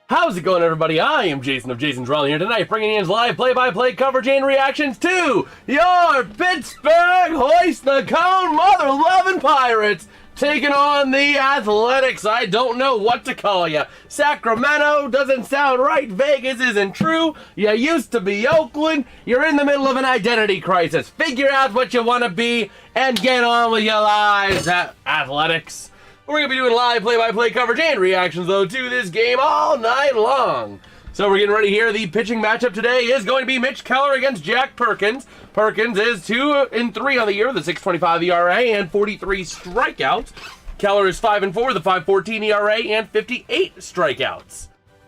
How's it going, everybody? I am Jason of JasonsRealm here tonight, bringing you live play-by-play coverage and reactions to your Pittsburgh Hoist the Cone Mother-Loving Pirates taking on the Athletics. I don't know what to call you. Sacramento doesn't sound right. Vegas isn't true. You used to be Oakland. You're in the middle of an identity crisis. Figure out what you want to be and get on with your lives, Athletics. We're going to be doing live play-by-play coverage and reactions, though, to this game all night long. So we're getting ready here. The pitching matchup today is going to be Mitch Keller against Jack Perkins. Perkins is 2-3 on the year with a 6.25 ERA and 43 strikeouts. Keller is 5-4 with a 5.14 ERA and 58 strikeouts.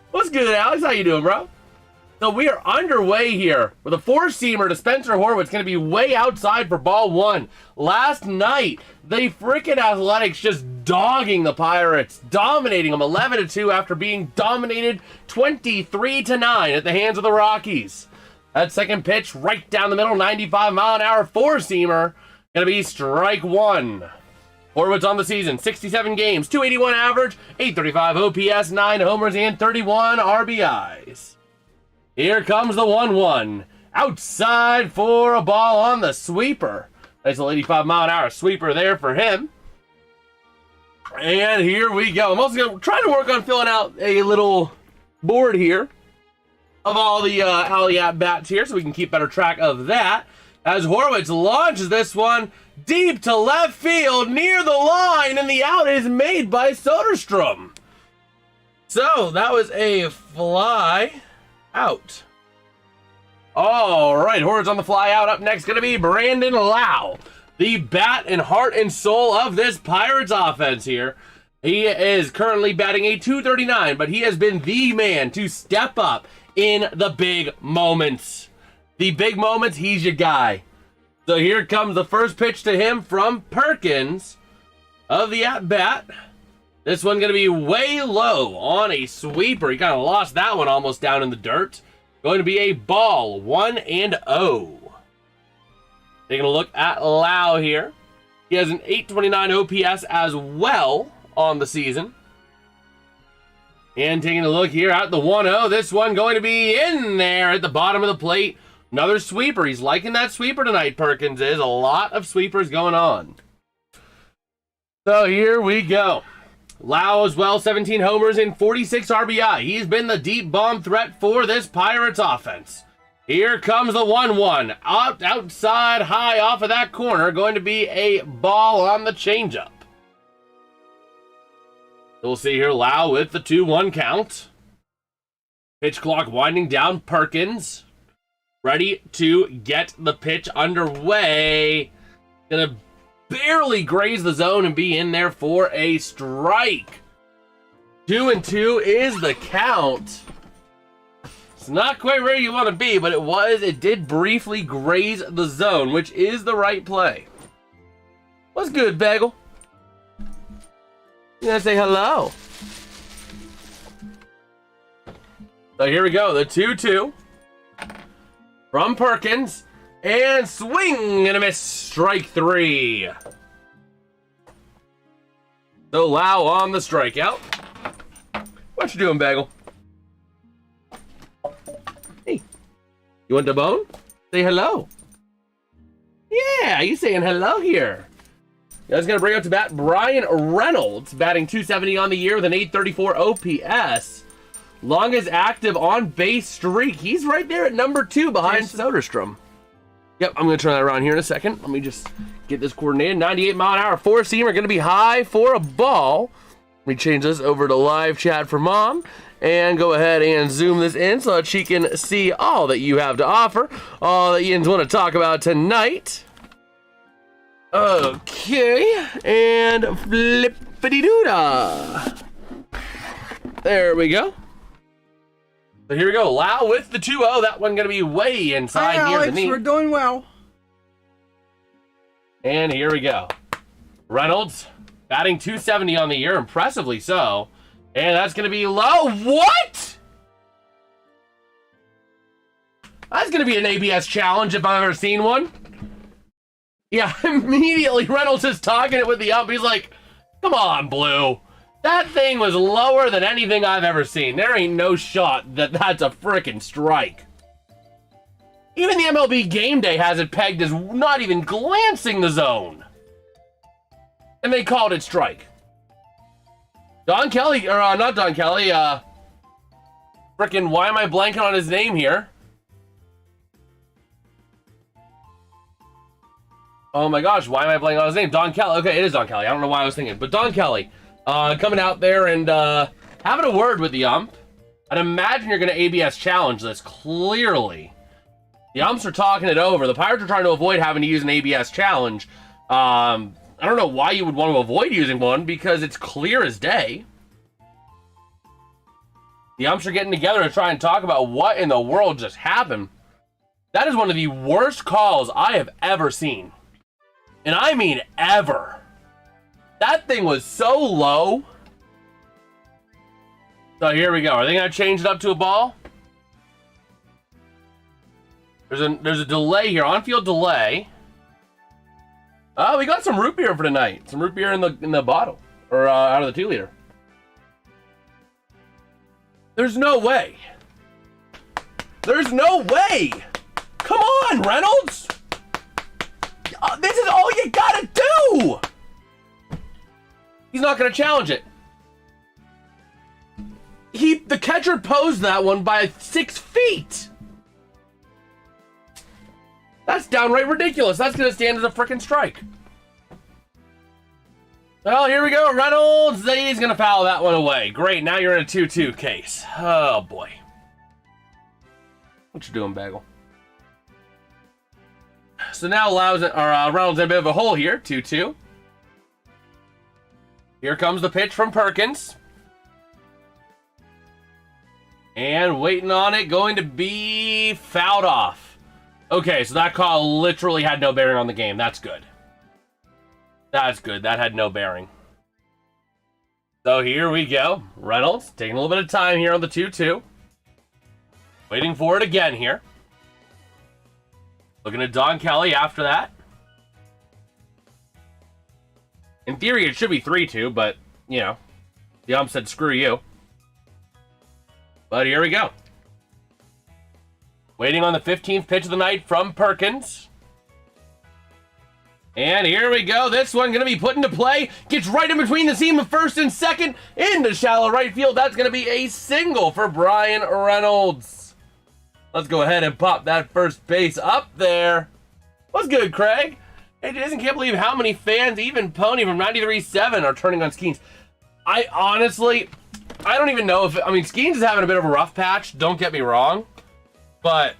What's good, Alex? How you doing, bro? So we are underway here with a four-seamer to Spencer Horwitz, going to be way outside for ball one. Last night, the freaking Athletics just dogging the Pirates, dominating them 11-2 after being dominated 23-9 at the hands of the Rockies. That second pitch right down the middle, 95-mile-an-hour four-seamer, going to be strike one. Horwitz on the season, 67 games, 281 average, 835 OPS, 9 homers, and 31 RBIs. Here comes the 1-1. Outside for a ball on the sweeper. Nice little 85-mile-an-hour sweeper there for him. And here we go. I'm also going to try to work on filling out a little board here of all the alley at-bats here so we can keep better track of that. As Horwitz launches this one deep to left field near the line, and the out is made by Soderstrom. So that was a fly out. All right, Horwitz on the fly out. Up next going to be Brandon Lau, the bat and heart and soul of this Pirates offense here. He is currently batting a .239, but he has been the man to step up in the big moments. The big moments, he's your guy. So here comes the first pitch to him from Perkins of the at-bat. This one going to be way low on a sweeper. He kind of lost that one almost down in the dirt. Going to be a ball, 1-0. Taking a look at Lau here. He has an 829 OPS as well on the season. And taking a look here at the 1-0. This one going to be in there at the bottom of the plate. Another sweeper. He's liking that sweeper tonight, Perkins is. A lot of sweepers going on. So here we go. Lau as well, 17 homers and 46 RBI. He's been the deep bomb threat for this Pirates offense. Here comes the 1-1. Outside, high off of that corner. Going to be a ball on the changeup. We'll see here Lau with the 2-1 count. Pitch clock winding down. Perkins ready to get the pitch underway. Gonna barely graze the zone and be in there for a strike. 2-2 is the count. It's not quite where you want to be, but it did briefly graze the zone, which is the right play. What's good, Bagel? You gotta say hello. So here we go, the 2-2 from Perkins. And swing and a miss, strike three. So Lau on the strikeout. What you doing, Bagel? Hey, you want the bone? Say hello. Yeah, you saying hello here. That's going to bring up to bat Brian Reynolds, batting .270 on the year with an 834 OPS. Longest active on-base streak. He's right there at number 2 behind Soderstrom. Yep, I'm going to turn that around here in a second. Let me just get this coordinated. 98-mile-an-hour four-seamer, going to be high for a ball. Let me change this over to live chat for Mom and go ahead and zoom this in so that she can see all that you have to offer, all that Ian's want to talk about tonight. Okay, and flippity-doo-dah. There we go. So here we go. Lau with the 2-0. That one going to be way inside Hi, near Alex, the knee. we're doing well. And here we go. Reynolds batting .270 on the year. Impressively so. And that's going to be low. What? That's going to be an ABS challenge if I've ever seen one. Yeah, immediately Reynolds is talking it with the ump. He's like, come on, Blue. That thing was lower than anything I've ever seen. There ain't no shot that that's a frickin' strike. Even the MLB Game Day has it pegged as not even glancing the zone. And they called it strike. Don Kelly, or not Don Kelly, frickin' why am I blanking on his name here? Oh my gosh, why am I blanking on his name? Don Kelly. Okay, it is Don Kelly. I don't know why I was thinking. But Don Kelly, coming out there and having a word with the ump. I'd imagine you're going to ABS challenge this, clearly. The umps are talking it over. The Pirates are trying to avoid having to use an ABS challenge. I don't know why you would want to avoid using one, because it's clear as day. The umps are getting together to try and talk about what in the world just happened. That is one of the worst calls I have ever seen. And I mean ever. That thing was so low. So here we go. Are they going to change it up to a ball? There's a delay here, on-field delay. Oh, we got some root beer for tonight. Some root beer in the bottle, or out of the 2-liter. There's no way. There's no way. Come on, Reynolds. This is all you gotta do. He's not gonna challenge it. The catcher posed that one by 6 feet. That's downright ridiculous. That's going to stand as a frickin' strike. Well, here we go. Reynolds, he's going to foul that one away. Great, now you're in a 2-2 case. Oh, boy. What you doing, Bagel? So now Reynolds in a bit of a hole here. 2-2. Here comes the pitch from Perkins. And waiting on it, going to be fouled off. Okay, so that call literally had no bearing on the game. That's good. That's good. That had no bearing. So here we go. Reynolds taking a little bit of time here on the 2-2. Waiting for it again here. Looking at Don Kelly after that. In theory, it should be 3-2, but, you know, the ump said screw you. But here we go. Waiting on the 15th pitch of the night from Perkins. And here we go. This one going to be put into play. Gets right in between the seam of first and second into shallow right field. That's going to be a single for Brian Reynolds. Let's go ahead and pop that first base up there. What's good, Craig? Hey, Jason, can't believe how many fans, even Pony from 93.7, are turning on Skeens. I honestly, I don't even know if, I mean, Skeens is having a bit of a rough patch. Don't get me wrong. But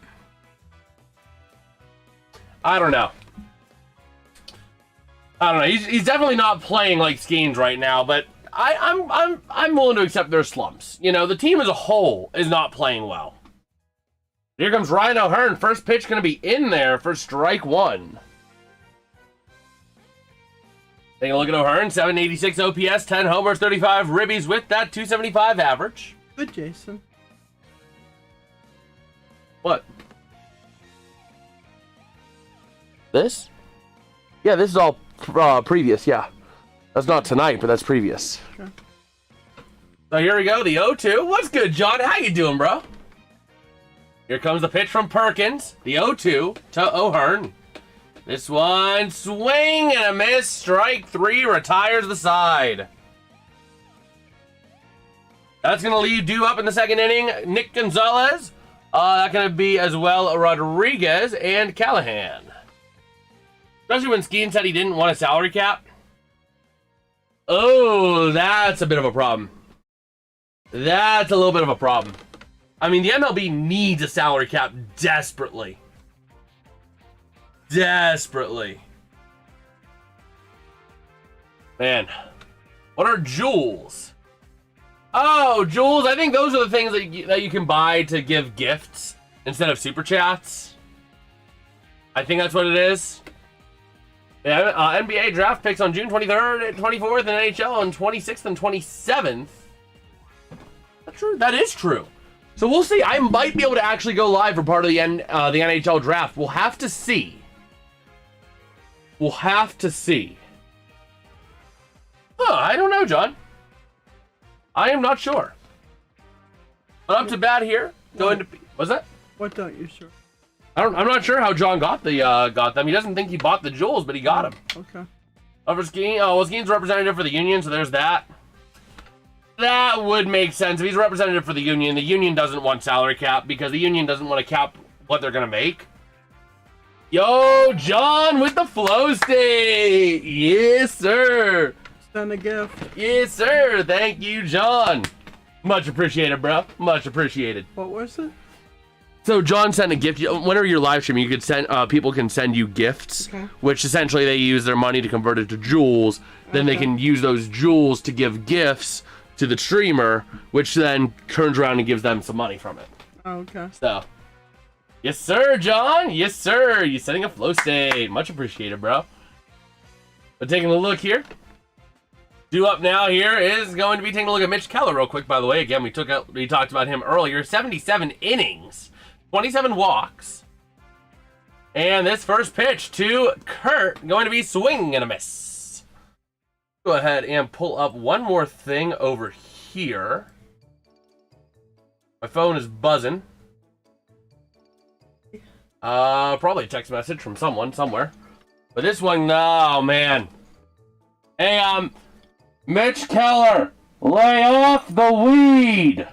I don't know. He's definitely not playing like Skeens right now, but I'm willing to accept their slumps. You know, the team as a whole is not playing well. Here comes Ryan O'Hearn. First pitch going to be in there for strike one. Taking a look at O'Hearn. 786 OPS, 10 homers, 35 ribbies with that 275 average. Good, Jason. What? This? Yeah, this is all previous, yeah. That's not tonight, but that's previous. Sure. So here we go, the 0-2. What's good, John? How you doing, bro? Here comes the pitch from Perkins. The 0-2 to O'Hearn. This one, swing and a miss. Strike three, retires the side. That's going to leave due up in the second inning. Nick Gonzalez. That's going to be as well Rodriguez and Callahan. Especially when Skeen said he didn't want a salary cap. Oh, that's a bit of a problem. That's a little bit of a problem. I mean, the MLB needs a salary cap desperately. Desperately. Man, what are jewels? Oh, jewels. I think those are the things that you can buy to give gifts instead of super chats. I think that's what it is. Yeah, NBA draft picks on June 23rd and 24th, and NHL on 26th and 27th. That's true. That is true. So we'll see. I might be able to actually go live for part of the NHL draft. We'll have to see. We'll have to see. Oh, I don't know, John. I am not sure. But up to bat here. Going to what's that? What don't you sure? I'm not sure how John got them. He doesn't think he bought the jewels, but he got them. Okay. Over Skeen. Oh, well, Skeen's representative for the union, so there's that. That would make sense. If he's representative for the union doesn't want salary cap because the union doesn't want to cap what they're going to make. Yo, John with the flow state. Yes, sir. Send a gift. Yes, sir. Thank you, John. Much appreciated, bro. Much appreciated. What was it? So John sent a gift. Whenever you're live streaming, you could send people can send you gifts, which essentially they use their money to convert it to jewels. Then they can use those jewels to give gifts to the streamer, which then turns around and gives them some money from it. Okay. So, yes, sir, John. Yes, sir. You're sending a flow state. Much appreciated, bro. But taking a look here. Due up now here is going to be taking a look at Mitch Keller real quick, by the way. Again, we talked about him earlier. 77 innings, 27 walks. And this first pitch to Kurt, going to be swing and a miss. Go ahead and pull up one more thing over here. My phone is buzzing. Probably a text message from someone, somewhere. But this one, oh, man. Hey, Mitch Keller, lay off the weed.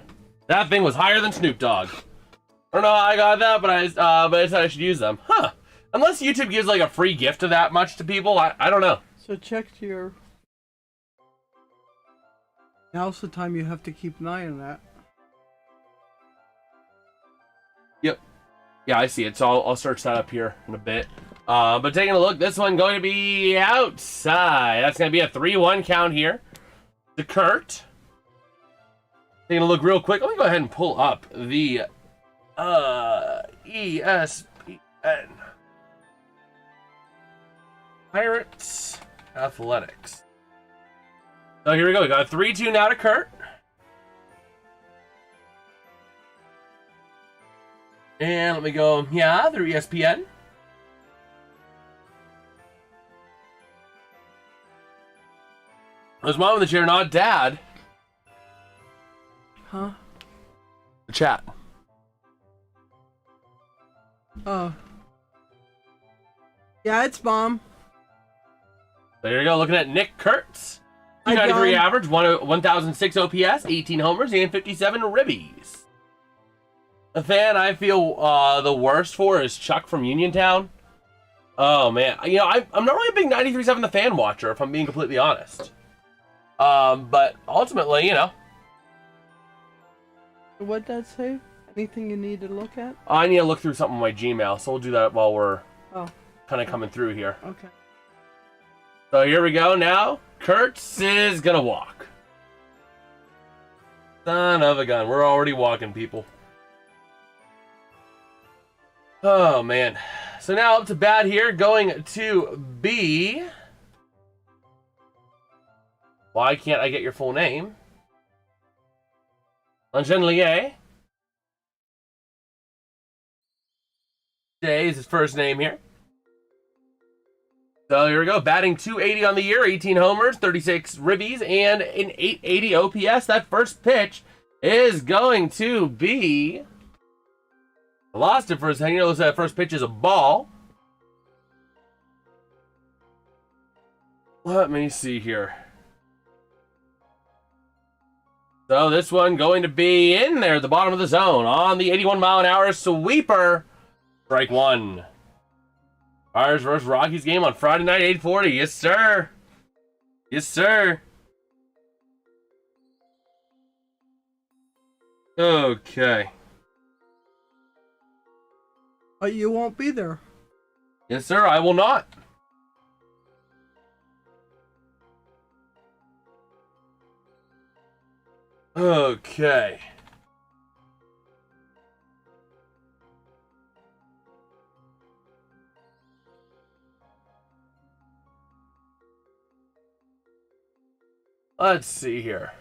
That thing was higher than Snoop Dogg. I don't know how I got that, but I said I should use them. Huh. Unless YouTube gives like a free gift of that much to people, I don't know. So check your... Now's the time you have to keep an eye on that. Yep. Yeah, I see it. So I'll search that up here in a bit. But taking a look, this one going to be outside. That's going to be a 3-1 count here to Kurt. Taking a look real quick. Let me go ahead and pull up the ESPN Pirates Athletics. So here we go. We got a 3-2 now to Kurt. And let me go, yeah, through ESPN. There's mom in the chair, not dad. Huh? The chat. Oh. Yeah, it's mom. So here you go, looking at Nick Kurtz. 293 average, 1,006 OPS, 18 homers, and 57 ribbies. The fan I feel the worst for is Chuck from Uniontown. Oh, man. You know, I'm not really a big 93.7 The Fan watcher, if I'm being completely honest. But ultimately, you know. What'd that say? Anything you need to look at? I need to look through something on my Gmail, so we'll do that while we're kind of coming through here. Okay. So here we go now. Kurtz is gonna walk. Son of a gun. We're already walking, people. Oh, man. So now up to bat here, going to be... Why can't I get your full name? Langenlier. Jay is his first name here. So here we go. Batting .280 on the year, 18 homers, 36 ribbies, and an .880 OPS. That first pitch is going to be... I lost it for a second. It looks like that first pitch is a ball. Let me see here. So this one going to be in there at the bottom of the zone on the 81-mile-an-hour sweeper. Strike one. Pirates versus Rockies game on Friday night, 8:40. Yes, sir. Yes, sir. Okay. But you won't be there. Yes, sir. I will not. Okay. Let's see here.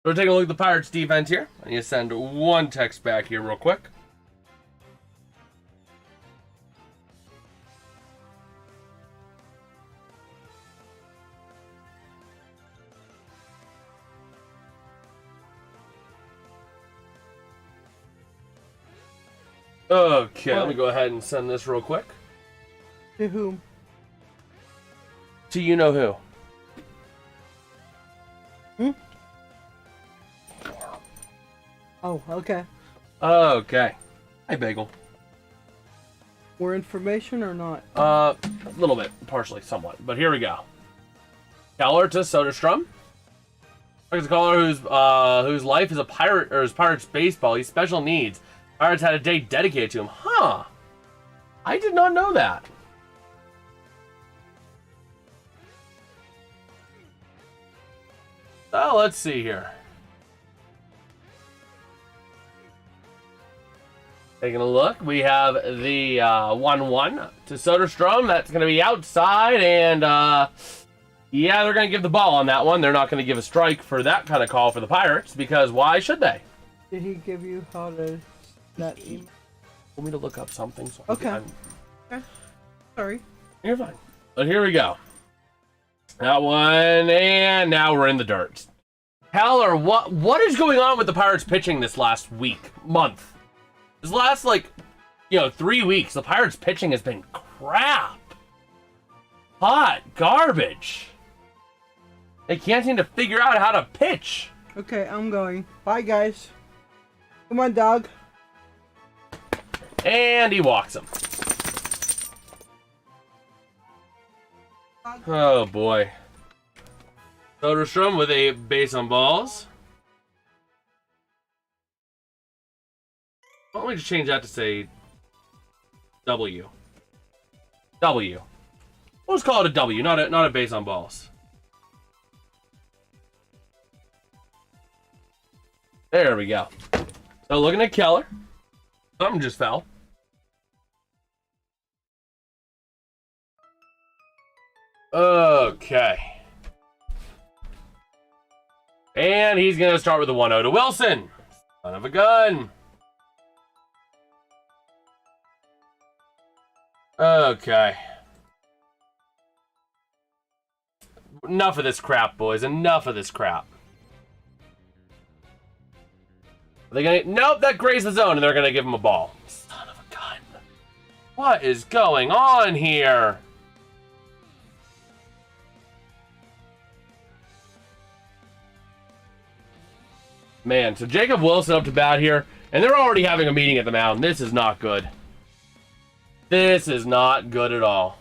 We're taking a look at the Pirates defense here. I need to send one text back here real quick. Okay, let me go ahead and send this real quick. To whom? To you know who. Oh, okay. Okay. Hi, Bagel. More information or not? A little bit, partially, somewhat. But here we go. Keller to Soderstrom. There's a caller whose life is a pirate, or is Pirates baseball. He's special needs. Pirates had a day dedicated to him. Huh. I did not know that. Oh, let's see here. Taking a look, we have the 1-1 to Soderstrom. That's going to be outside, and yeah, they're going to give the ball on that one. They're not going to give a strike for that kind of call for the Pirates, because why should they? Did he give you how to that email? Want me to look up something? So Okay. Okay. Sorry. You're fine. But here we go. That one, and now we're in the dirt. Keller, what is going on with the Pirates pitching this last month? This last, 3 weeks, the Pirates pitching has been crap. Hot garbage. They can't seem to figure out how to pitch. Okay, I'm going. Bye, guys. Come on, dog. And he walks him. Oh, boy. Soderstrom with a base on balls. Why don't we just change that to say W? W. Let's call it a W, not a base on balls. There we go. So looking at Keller. Something just fell. Okay. And he's going to start with a 1-0 to Wilson. Son of a gun. Okay. Enough of this crap, boys. Enough of this crap. Are they gonna... Nope, that grazed the zone, and they're gonna give him a ball. Son of a gun. What is going on here? Man, so Jacob Wilson up to bat here, and they're already having a meeting at the mound. This is not good. This is not good at all.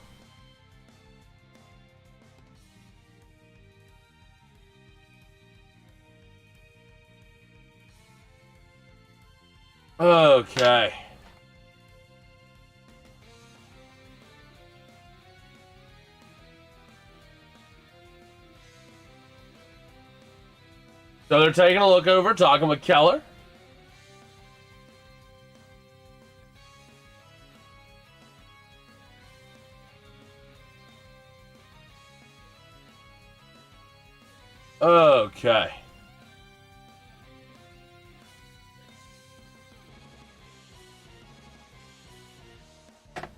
Okay. So they're taking a look over, talking with Keller. Okay.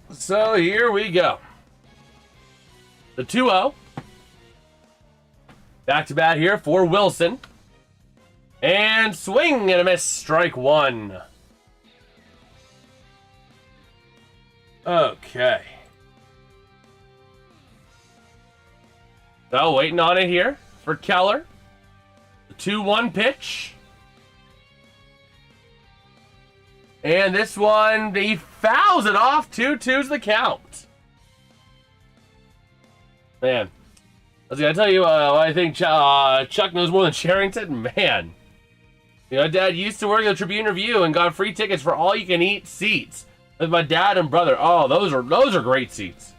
So here we go. The 2-0. Back to bat here for Wilson. And swing and a miss. Strike one. Okay. So waiting on it here for Keller. The 2-1 pitch. And this one, he fouls it off. 2-2's the count. Man. I was going to tell you, I think Chuck knows more than Sherrington. Man. You know, Dad used to work at the Tribune Review and got free tickets for all-you-can-eat seats with my dad and brother. Oh, those are great seats.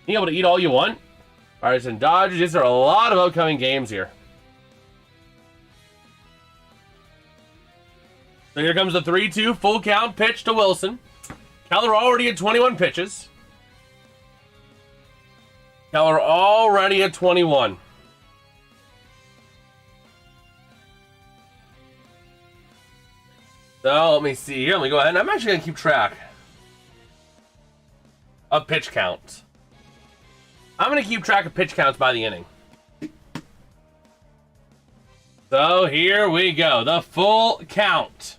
Being able to eat all you want. Pirates and Dodgers. These are a lot of upcoming games here. So here comes the 3-2 full count pitch to Wilson. Keller already at 21 pitches. Keller already at 21. So let me see here. Let me go ahead. And I'm actually going to keep track of pitch counts. I'm going to keep track of pitch counts by the inning. So here we go. The full count.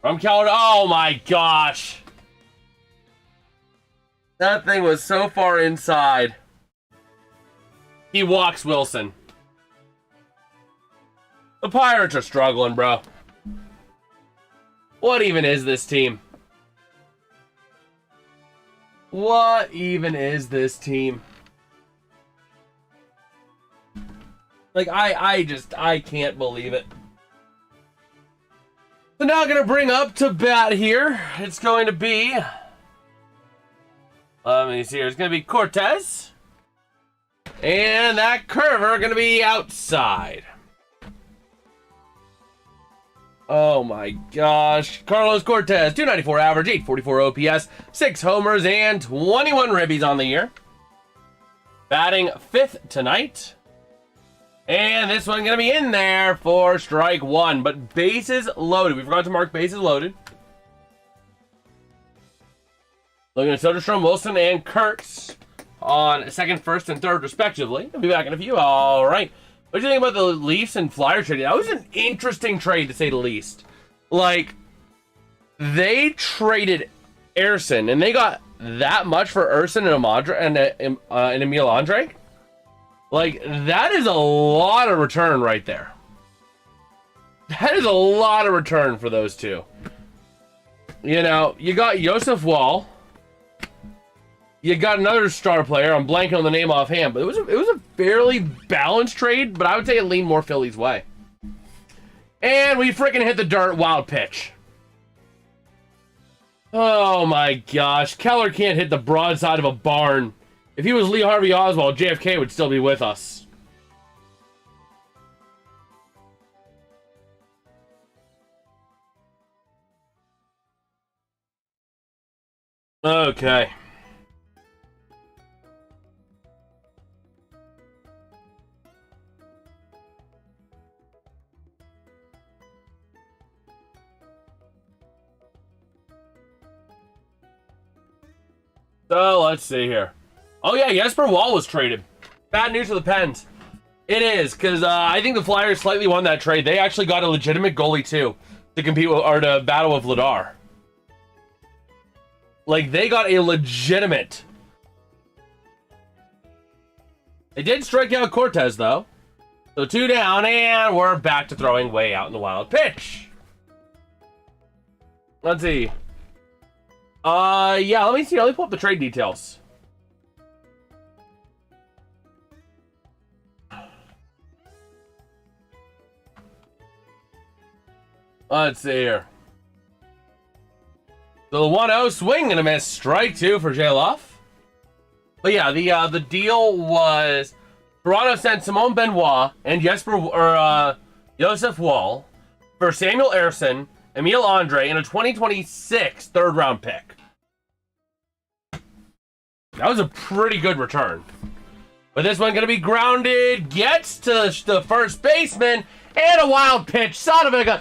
From Keller. Oh my gosh. That thing was so far inside. He walks Wilson. The Pirates are struggling, bro. What even is this team? What even is this team? Like, I can't believe it. So now going to bring up to bat here. It's going to be... Let me see here. It's going to be Cortez. And that curver going to be outside. Oh my gosh. Carlos Cortez, 294 average, 844 OPS, 6 homers, and 21 ribbies on the year. Batting 5th tonight. And this one going to be in there for strike 1. But bases loaded. We forgot to mark bases loaded. Looking at Soderstrom, Wilson, and Kurtz on second, first, and third, respectively. I'll be back in a few. All right. What do you think about the Leafs and Flyers trade? That was an interesting trade, to say the least. Like, they traded Erson, and they got that much for Erson and Emil Andre. Like, that is a lot of return right there. That is a lot of return for those two. You know, you got Joseph Wall. You got another star player. I'm blanking on the name offhand, but it was a fairly balanced trade, but I would say it leaned more Philly's way. And we freaking hit the dirt. Wild pitch. Oh my gosh. Keller can't hit the broadside of a barn. If he was Lee Harvey Oswald, JFK would still be with us. Okay. So, let's see here. Oh, yeah, Jesper Wall was traded. Bad news for the Pens. It is, because I think the Flyers slightly won that trade. They actually got a legitimate goalie, too, to compete with, or to battle with Vladar. Like, they got a legitimate. They did strike out Cortez, though. So 2 down, and we're back to throwing way out in the wild pitch. Let's see. Yeah, let me see. Let me pull up the trade details. Let's see here. So the 1-0 swing and a miss. Strike 2 for Jaloff. But yeah, the deal was Toronto sent Simone Benoit and Joseph Wall for Samuel Erson, Emil Andre, and a 2026 third-round pick. That was a pretty good return. But this one going to be grounded, gets to the first baseman, and a wild pitch. Son of a gun.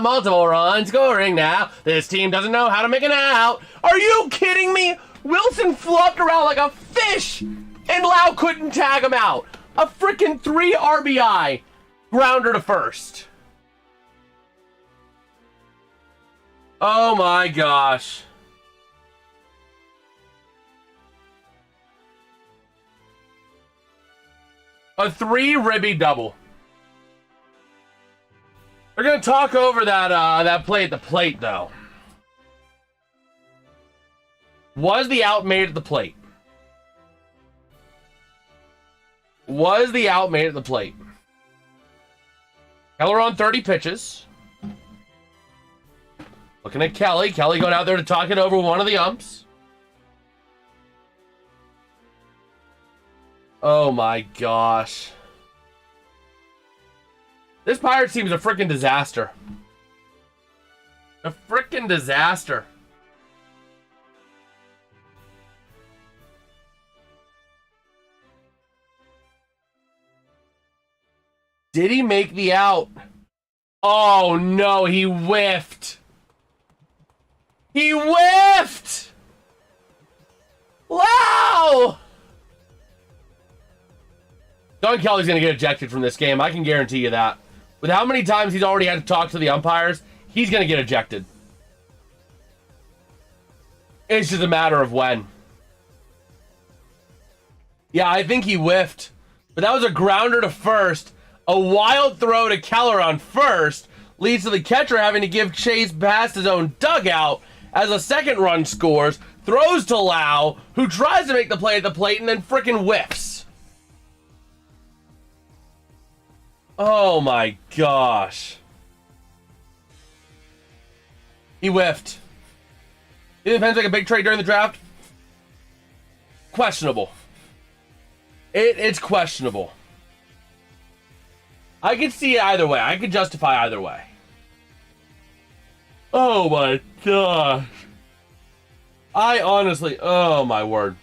Multiple runs scoring now. This team doesn't know how to make an out. Are you kidding me? Wilson flopped around like a fish, and Lau couldn't tag him out. A freaking 3 RBI. Grounder to first. Oh my gosh. A 3 ribby double. We're gonna talk over that play at the plate, though. Was the out made at the plate? Was the out made at the plate? Keller on 30 pitches. Looking at Kelly. Kelly going out there to talk it over with one of the umps. Oh my gosh. This Pirates team is a freaking disaster. A freaking disaster. Did he make the out? Oh no, he whiffed. He whiffed! Wow! Don Kelly's going to get ejected from this game. I can guarantee you that. with how many times he's already had to talk to the umpires, he's going to get ejected. It's just a matter of when. Yeah, I think he whiffed. But that was a grounder to first. A wild throw to Keller on first leads to the catcher having to give chase past his own dugout as a second run scores. Throws to Lau, who tries to make the play at the plate and then frickin' whiffs. Oh my gosh. He whiffed. It depends like a big trade during the draft. Questionable. It's questionable. I could see it either way. I could justify either way. Oh my gosh. I honestly, oh my word.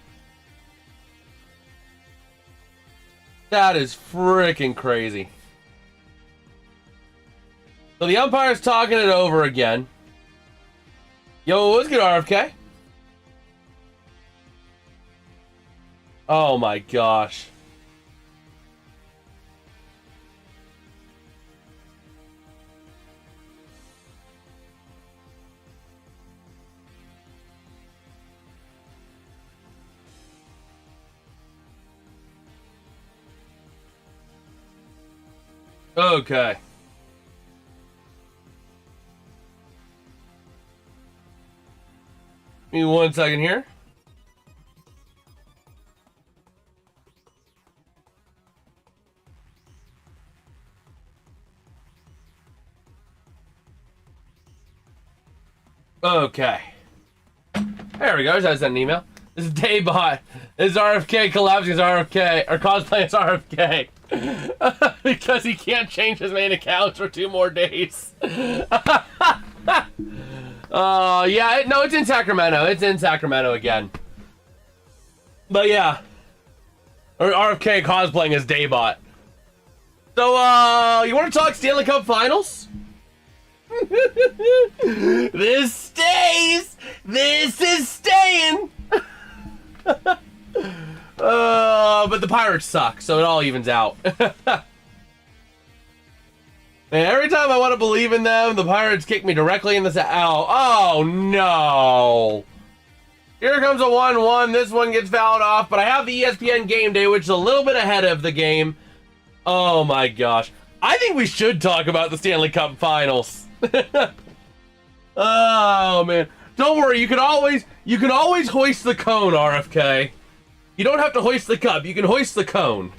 That is freaking crazy. So the umpire's talking it over again. Yo, what's good, RFK? Oh my gosh. Okay. Give me 1 second here. Okay. There we go. Just sent an email. This is Daybot. This is RFK collapsing as RFK, or cosplaying as RFK. Because he can't change his main accounts for 2 more days. Yeah, no, it's in Sacramento. It's in Sacramento again. But yeah. Or RFK cosplaying as Daybot. So, you want to talk Stanley Cup Finals? This stays! This is staying! But the Pirates suck, so it all evens out. Man, every time I want to believe in them, the Pirates kick me directly in the oh no! Here comes a 1-1. This one gets fouled off, but I have the ESPN Game Day, which is a little bit ahead of the game. Oh my gosh. I think we should talk about the Stanley Cup Finals. Oh man. Don't worry, you can always hoist the cone, RFK. You don't have to hoist the cup, you can hoist the cone.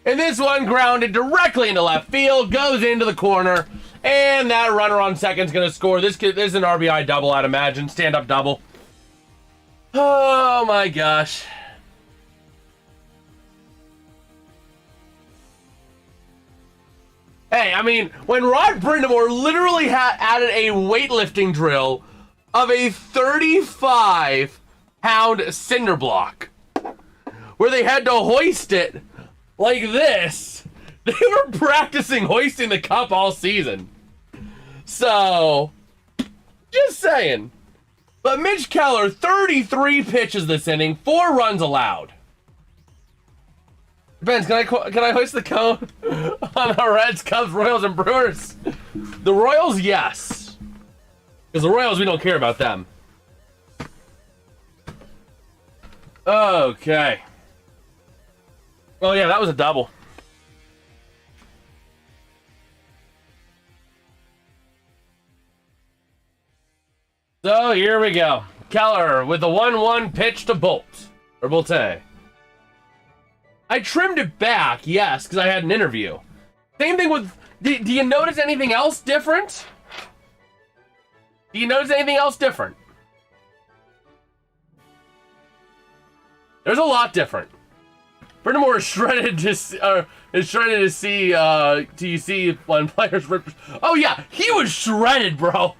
And this one grounded directly into left field, goes into the corner, and that runner on second's gonna score. This is an RBI double, I'd imagine. Stand-up double. Oh my gosh. Hey, I mean, when Rod Brindamore literally added a weightlifting drill of a 35-pound cinder block, where they had to hoist it like this. They were practicing hoisting the cup all season. So, just saying. But Mitch Keller, 33 pitches this inning, 4 runs allowed. Benz, can I hoist the cone on the Reds, Cubs, Royals, and Brewers? The Royals, yes. Because the Royals, we don't care about them. Okay. Oh yeah, that was a double. So here we go. Keller with the 1-1 pitch to Bolt. Or Bolte. I trimmed it back, yes, because I had an interview. Same thing with... Do you notice anything else different? Do you notice anything else different? There's a lot different. Brindamore is shredded to see TC when players rip. Oh yeah, he was shredded, bro.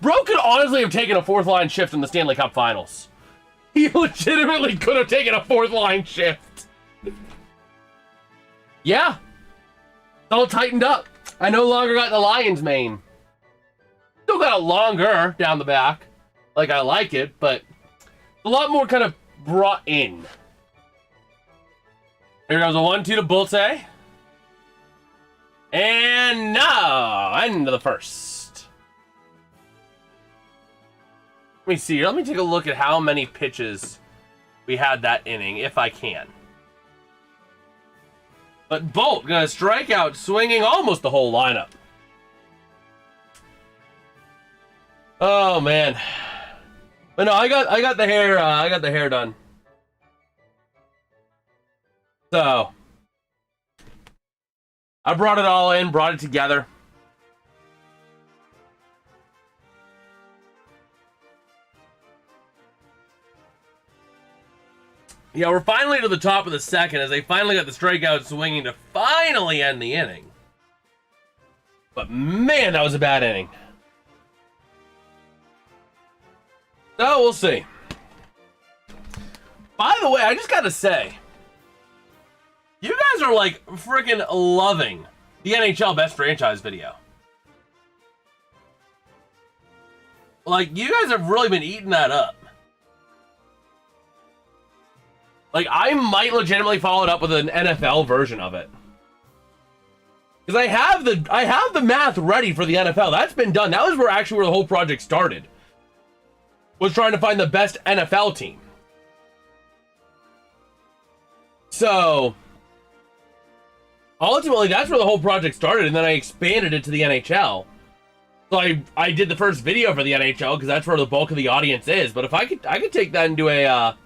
Bro could honestly have taken a 4th line shift in the Stanley Cup Finals. He legitimately could have taken a 4th line shift. Yeah. It's all tightened up. I no longer got the lion's mane. Still got it longer down the back. Like I like it, but a lot more kind of brought in. Here goes a 1-2 to Bolte. And no, end of the first. Let me see. Let me take a look at how many pitches we had that inning, if I can. But Bolt gonna strike out, swinging almost the whole lineup. Oh man. But no, I got the hair done. So I brought it all in, brought it together. Yeah, we're finally to the top of the second as they finally got the strikeout swinging to finally end the inning. But man, that was a bad inning. So we'll see. By the way, I just gotta say, you guys are like freaking loving the NHL Best Franchise video. Like, you guys have really been eating that up. Like, I might legitimately follow it up with an NFL version of it. Because I have the math ready for the NFL. That's been done. That was where the whole project started. Was trying to find the best NFL team. So ultimately, that's where the whole project started, and then I expanded it to the NHL. So I did the first video for the NHL because that's where the bulk of the audience is. But if I could take that into the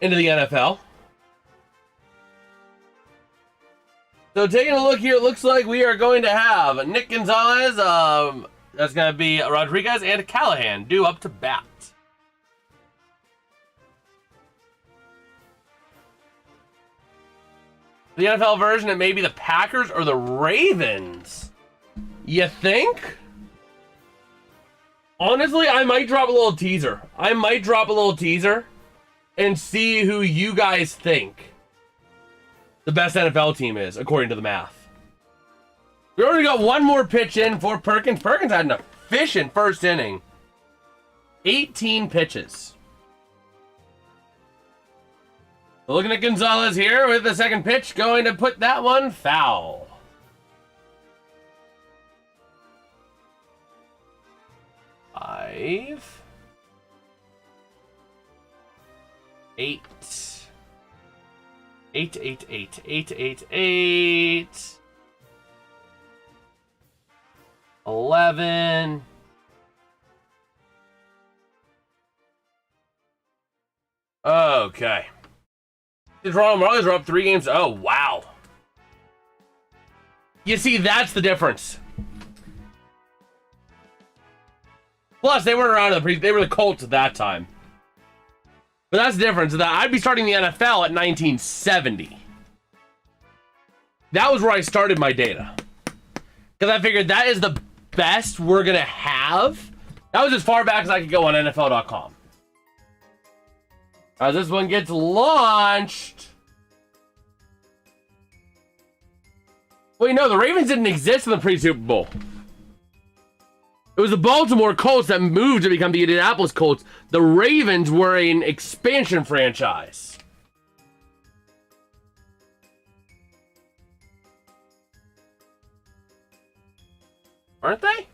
NFL. So taking a look here, it looks like we are going to have Nick Gonzalez, that's going to be Rodriguez, and Callahan due up to bat. The NFL version, it may be the Packers or the Ravens. You think? Honestly, I might drop a little teaser. And see who you guys think the best NFL team is, according to the math. We already got one more pitch in for Perkins. Perkins had an efficient first inning. 18 pitches. Looking at Gonzalez here with the second pitch, going to put that one foul. Five. 8. 8, 8, 8, 8, 8, 8. 11. Okay. The Toronto Marlies are up 3 games. Oh, wow. You see, that's the difference. Plus, they weren't around in the they were the Colts at that time. But that's the difference. That I'd be starting the NFL at 1970. That was where I started my data. Because I figured that is the best we're going to have. That was as far back as I could go on NFL.com. As this one gets launched. Wait, no, the Ravens didn't exist in the pre-Super Bowl. It was the Baltimore Colts that moved to become the Indianapolis Colts. The Ravens were an expansion franchise. Aren't they?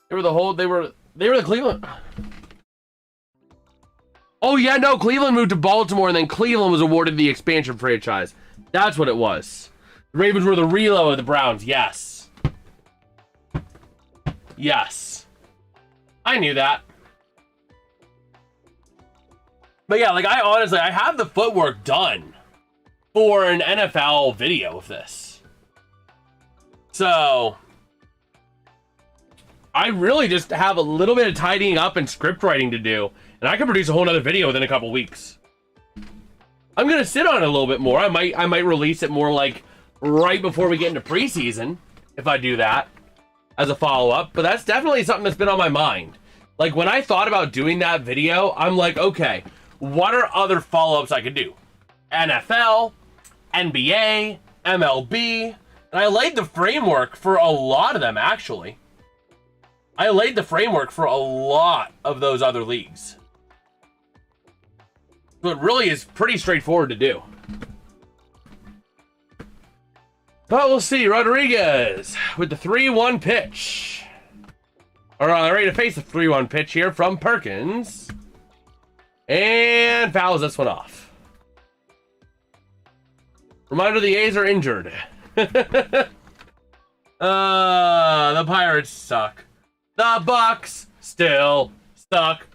They were the Cleveland. Oh yeah, no, Cleveland moved to Baltimore and then Cleveland was awarded the expansion franchise. That's what it was. The Ravens were the reload of the Browns, yes. Yes. I knew that. But yeah, like I have the footwork done for an NFL video of this. So I really just have a little bit of tidying up and script writing to do, and I can produce a whole nother video within a couple weeks. I'm gonna sit on it a little bit more. I might release it more like right before we get into preseason, if I do that as a follow-up, but that's definitely something that's been on my mind. Like, when I thought about doing that video, I'm like, okay, what are other follow-ups I could do? NFL, NBA, MLB, and I laid the framework for a lot of them, actually. I laid the framework for a lot of those other leagues. So it really is pretty straightforward to do. But we'll see. Rodriguez with the 3-1 pitch. All right, ready to face the 3-1 pitch here from Perkins. And fouls this one off. Reminder, the A's are injured. The Pirates suck. The Bucks still suck.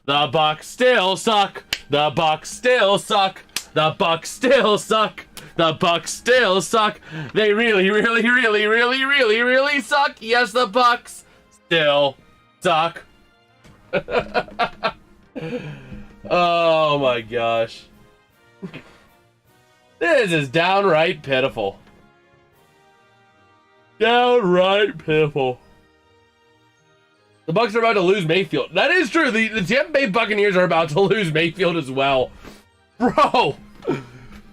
The Bucks still suck. The Bucks still suck. The Bucks still suck. The Bucks still suck. They really, really, really, really, really, really suck. Yes, the Bucks still suck. Oh my gosh. This is downright pitiful. Downright pitiful. The Bucks are about to lose Mayfield. That is true. The Tampa Bay Buccaneers are about to lose Mayfield as well. Bro,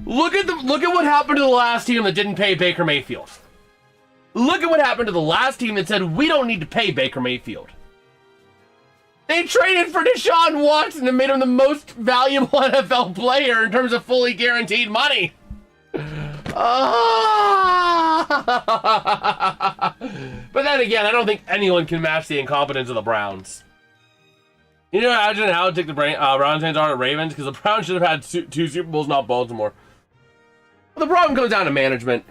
look at what happened to the last team that didn't pay Baker Mayfield. Look at what happened to the last team that said, we don't need to pay Baker Mayfield. They traded for Deshaun Watson and made him the most valuable NFL player in terms of fully guaranteed money. But then again, I don't think anyone can match the incompetence of the Browns. You know, imagine how thick the Browns fans are at Ravens, because the Browns should have had two Super Bowls, not Baltimore. But the problem comes down to management.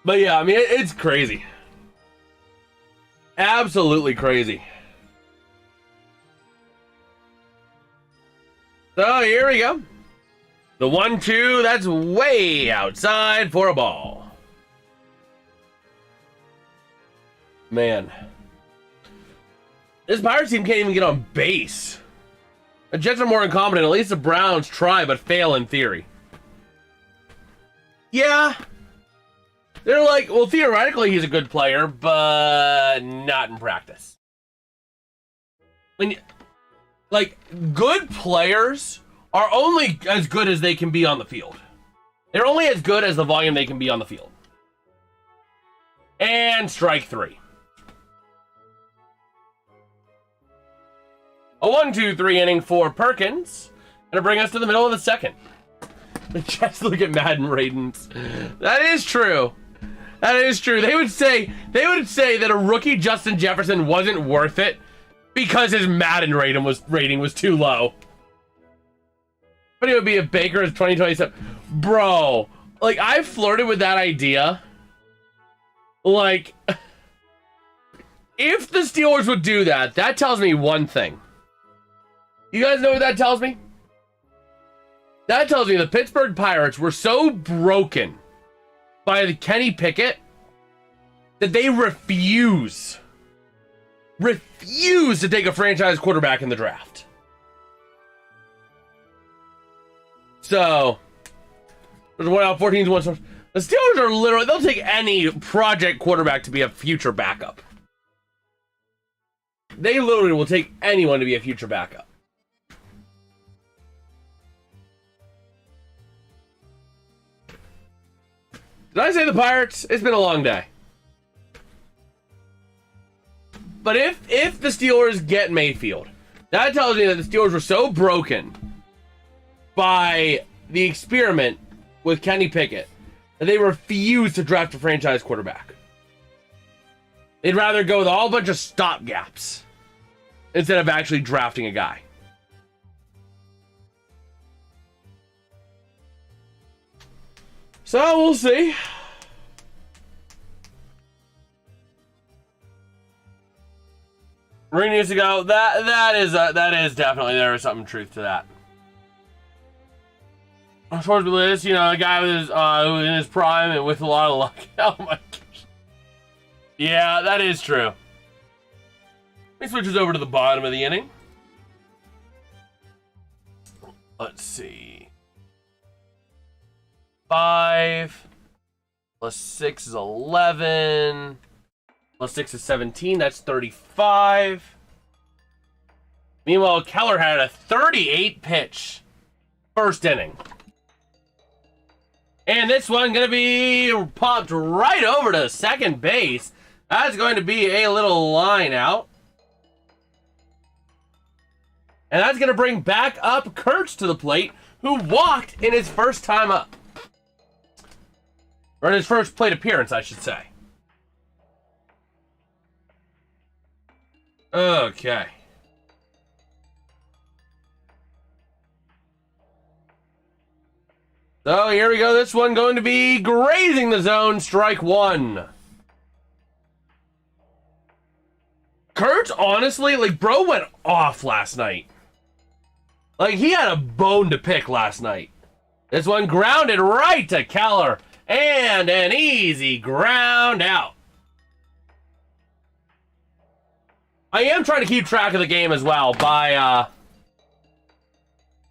But yeah, I mean, it's crazy. Absolutely crazy. So here we go. The 1-2, that's way outside for a ball. Man. This Pirates team can't even get on base. The Jets are more incompetent. At least the Browns try but fail in theory. Yeah. They're like, well, theoretically he's a good player, but not in practice. When like, good players are only as good as they can be on the field. They're only as good as the volume they can be on the field. And strike three. A 1-2-3 inning for Perkins. Gonna bring us to the middle of the second. Just look at Madden ratings. That is true. That is true. They would say that a rookie Justin Jefferson wasn't worth it because his Madden rating was too low. But it would be if Baker is 2027. Bro, like, I flirted with that idea. Like, if the Steelers would do that, that tells me one thing. You guys know what that tells me? That tells me the Pittsburgh Pirates were so broken by the Kenny Pickett that they refuse to take a franchise quarterback in the draft. So, there's 1 out, 14 to 1. The Steelers are literally, they'll take any project quarterback to be a future backup. They literally will take anyone to be a future backup. Did I say the Pirates? It's been a long day. But if the Steelers get Mayfield, that tells me that the Steelers were so broken by the experiment with Kenny Pickett that they refuse to draft a franchise quarterback. They'd rather go with a whole bunch of stopgaps instead of actually drafting a guy. So we'll see. Ring needs to go. That is definitely, there is something truth to that. As far as we list, you know, a guy with his who's in his prime and with a lot of luck. Oh my gosh. Yeah, that is true. He switches over to the bottom of the inning. Let's see. 5 plus 6 is 11. Plus 6 is 17. That's 35. Meanwhile, Keller had a 38 pitch first inning. And this one going to be popped right over to second base. That's going to be a little line out. And that's going to bring back up Kurtz to the plate, who walked in his first time up. Or in his first plate appearance, I should say. Okay. So here we go. This one going to be grazing the zone. Strike one. Kurtz, honestly, like, bro went off last night. Like, he had a bone to pick last night. This one grounded right to Keller. And an easy ground out. I am trying to keep track of the game as well by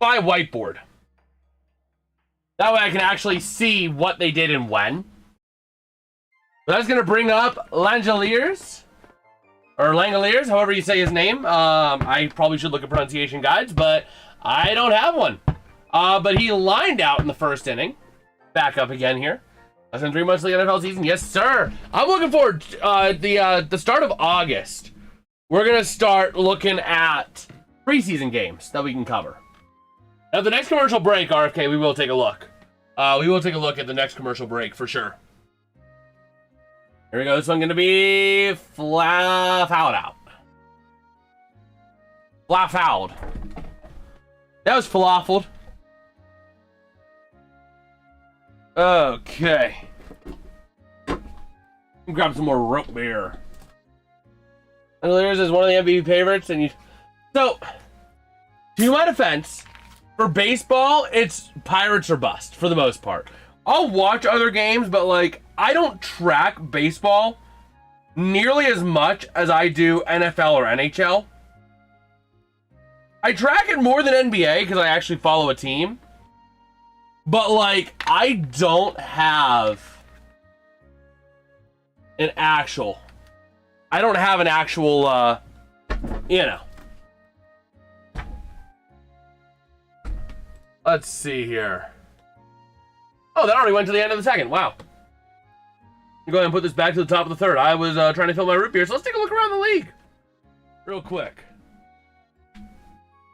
whiteboard. That way I can actually see what they did and when. But that's going to bring up Langeliers. Or Langeliers, however you say his name. I probably should look at pronunciation guides, but I don't have one. But he lined out in the first inning. Back up again here. Less than 3 months of the NFL season. Yes, sir. I'm looking forward to the start of August. We're going to start looking at preseason games that we can cover. Now, the next commercial break, RFK, we will take a look. We will take a look at the next commercial break for sure. Here we go. This one going to be fouled out. Fouled. That was falafelled. Okay. Grab some more rope beer. And Lears is one of the MVP favorites, and so, to my defense, for baseball, it's Pirates or bust for the most part. I'll watch other games, but like, I don't track baseball nearly as much as I do NFL or NHL. I track it more than NBA because I actually follow a team. But like, I don't have an actual, you know. Let's see here. Oh, that already went to the end of the second. Wow. I'm going to put this back to the top of the third. I was trying to fill my root beer, so let's take a look around the league real quick.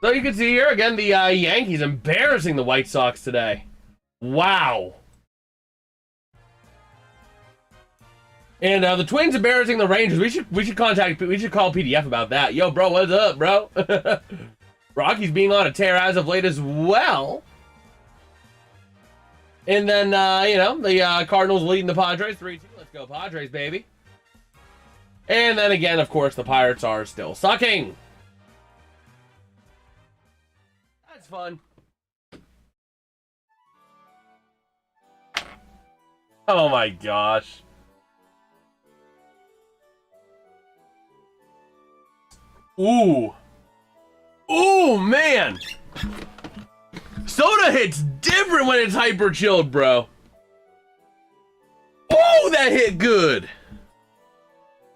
So you can see here, again, the Yankees embarrassing the White Sox today. Wow. And the Twins embarrassing the Rangers. We should call PDF about that. Yo, bro, what's up, bro? Rockies being on a tear as of late as well. And then, you know, the Cardinals leading the Padres 3-2. Let's go Padres, baby. And then again, of course, the Pirates are still sucking. That's fun. Oh my gosh. Ooh. Ooh, man. Soda hits different when it's hyper chilled, bro. Oh, that hit good.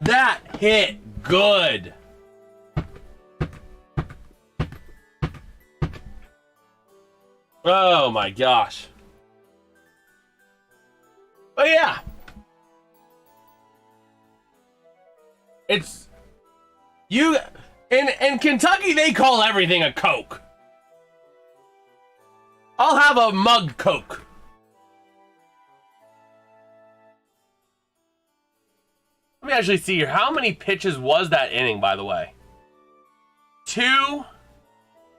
That hit good. Oh my gosh. Oh yeah. It's you in Kentucky they call everything a Coke. I'll have a mug Coke. Let me actually see here. How many pitches was that inning, by the way? 2,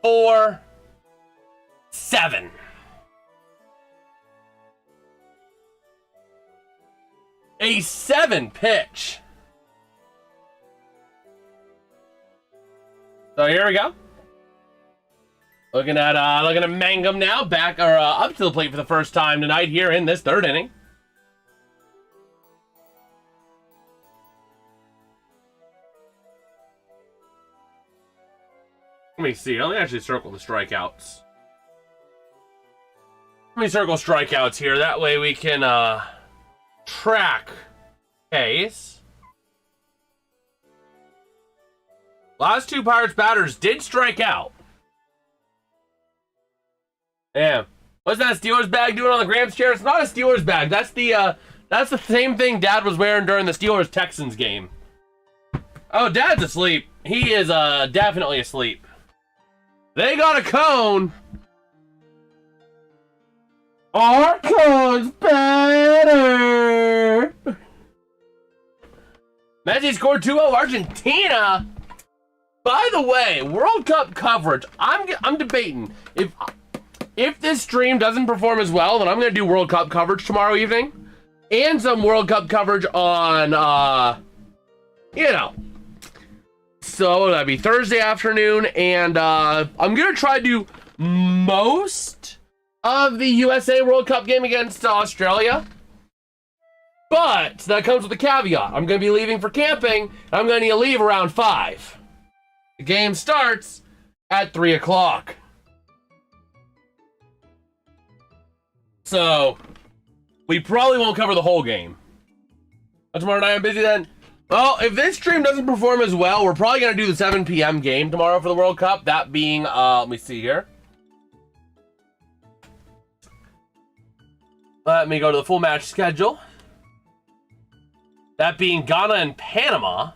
4, 7. A 7 pitch. So here we go. Looking at Mangum now, back or up to the plate for the first time tonight here in this third inning. Let me see. Let me actually circle the strikeouts. Let me circle strikeouts here. That way we can track pace. Last two Pirates batters did strike out. Damn. What's that Steelers bag doing on the Gramps chair? It's not a Steelers bag. That's the same thing Dad was wearing during the Steelers-Texans game. Oh, Dad's asleep. He is definitely asleep. They got a cone. Our cone's better. Messi scored 2-0 Argentina. By the way, World Cup coverage. I'm debating if this stream doesn't perform as well, then I'm gonna do World Cup coverage tomorrow evening, and some World Cup coverage on so that'd be Thursday afternoon, and I'm gonna try to do most of the USA World Cup game against Australia. But that comes with a caveat. I'm going to be leaving for camping, and I'm going to need to leave around 5. The game starts at 3 o'clock. So, we probably won't cover the whole game. But tomorrow night I'm busy then. Well, if this stream doesn't perform as well, we're probably going to do the 7 p.m. game tomorrow for the World Cup. That being, let me see here. Let me go to the full match schedule. That being Ghana and Panama.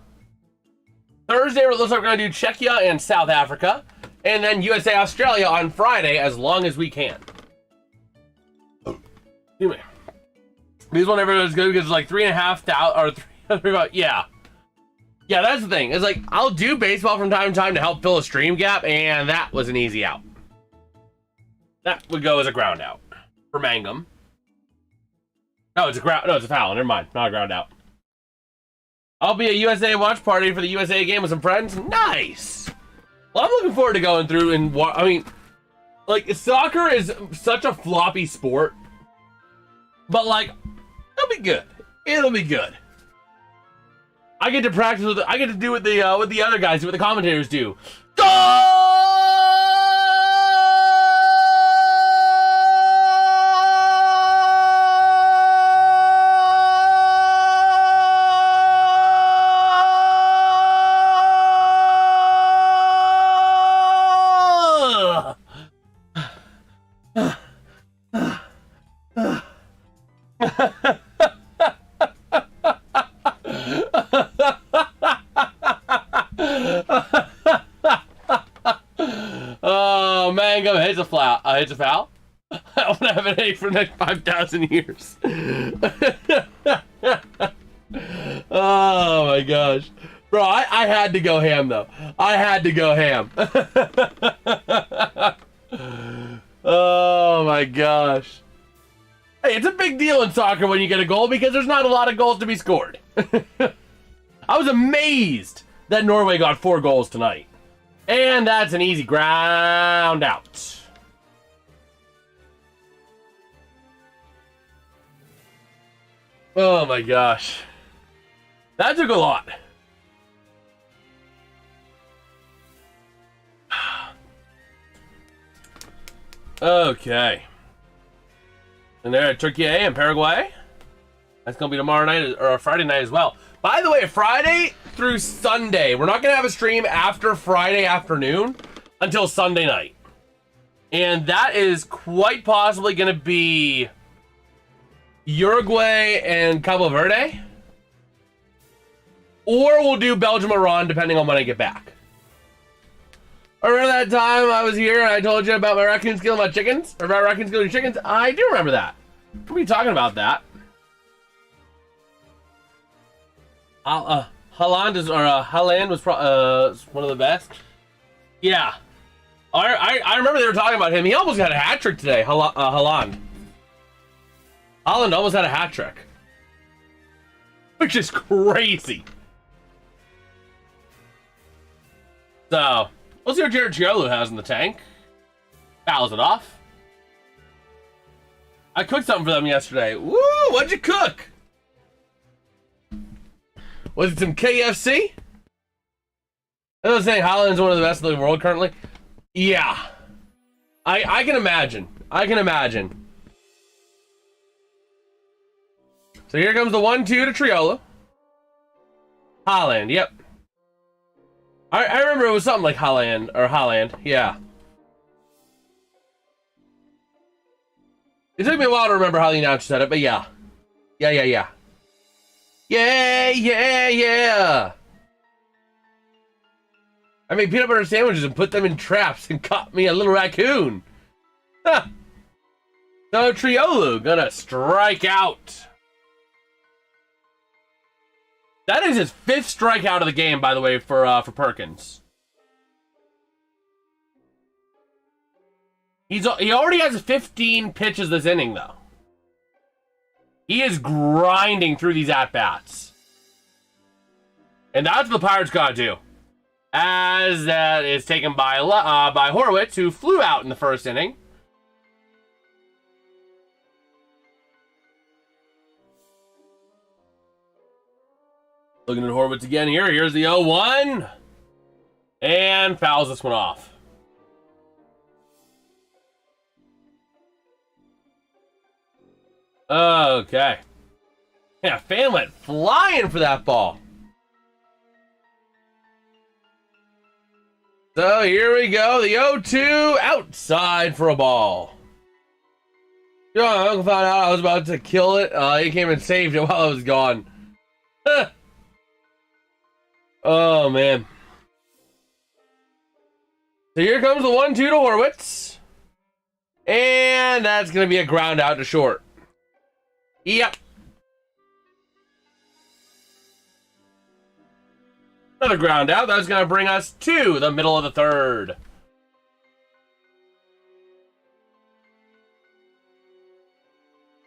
Thursday, it looks like we're going to do Czechia and South Africa. And then USA Australia on Friday, as long as we can. Excuse me. These one never is good because it's like 3,500 or 3, yeah. Yeah, that's the thing. It's like, I'll do baseball from time to time to help fill a stream gap, and that was an easy out. That would go as a ground out for Mangum. No, it's a foul. Never mind. Not a ground out. I'll be at USA watch party for the USA game with some friends. Nice. Well, I'm looking forward to going through and I mean, like, soccer is such a floppy sport, but like, it'll be good. It'll be good. I get to practice with. I get to do what the other guys do, what the commentators do. Go! Oh, Mangum hits a foul. Hits a foul. I won't have an A for the next 5,000 years. Oh my gosh, bro! I had to go ham though. I had to go ham. Oh my gosh. Hey, it's a big deal in soccer when you get a goal because there's not a lot of goals to be scored. I was amazed that Norway got 4 goals tonight. And that's an easy ground out. Oh my gosh. That took a lot. Okay. And they're at Turkey and Paraguay. That's going to be tomorrow night, or Friday night as well. By the way, Friday through Sunday, we're not going to have a stream after Friday afternoon until Sunday night. And that is quite possibly going to be Uruguay and Cabo Verde. Or we'll do Belgium-Iran, depending on when I get back. Remember that time I was here and I told you about my raccoons killing my chickens? Or about raccoons killing chickens? I do remember that. We'll be talking about that. Haaland was one of the best. Yeah. I remember they were talking about him. He almost had a hat trick today, Haaland. Haaland almost had a hat trick. Which is crazy. So, we'll see what Jared Giroux has in the tank. Fouls it off. I cooked something for them yesterday. Woo! What'd you cook? Was it some KFC? I was saying Haaland's one of the best in the world currently. Yeah. I can imagine. I can imagine. So here comes the 1-2 to Triolo. Haaland, yep. I remember it was something like Haaland, yeah. It took me a while to remember how the announcer said it, but yeah. Yeah. Yeah. I made peanut butter sandwiches and put them in traps and caught me a little raccoon. Huh. So Triolu gonna strike out. That is his 5th strikeout of the game, by the way, for Perkins. He already has 15 pitches this inning, though. He is grinding through these at-bats. And that's what the Pirates gotta do. As that is taken by Horwitz, who flew out in the first inning. Looking at Horwitz again here. Here's the 0-1. And fouls this one off. Okay. Yeah, fan went flying for that ball. So here we go. The 0-2 outside for a ball. John Uncle found out I was about to kill it. He came and saved it while I was gone. Oh, man. So here comes the 1-2 to Horwitz. And that's going to be a ground out to short. Yep. Another ground out. That's going to bring us to the middle of the third.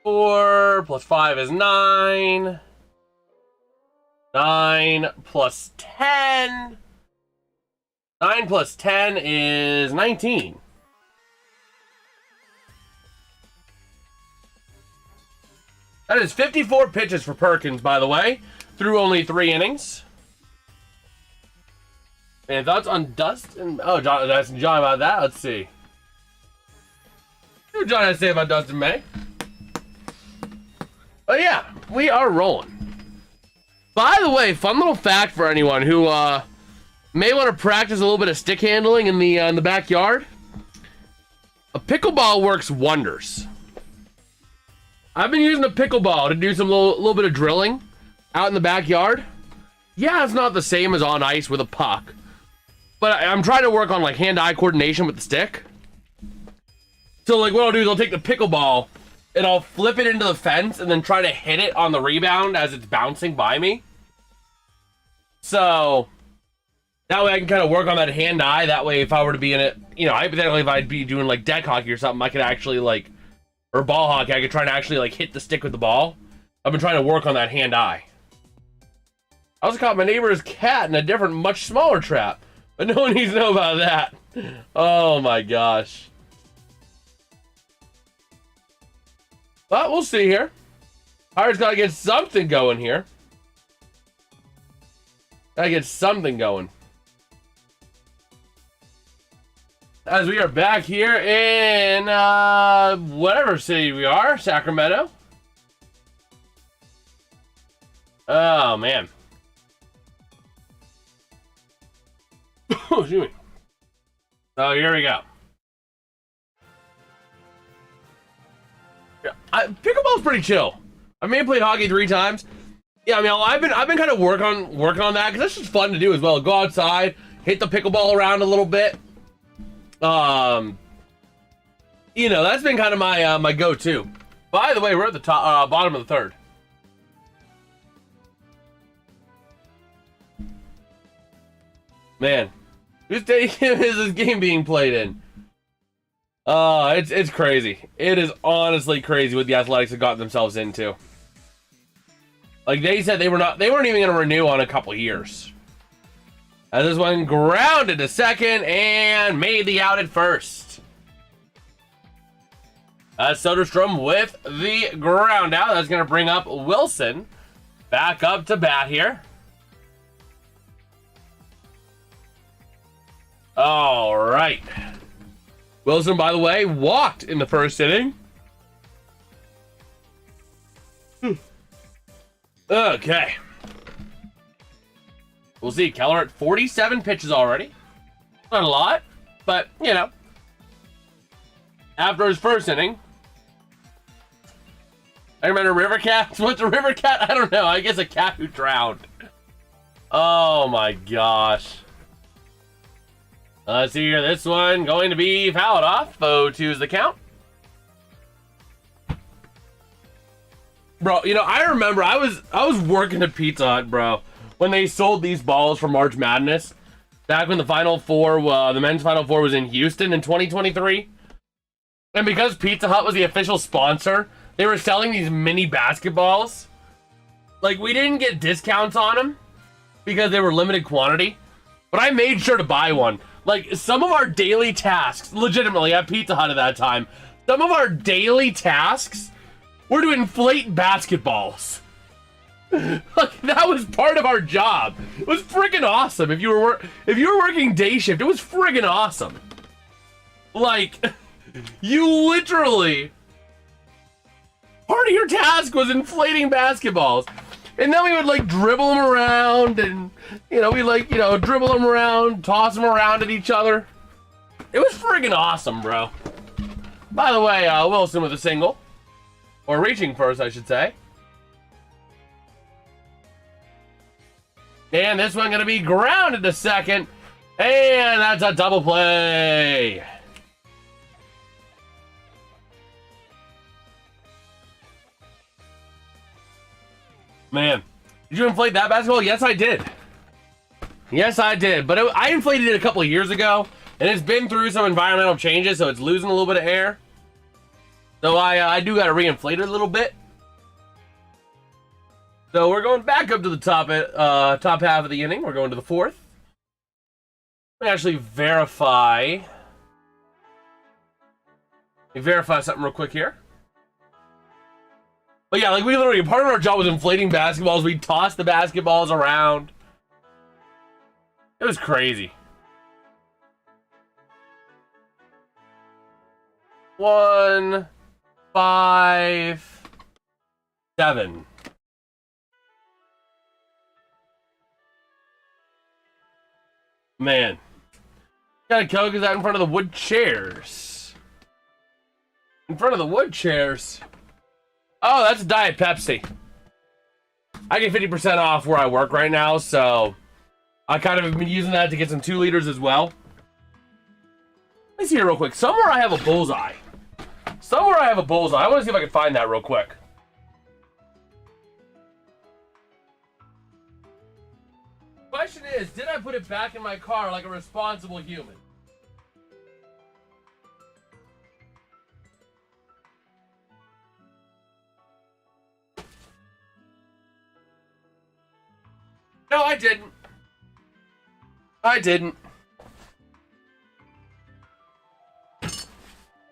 Four plus 5 is 9. 9 plus 10. 9 plus 10 is 19. That is 54 pitches for Perkins, by the way, through only 3 innings. And thoughts on Dustin? Oh, John, asking John about that. Let's see. What John has to say about Dustin May? Oh yeah, we are rolling. By the way, fun little fact for anyone who may want to practice a little bit of stick handling in the backyard. A pickleball works wonders. I've been using a pickleball to do some little bit of drilling out in the backyard. Yeah, it's not the same as on ice with a puck, but I'm trying to work on like hand-eye coordination with the stick. So like what I'll do is I'll take the pickleball and I'll flip it into the fence and then try to hit it on the rebound as it's bouncing by me. So that way I can kind of work on that hand-eye. That way if I were to be in it, you know, hypothetically if I'd be doing like deck hockey or something, I could actually like, or ball hockey, I could try to actually like hit the stick with the ball. I've been trying to work on that hand-eye. I also caught my neighbor's cat in a different, much smaller trap, but no one needs to know about that. Oh my gosh. But we'll see here. Pirates gotta get something going here. Gotta get something going. As we are back here in whatever city we are, Sacramento. Oh man. Excuse me. So here we go. Pickleball's pretty chill. I may have played hockey 3 times. Yeah, I mean, I've been kind of working on that because that's just fun to do as well. Go outside, hit the pickleball around a little bit. You know, that's been kind of my my go-to. By the way, we're at the top, bottom of the third. Man, whose stadium is this game being played in? It's crazy. It is honestly crazy what the Athletics have gotten themselves into. Like they said, they weren't even going to renew on a couple years. As this one grounded to second and made the out at first. Soderstrom with the ground out. That's going to bring up Wilson back up to bat here. All right. Wilson, by the way, walked in the first inning. Okay. We'll see. Keller at 47 pitches already. Not a lot, but, you know. After his first inning. I remember river cat. What's a river cat? I don't know. I guess a cat who drowned. Oh, my gosh. Let's see here. This one going to be fouled off. 0-2 is the count. Bro, you know, I remember I was working at Pizza Hut, bro, when they sold these balls for March Madness. Back when the Final Four, the men's Final Four was in Houston in 2023. And because Pizza Hut was the official sponsor, they were selling these mini basketballs. Like, we didn't get discounts on them because they were limited quantity. But I made sure to buy one. Like, some of our daily tasks, legitimately, at Pizza Hut at that time, some of our daily tasks were to inflate basketballs. Like, that was part of our job. It was friggin' awesome. If you were working day shift, it was friggin' awesome. Like, you literally, part of your task was inflating basketballs. And then we would, like, dribble them around, and, you know, we, like, you know, dribble them around, toss them around at each other. It was friggin' awesome, bro. By the way, Wilson with a single. Or reaching first, I should say. And this one going to be grounded to second. And that's a double play. Man, did you inflate that basketball? Yes, I did. Yes, I did. But I inflated it a couple of years ago. And it's been through some environmental changes, so it's losing a little bit of air. So I do got to re-inflate it a little bit. So we're going back up to the top half of the inning. We're going to the fourth. Let me actually verify something real quick here. But yeah, like, we literally, part of our job was inflating basketballs. We'd toss the basketballs around. It was crazy. 1, 5, 7. Man. Got a Coke is out in front of the wood chairs. In front of the wood chairs. Oh, that's a Diet Pepsi. I get 50% off where I work right now, so I kind of have been using that to get some 2 liters as well. Let me see here real quick. Somewhere I have a bullseye. I want to see if I can find that real quick. Question is, did I put it back in my car like a responsible human? No, I didn't.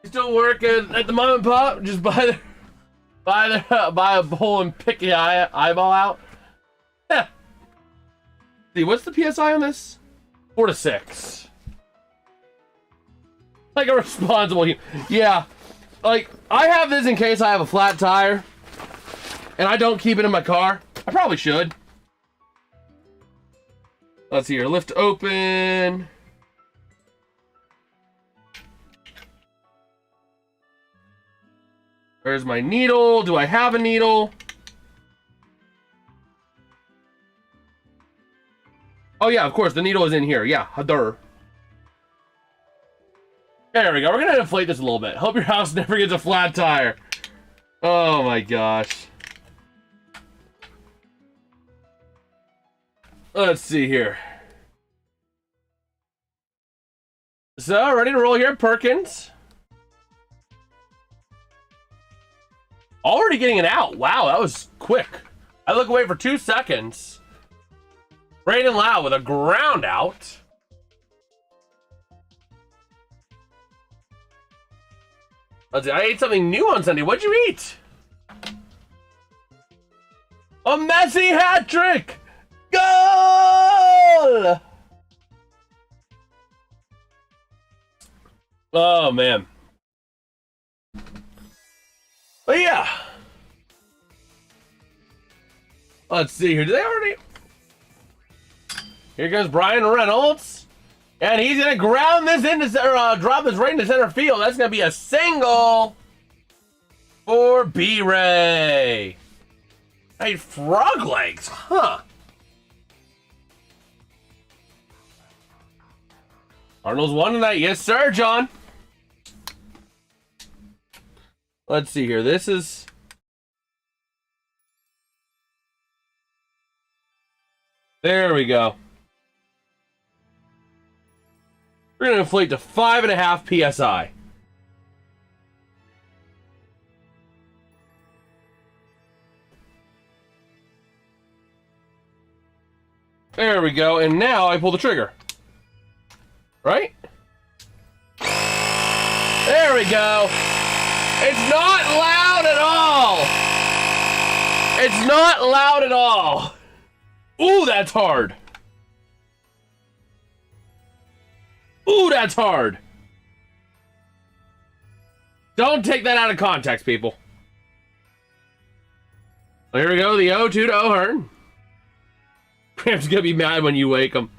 Still working at the mom and pop. Just buy a bowl and pick the eyeball out. Yeah. See, what's the PSI on this? 4 to 6. Like a responsible human. Yeah. Like, I have this in case I have a flat tire. And I don't keep it in my car. I probably should. Let's see here. Lift open. Where's my needle? Do I have a needle? Oh yeah, of course, the needle is in here. Yeah, hadur. There we go. We're gonna inflate this a little bit. Hope your house never gets a flat tire. Oh my gosh. Let's see here. So, ready to roll here, Perkins. Already getting it out. Wow, that was quick. I look away for 2 seconds. Brandon Lau with a ground out. Let's see, I ate something new on Sunday. What'd you eat? A Messi hat trick! Goal! Oh, man. But yeah. Let's see here. Do they already... Here goes Brian Reynolds. And he's going to ground this into, drop this right into center field. That's going to be a single for B-Ray. Hey, frog legs, huh? Cardinals won tonight. Yes, sir, John. Let's see here. This is... There we go. We're going to inflate to 5.5 PSI. There we go. And now I pull the trigger. Right? There we go. It's not loud at all. It's not loud at all. Ooh, that's hard. Ooh, that's hard. Don't take that out of context, people. Here we go, the 0-2 to O'Hearn. Graham's gonna be mad when you wake him.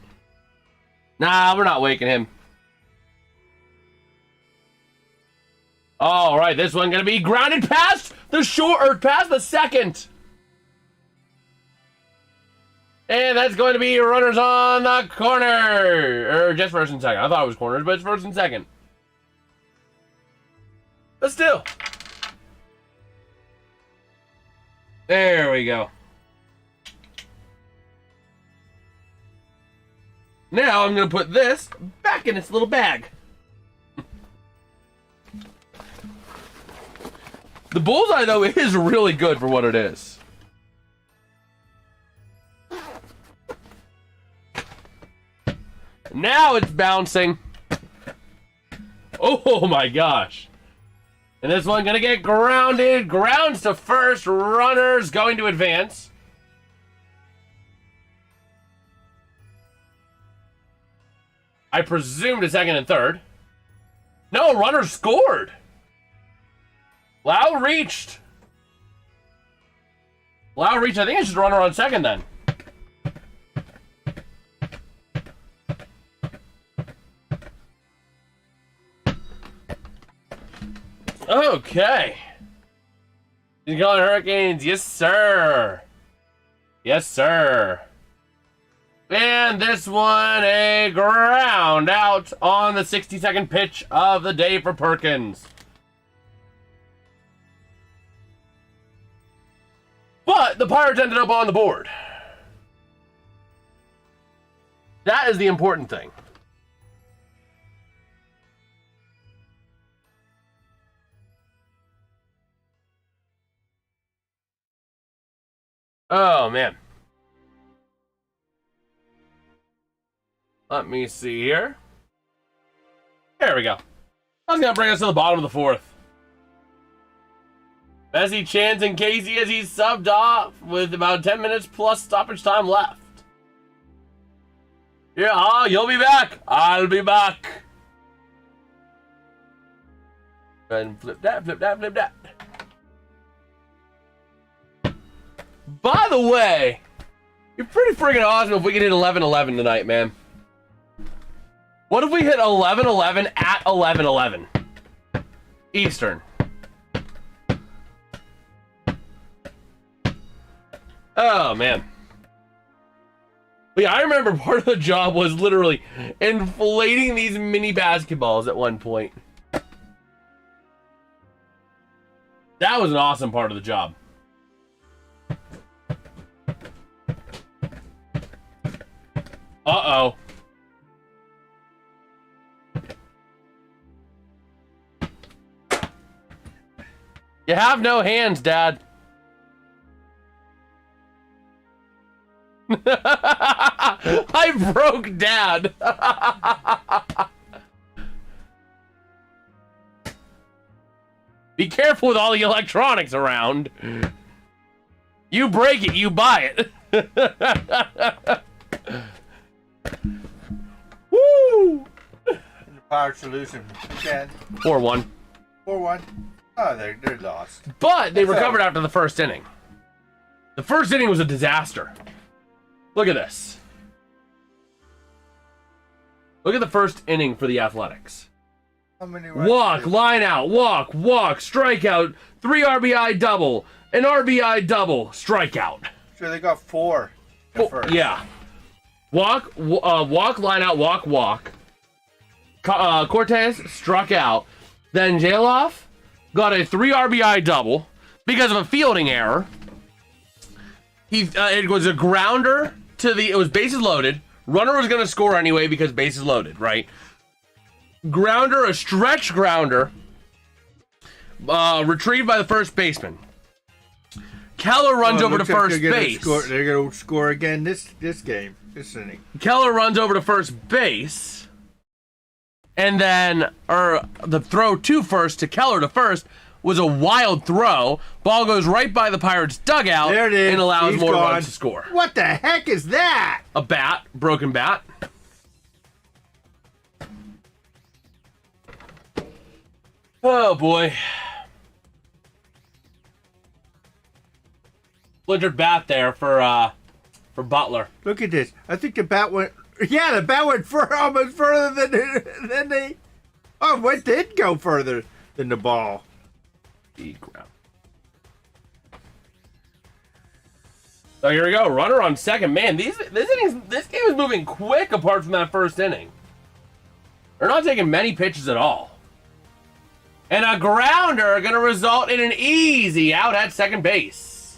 Nah, we're not waking him. All right, this one gonna be grounded past the short, or past the second. And that's going to be runners on the corner. Or just first and second. I thought it was corners, but it's first and second. But still. There we go. Now I'm going to put this back in its little bag. The bullseye, though, is really good for what it is. Now it's bouncing. Oh my gosh. And this one gonna get grounded. Grounds to first. Runners going to advance. I presume to second and third. No, runner scored. Lau reached. Lau reached. I think it's just a runner on second then. Okay. He's calling Hurricanes. Yes, sir. Yes, sir. And this one, a ground out on the 62nd pitch of the day for Perkins. But the Pirates ended up on the board. That is the important thing. Oh, man. Let me see here. There we go. That's going to bring us to the bottom of the fourth. Messi, Chance, and Casey as he's subbed off with about 10 minutes plus stoppage time left. Yeah, you'll be back. I'll be back. And flip that, flip that, flip that. By the way, you're pretty freaking awesome if we can hit 11-11 tonight, man. What if we hit 11-11 at 11-11 Eastern? Oh, man. But yeah, I remember part of the job was literally inflating these mini basketballs at one point. That was an awesome part of the job. Uh-oh. You have no hands, Dad. I broke Dad. Be careful with all the electronics around. You break it, you buy it. Woo! Power solution. Chad. 4-1. 4-1. Oh, they're lost. But they recovered after the first inning. The first inning was a disaster. Look at this. Look at the first inning for the Athletics. How many walk, line out, walk, strikeout, 3 RBI double, an RBI double, strikeout. Sure, they got 4. Yeah. Walk, line out, walk. Cortez struck out. Then Jaloff got a 3 RBI double because of a fielding error. It was a grounder it was bases loaded. Runner was going to score anyway because bases loaded, right? Grounder, a stretch grounder, retrieved by the first baseman. Keller runs over to first base. They're going to score again this inning. Keller runs over to first base. And then, the throw to first, to Keller to first, was a wild throw. Ball goes right by the Pirates' dugout. There it is. And allows more runs to score. What the heck is that? A bat, broken bat. Oh boy. Splintered bat there for Butler. Look at this. I think the bat went. Yeah, the bat went almost further than they. Oh, it did go further than the ball. So here we go. Runner on second. Man, this game is moving quick apart from that first inning. They're not taking many pitches at all. And a grounder going to result in an easy out at second base.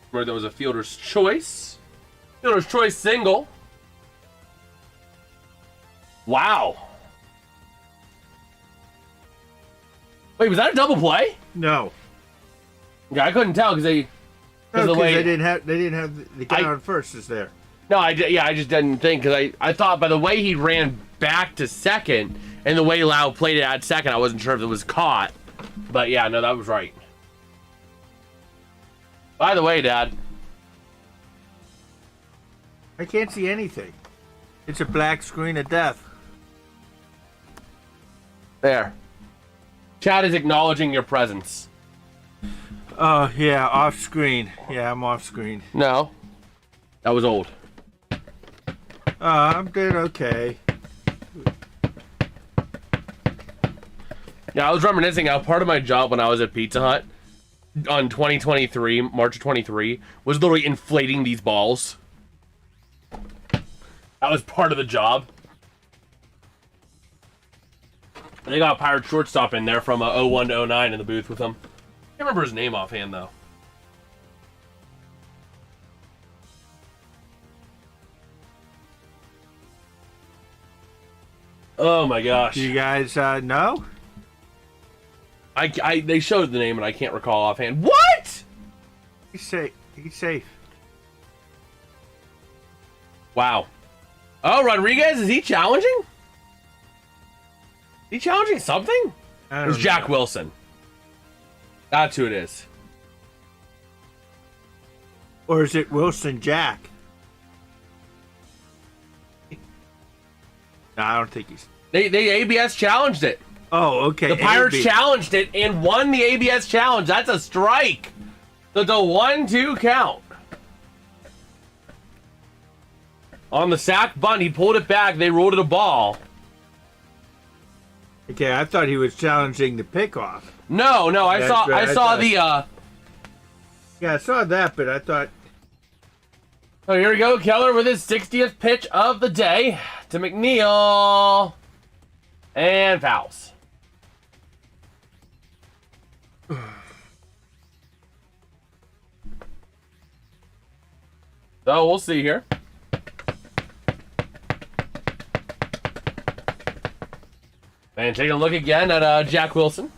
Where there was a fielder's choice. Fielder's choice single. Wow. Wait, was that a double play? No. Yeah, I couldn't tell because they didn't have the guy on first is there. No, I just didn't think because I thought by the way he ran back to second and the way Lau played it at second, I wasn't sure if it was caught. But yeah, no, that was right. By the way, Dad. I can't see anything. It's a black screen of death. There. Chad is acknowledging your presence. Oh, yeah, off screen. Yeah, I'm off screen. No. That was old. I'm doing okay. Yeah, I was reminiscing how part of my job when I was at Pizza Hut on March of 23, was literally inflating these balls. That was part of the job. They got a Pirate shortstop in there from 01 to 09 in the booth with them. Can't remember his name offhand, though. Oh my gosh. Do you guys know? They showed the name and I can't recall offhand. What? He's safe. He's safe. Wow. Oh, Rodriguez, is he challenging? Is he challenging something? Or is Jack Wilson? That's who it is. Or is it Wilson Jack? No, I don't think he's... They ABS challenged it. Oh, okay. The Pirates challenged it and won the ABS challenge. That's a strike. So the 1-2 count. On the sack bunt, he pulled it back. They ruled it a ball. Okay, I thought he was challenging the pickoff. No, I saw the. Yeah, I saw that, but I thought. Oh, here we go, Keller with his 60th pitch of the day to McNeil, and fouls. So we'll see here. And take a look again at Jack Wilson.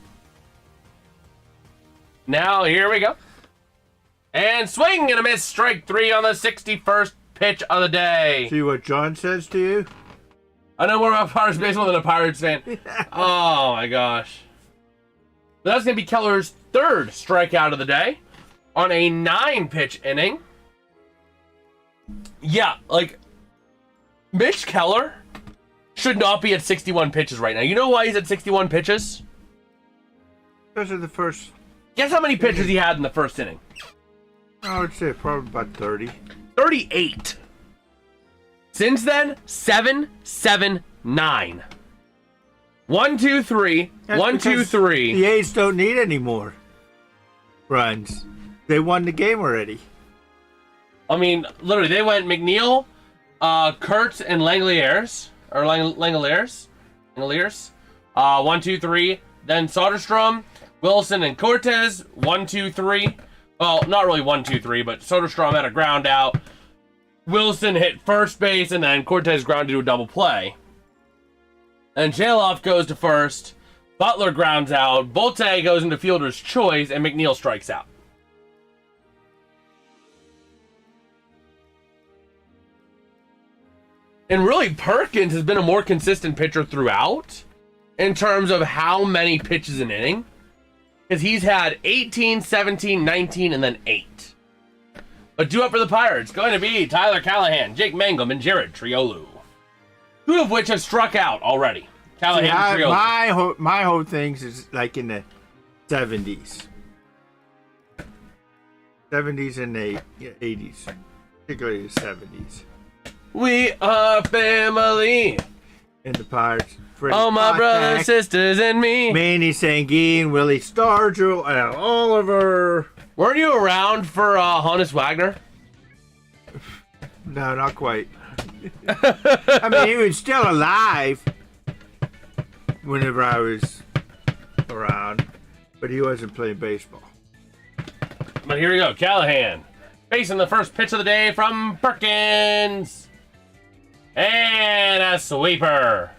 Now, here we go. And swing and a miss. Strike 3 on the 61st pitch of the day. See what John says to you? I know more about Pirates baseball than a Pirates fan. Oh, my gosh. That's going to be Keller's 3rd strikeout of the day on a 9-pitch inning. Yeah, like, Mitch Keller should not be at 61 pitches right now. You know why he's at 61 pitches? Those are the first... Guess how many pitches he had in the first inning? I would say probably about 30. 38. Since then, 7, 7, 9. 1, 2, 3. That's 1, 2, 3. The A's don't need any more runs. They won the game already. I mean, literally, they went McNeil, Kurtz, and Langeliers. 1, 2, 3. Then Soderstrom, Wilson, and Cortez. 1, 2, 3. Well, not really 1, 2, 3, but Soderstrom had a ground out. Wilson hit first base, and then Cortez grounded to a double play. And Jaloff goes to first. Butler grounds out. Bolte goes into fielder's choice, and McNeil strikes out. And really, Perkins has been a more consistent pitcher throughout in terms of how many pitches an inning. Because he's had 18, 17, 19, and then 8. But due up for the Pirates, going to be Tyler Callahan, Jake Mangum, and Jared Triolo. 2 of which have struck out already. Callahan and Triolo. My whole thing is like in the 70s. 70s and the 80s. Particularly the 70s. We are family. And the Pirates. All my brothers, sisters, and me. Manny Sanguine, Willie Stargell, Al Oliver. Weren't you around for Honus Wagner? No, not quite. I mean, he was still alive whenever I was around, but he wasn't playing baseball. But here we go. Callahan facing the first pitch of the day from Perkins. And a sweeper.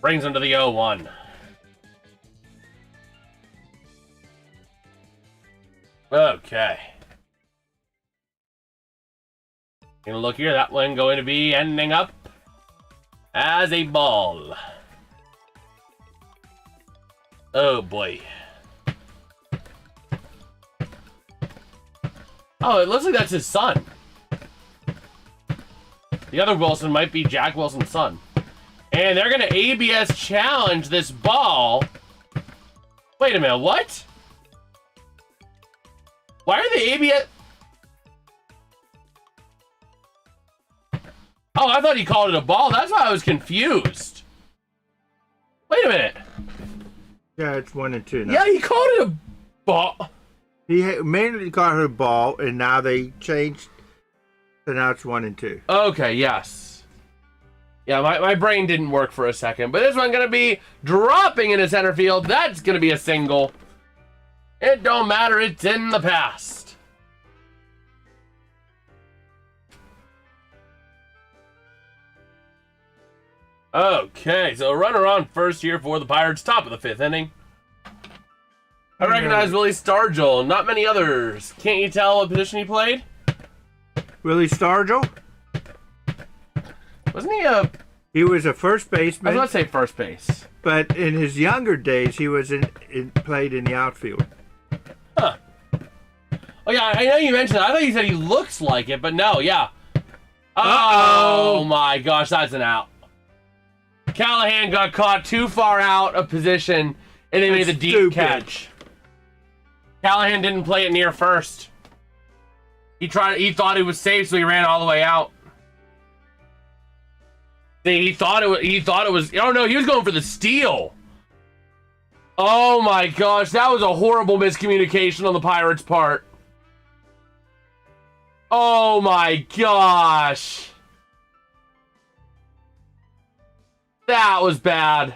Brings him to the 0-1. Okay. Gonna look here. That one going to be ending up as a ball. Oh boy. Oh, it looks like that's his son. The other Wilson might be Jack Wilson's son. And they're going to ABS challenge this ball. Wait a minute, what? Why are they ABS? Oh, I thought he called it a ball. That's why I was confused. Wait a minute. Yeah, it's 1 and 2 now. Yeah, he called it a ball. He mainly called it a ball, and now they changed. So now it's 1 and 2. Okay, yes. Yeah, my brain didn't work for a second. But this one going to be dropping into center field. That's going to be a single. It don't matter. It's in the past. Okay, so a runner on first here for the Pirates. Top of the 5th inning. I recognize Willie Stargell. Not many others. Can't you tell what position he played? Willie Stargell? Wasn't he a... He was a first baseman. I was about to say first base. But in his younger days, he was played in the outfield. Huh. Oh, yeah, I know you mentioned that. I thought you said he looks like it, but no, yeah. Oh, my gosh, that's an out. Callahan got caught too far out of position, and they made the deep catch. Callahan didn't play it near first. He thought it was safe, so he ran all the way out. He thought it was. Oh no, he was going for the steal. Oh my gosh, that was a horrible miscommunication on the Pirates' part. Oh my gosh. That was bad.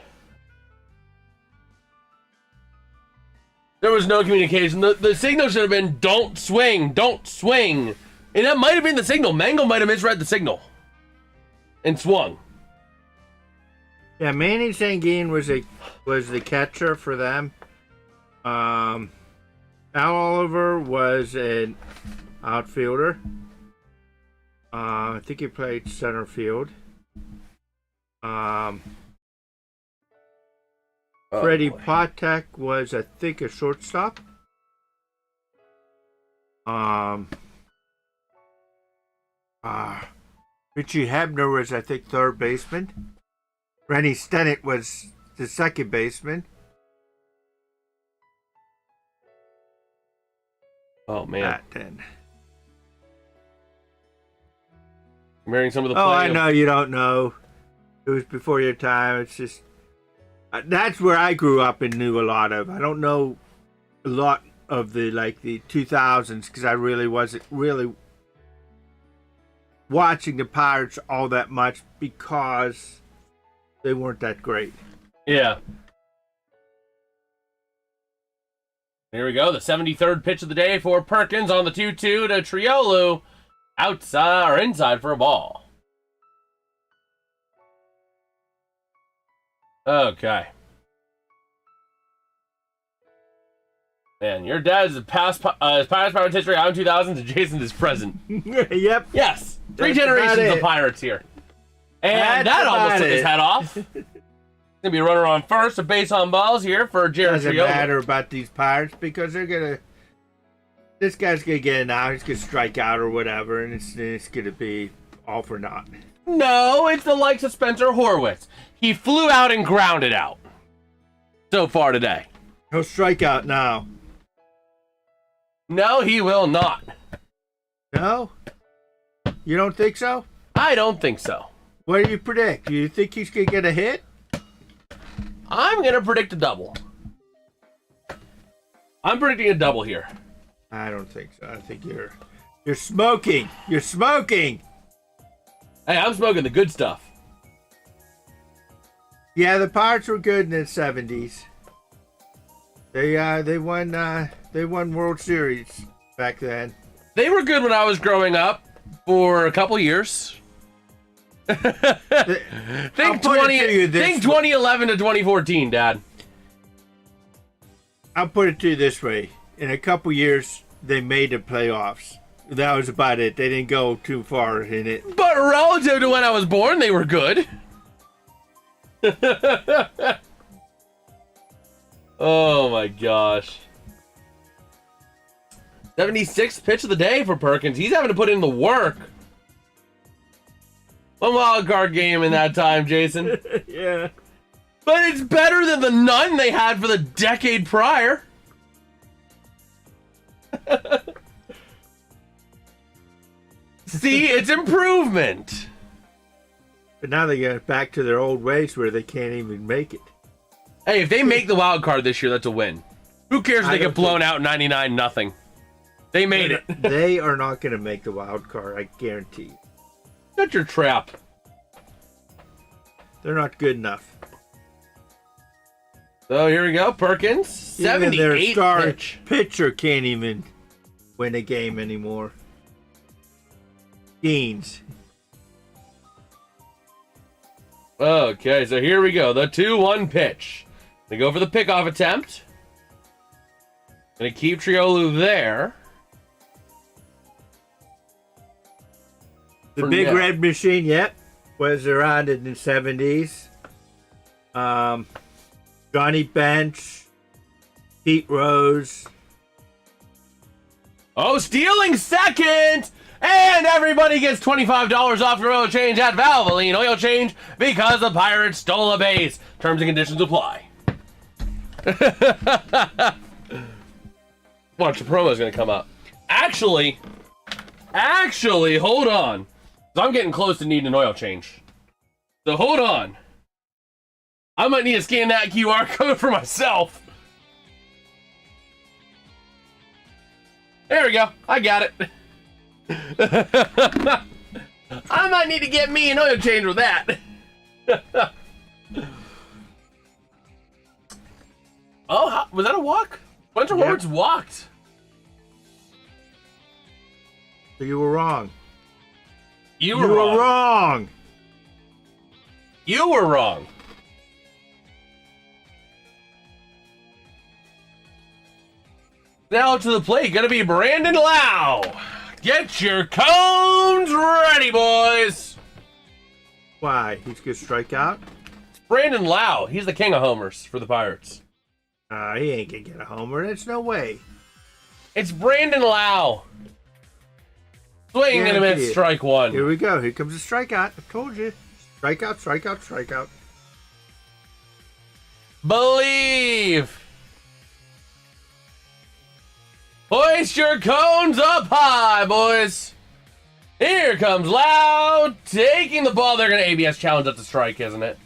There was no communication. The signal should have been, don't swing, don't swing. And that might have been the signal. Mango might have misread the signal and swung. Yeah, Manny Sanguine was the catcher for them. Al Oliver was an outfielder. I think he played center field. Freddie Patek was, I think, a shortstop. Richie Hebner was, I think, third baseman. Rennie Stennett was the second baseman. Oh, man. Then. I'm hearing some of the play. Oh, I know you don't know. It was before your time. It's just... that's where I grew up and knew a lot of. I don't know a lot of the 2000s because I really wasn't really watching the Pirates all that much because they weren't that great. Yeah. Here we go. The 73rd pitch of the day for Perkins on the 2-2 to Triolo. Outside or inside for a ball. Okay. Man, your dad's past Pirates history out in 2000s and Jason's is present. Yep. Yes. Three That's generations about of it. Pirates here. And That's that almost about took his it. head off. Gonna be a runner on first, a base on balls here for Jared Doesn't Triolo. matter about these Pirates because they're gonna. This guy's gonna get it out. He's gonna strike out or whatever, and it's gonna be all for naught. No, it's the likes of Spencer Horwitz. He flew out and grounded out so far today. He'll strike out now. No, he will not. No, you don't think so? I don't think so. What do you predict? Do you think he's gonna get a hit? I'm gonna predict a double. I'm predicting a double here. I don't think so. I think you're smoking. You're smoking. Hey, I'm smoking the good stuff. Yeah, the Pirates were good in the '70s. They won World Series back then. They were good when I was growing up for a couple years. Think I'll put it to you this think way. 2011 to 2014, Dad. I'll put it to you this way. In a couple years, they made the playoffs. That was about it. They didn't go too far in it. But relative to when I was born, they were good. Oh my gosh. 76th pitch of the day for Perkins. He's having to put in the work. One wild card game in that time, Jason. Yeah. But it's better than the none they had for the decade prior. See, it's improvement. But now they get back to their old ways where they can't even make it. Hey, if they make the wild card this year, that's a win. Who cares if they get blown out 99-0? They made it. They are not going to make the wild card, I guarantee you. Shut your trap. They're not good enough. So here we go, Perkins. Even their 78 star pitch. pitcher can't even win a game anymore. Deans. Okay, so here we go. The 2-1 pitch. They go for the pickoff attempt. Gonna keep Triolo there. The For big now. red machine, yep, was around in the 70s. Johnny Bench, Pete Rose. Oh, stealing second! And everybody gets $25 off your oil change at Valvoline Oil Change because the Pirates stole a base. Terms and conditions apply. Watch, the promo's gonna come up. Actually, hold on. 'Cause I'm getting close to needing an oil change. So hold on. I might need to scan that QR code for myself. There we go. I got it. I might need to get me an oil change with that. Oh, was that a walk? Spencer Yep. Horwitz walked. So you were wrong. You were wrong. wrong. You were wrong. Now to the plate, gonna be Brandon Lau. Get your cones ready, boys. Why? He's going to strike out? It's Brandon Lau. He's the king of homers for the Pirates. He ain't going to get a homer. There's no way. It's Brandon Lau. Swing and a Guarantee miss, it. strike one. Here we go. Here comes a strikeout. I told you. Strikeout, strikeout, strikeout. Believe. Hoist your cones up high, boys. Here comes Loud taking the ball. They're going to ABS challenge at the strike, isn't it?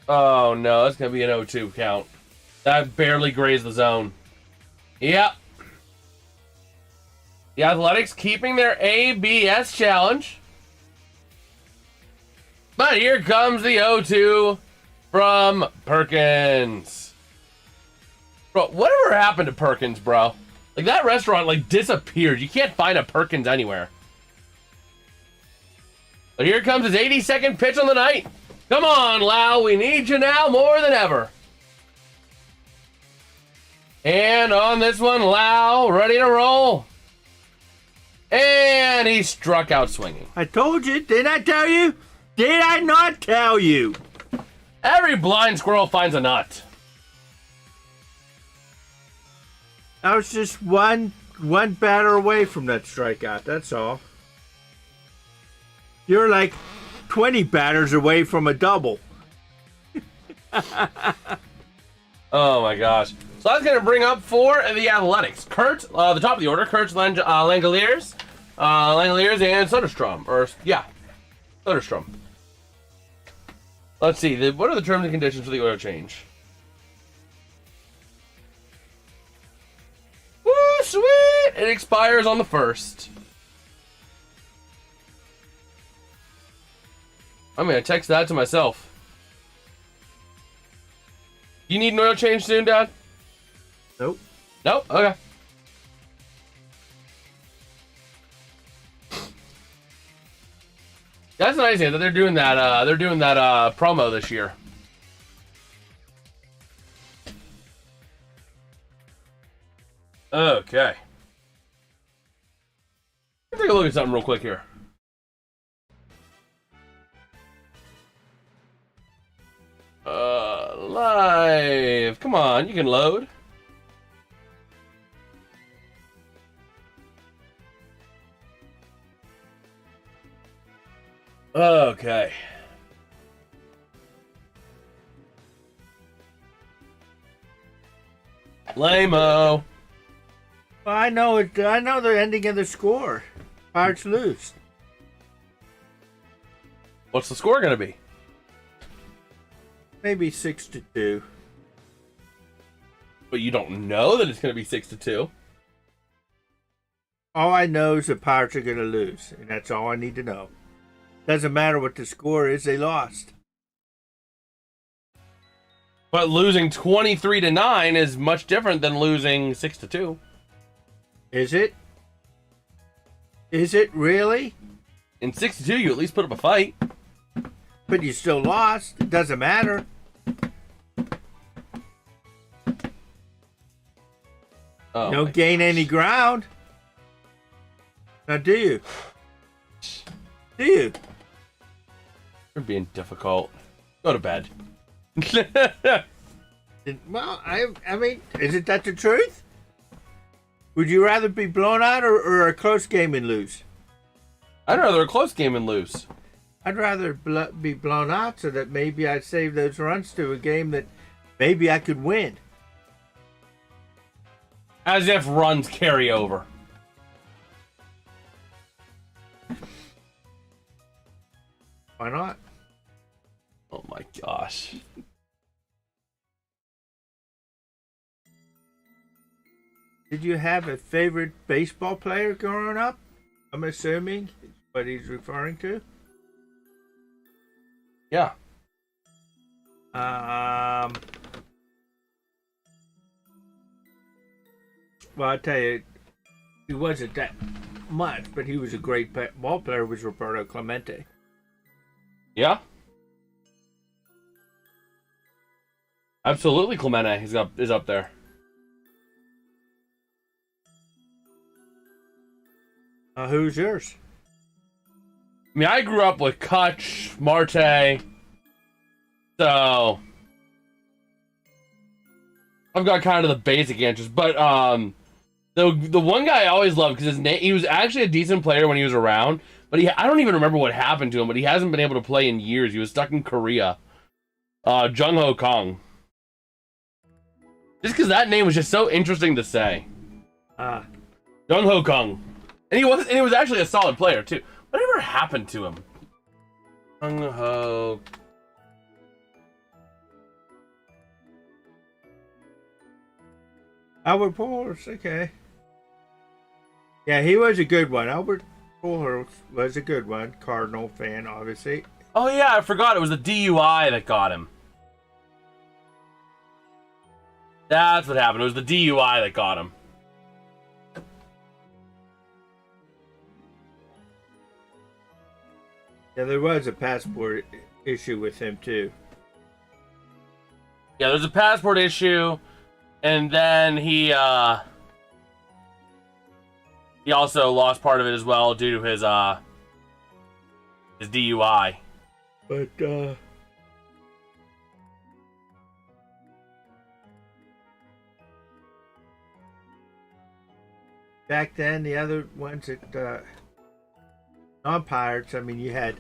Oh, no. That's going to be an 0-2 count. That barely grazed the zone. Yep. The Athletics keeping their ABS challenge. But here comes the 0-2 from Perkins. Bro, whatever happened to Perkins, bro? Like, that restaurant, like, disappeared. You can't find a Perkins anywhere. But here comes his 82nd pitch on the night. Come on, Lau. We need you now more than ever. And on this one, Lau, ready to roll. And he struck out swinging. I told you. Didn't I tell you? Did I not tell you? Every blind squirrel finds a nut. I was just one batter away from that strikeout. That's all. You're like 20 batters away from a double. Oh my gosh. So that's going to bring up for the Athletics. Kurtz, the top of the order, Kurtz, Langoliers, and Soderstrom. Soderstrom. Let's see. What are the terms and conditions for the oil change? Woo, sweet! It expires on the 1st. I'm going to text that to myself. You need an oil change soon, Dad? Nope. Nope? Okay. That's nice that they're doing that promo this year. Okay. Let's take a look at something real quick here. Live. Come on, you can load. Okay. Lame-o. Well, I know it. I know the ending of the score. Pirates lose. What's the score gonna be? Maybe 6-2. But you don't know that it's gonna be 6-2. All I know is the Pirates are going to lose, and that's all I need to know. Doesn't matter what the score is; they lost. But losing 23-9 is much different than losing 6-2. Is it? Is it really? In 6-2, you at least put up a fight. But you still lost. It doesn't matter. Oh, Don't gain any ground. Now, do you? Do you? You're being difficult. Go to bed. Well, I mean, isn't that the truth? Would you rather be blown out or a close game and lose? I'd rather a close game and lose. I'd rather be blown out so that maybe I'd save those runs to a game that maybe I could win. As if runs carry over. Why not? Oh my gosh. Did you have a favorite baseball player growing up? I'm assuming is what he's referring to. Yeah. Well, I tell you, he wasn't that much, but he was a great ball player. Was Roberto Clemente? Yeah. Absolutely, Clemente is up there. Who's yours? I mean, I grew up with Kutch, Marte, so I've got kind of the basic answers. But the one guy I always loved because he was actually a decent player when he was around, but I don't even remember what happened to him. But he hasn't been able to play in years. He was stuck in Korea. Jung Ho Kong. Just because that name was just so interesting to say. Jung Ho Kong. And he was actually a solid player too. Whatever happened to him? Jung Ho. Albert Pujols, okay. Yeah, he was a good one. Albert Pujols was a good one. Cardinal fan, obviously. Oh yeah, I forgot. It was the DUI that got him. That's what happened. It was the DUI that got him. Yeah, there was a passport issue with him too. Yeah, there's a passport issue, and then he also lost part of it as well due to his DUI. But back then, the other ones that non-Pirates, I mean, you had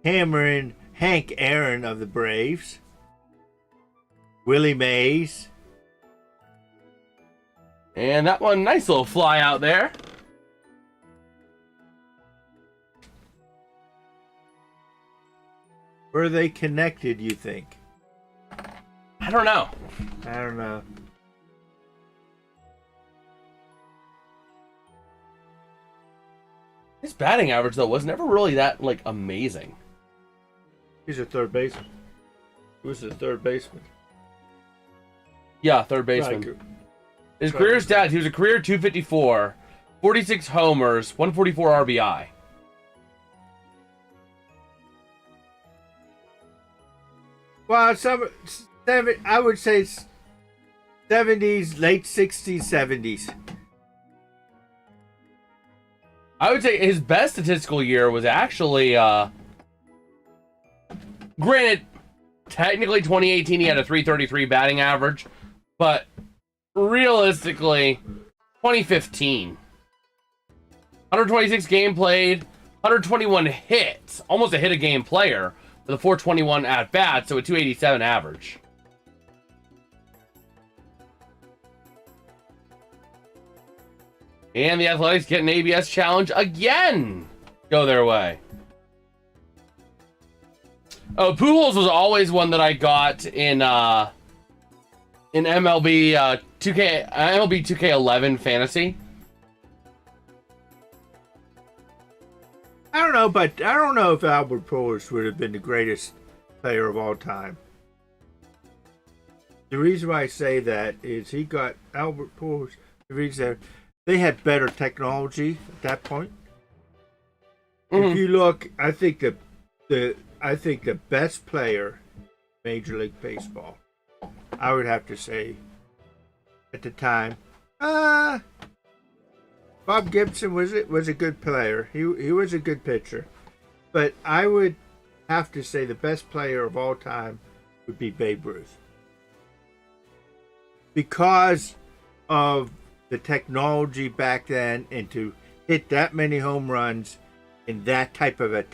Cameron Hank Aaron of the Braves, Willie Mays. And that one, nice little fly out there. Were they connected, you think? I don't know. I don't know. His batting average, though, was never really that, like, amazing. He's a third baseman. He was a third baseman. Yeah, third baseman. Right. His career stats, he was a career 254, 46 homers, 144 RBI. Well, I would say 70s, late 60s, 70s. I would say his best statistical year was actually, granted, technically 2018 he had a 333 batting average, but realistically, 2015. 126 game played, 121 hits, almost a hit a game player, with a 421 at bat, so a 287 average. And the Athletics get an ABS challenge again. Go their way. Oh, Pujols was always one that I got in MLB 2K11 fantasy. I don't know, but I don't know if Albert Pujols would have been the greatest player of all time. The reason why I say that is he got Albert Pujols. The reason they had better technology at that point. Mm-hmm. If you look, I think the best player in Major League Baseball, I would have to say, at the time, Bob Gibson was a good player. He was a good pitcher, but I would have to say the best player of all time would be Babe Ruth, because of the technology back then, and to hit that many home runs in that type of a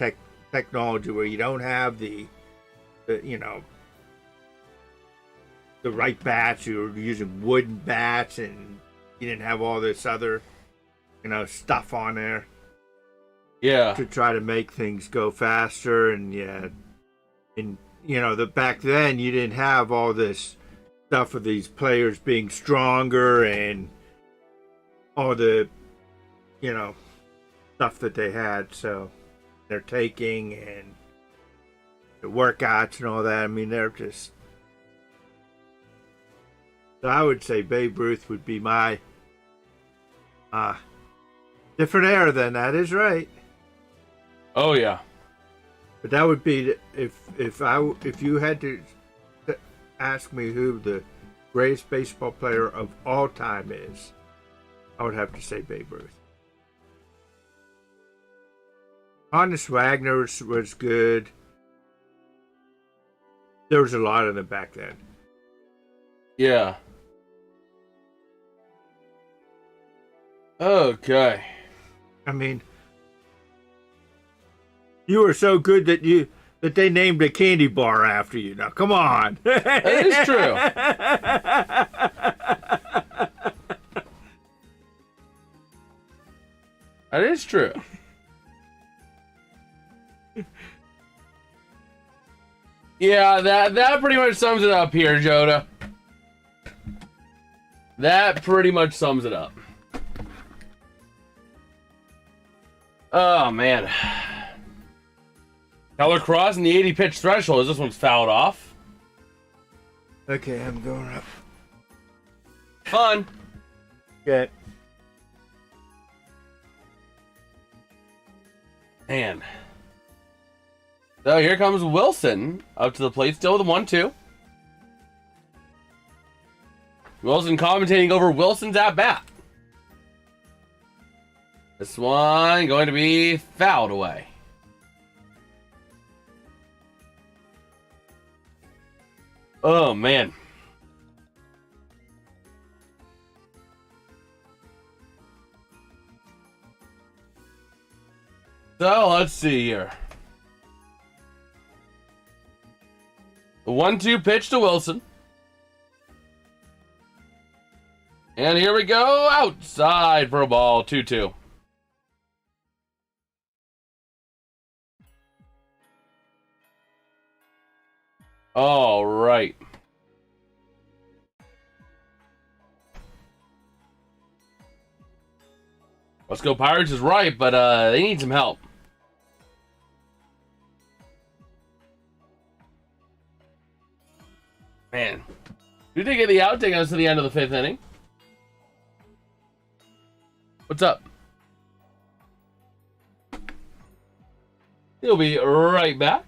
technology where you don't have the right bats. You were using wooden bats, and you didn't have all this other stuff on there. Yeah. To try to make things go faster, and back then you didn't have all this stuff of these players being stronger and all the stuff that they had. So they're taking and the workouts and all that. I mean, they're just. So I would say Babe Ruth would be my different era then. That is right. Oh yeah. But that would be if you had to ask me who the greatest baseball player of all time is, I would have to say Babe Ruth. Honest Wagner was good. There was a lot of them back then. Yeah. Okay. I mean, you were so good that they named a candy bar after you. Now, come on. That is true. That is true. Yeah, that pretty much sums it up here, Joda. That pretty much sums it up. Oh, man. Keller crossing the 80 pitch threshold as this one's fouled off. Okay, I'm going up. Fun. Good. Man. So here comes Wilson up to the plate, still with a 1-2. Wilson commentating over Wilson's at bat. This one going to be fouled away. Oh, man. So, let's see here. The 1-2 pitch to Wilson. And here we go. Outside for a ball. 2-2. All right. Let's go Pirates is right, but they need some help. Man. Who did get the out, taking us to the end of the 5th inning? What's up? He'll be right back.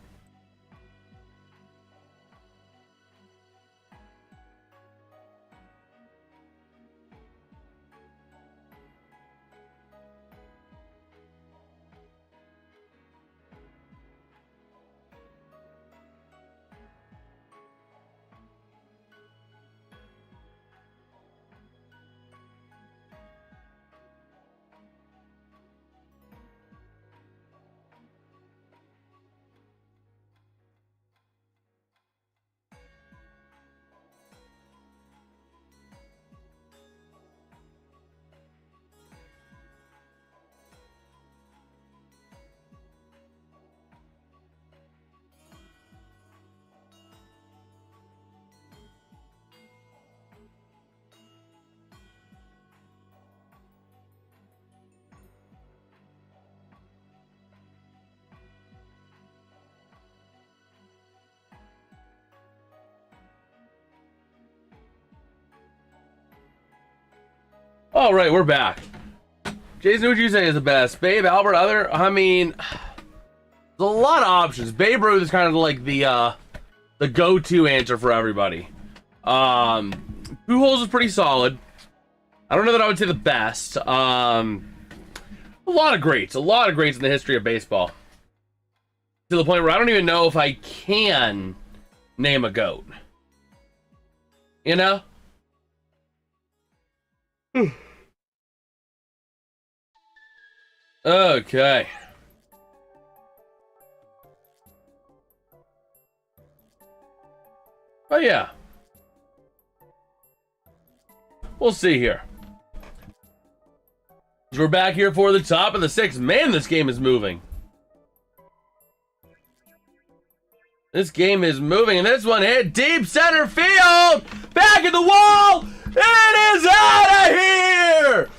All right, we're back. Jason, who would you say is the best? Babe, Albert, other? I mean, there's a lot of options. Babe Ruth is kind of like the go-to answer for everybody. Pujols is pretty solid. I don't know that I would say the best. A lot of greats in the history of baseball. To the point where I don't even know if I can name a GOAT. You know? Okay. Oh yeah. We'll see here. We're back here for the top of the 6th. Man, this game is moving. This game is moving, and this one hit deep center field. Back at the wall. It is out of here.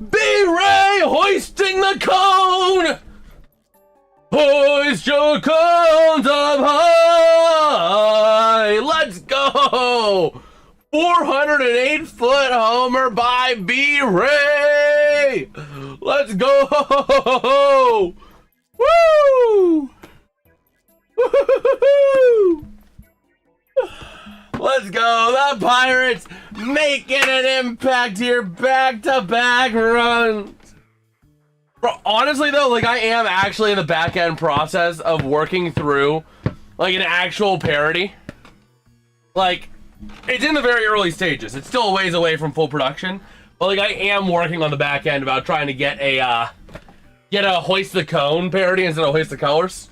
B-Ray hoisting the cone. Hoist your cones up high. Let's go. 408-foot homer by B-Ray. Let's go. Woo. Woo. Let's go. The Pirates making an impact here. Back-to-back runs. Bro, honestly, though, like, I am actually in the back-end process of working through, like, an actual parody. Like, it's in the very early stages. It's still a ways away from full production. But, like, I am working on the back end about trying to get a Hoist the Cone parody instead of Hoist the Colors.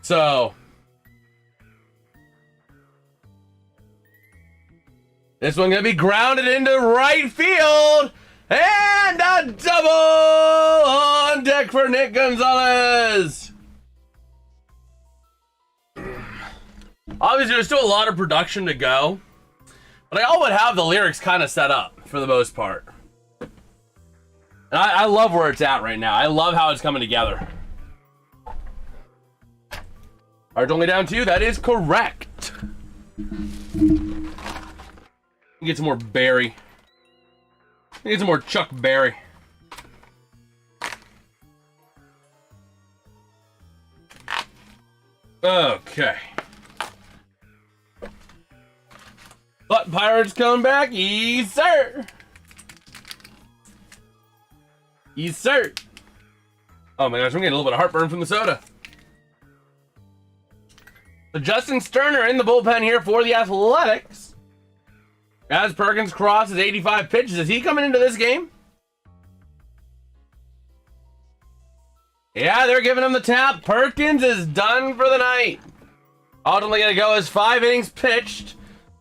So, this one gonna be grounded into right field, and a double on deck for Nick Gonzalez. Obviously, there's still a lot of production to go, But I all would have the lyrics kind of set up for the most part. And I love where it's at right now. I love how it's coming together. Alright, only down 2. That is correct. Get some more Berry. Get some more Chuck Berry. Okay. But Pirates come back. Yes, sir. Yes, sir. Oh my gosh, I'm getting a little bit of heartburn from the soda. So Justin Sterner in the bullpen here for the Athletics. As Perkins crosses 85 pitches. Is he coming into this game? Yeah, they're giving him the tap. Perkins is done for the night. Ultimately going to go as 5 innings pitched,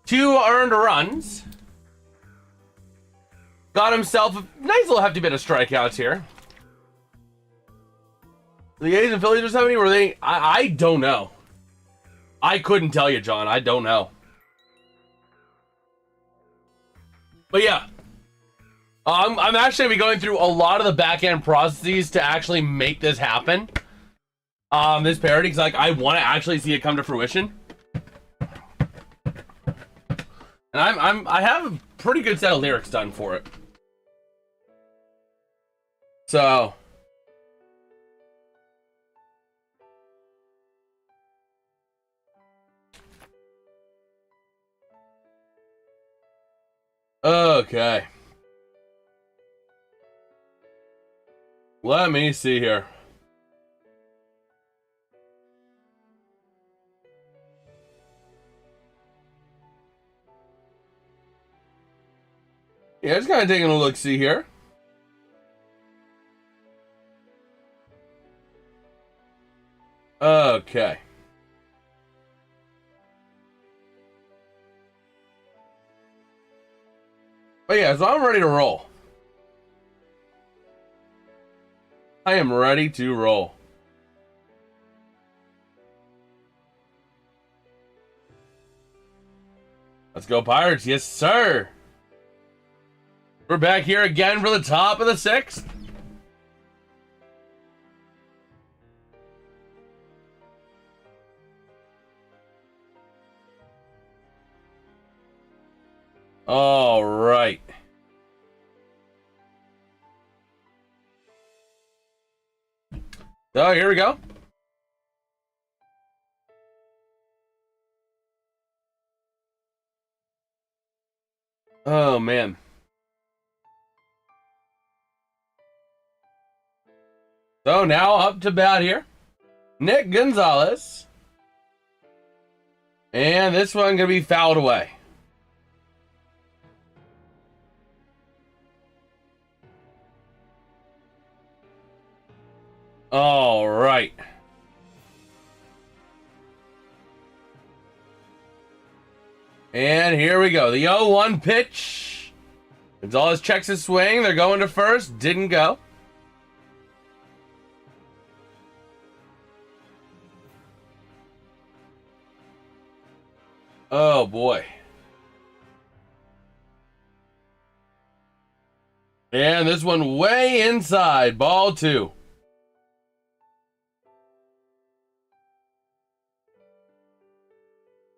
2 earned runs. Got himself a nice little hefty bit of strikeouts here. The A's and Phillies or somebody, were they? I don't know. I couldn't tell you, John. I don't know. But yeah. I'm actually going to be going through a lot of the back-end processes to actually make this happen. This parody, because like, I want to actually see it come to fruition. And I have a pretty good set of lyrics done for it. So... okay. Let me see here. Yeah, just kind of taking a look-see here. Okay. But yeah, so I'm ready to roll. I am ready to roll. Let's go Pirates, yes sir. We're back here again for the top of the 6th. All right. So here we go. Oh man. So now up to bat here, Nick Gonzalez. And this one gonna be fouled away. All right. And here we go. The 0-1 pitch. Gonzalez checks his swing. They're going to first. Didn't go. Oh, boy. And this one way inside. Ball 2.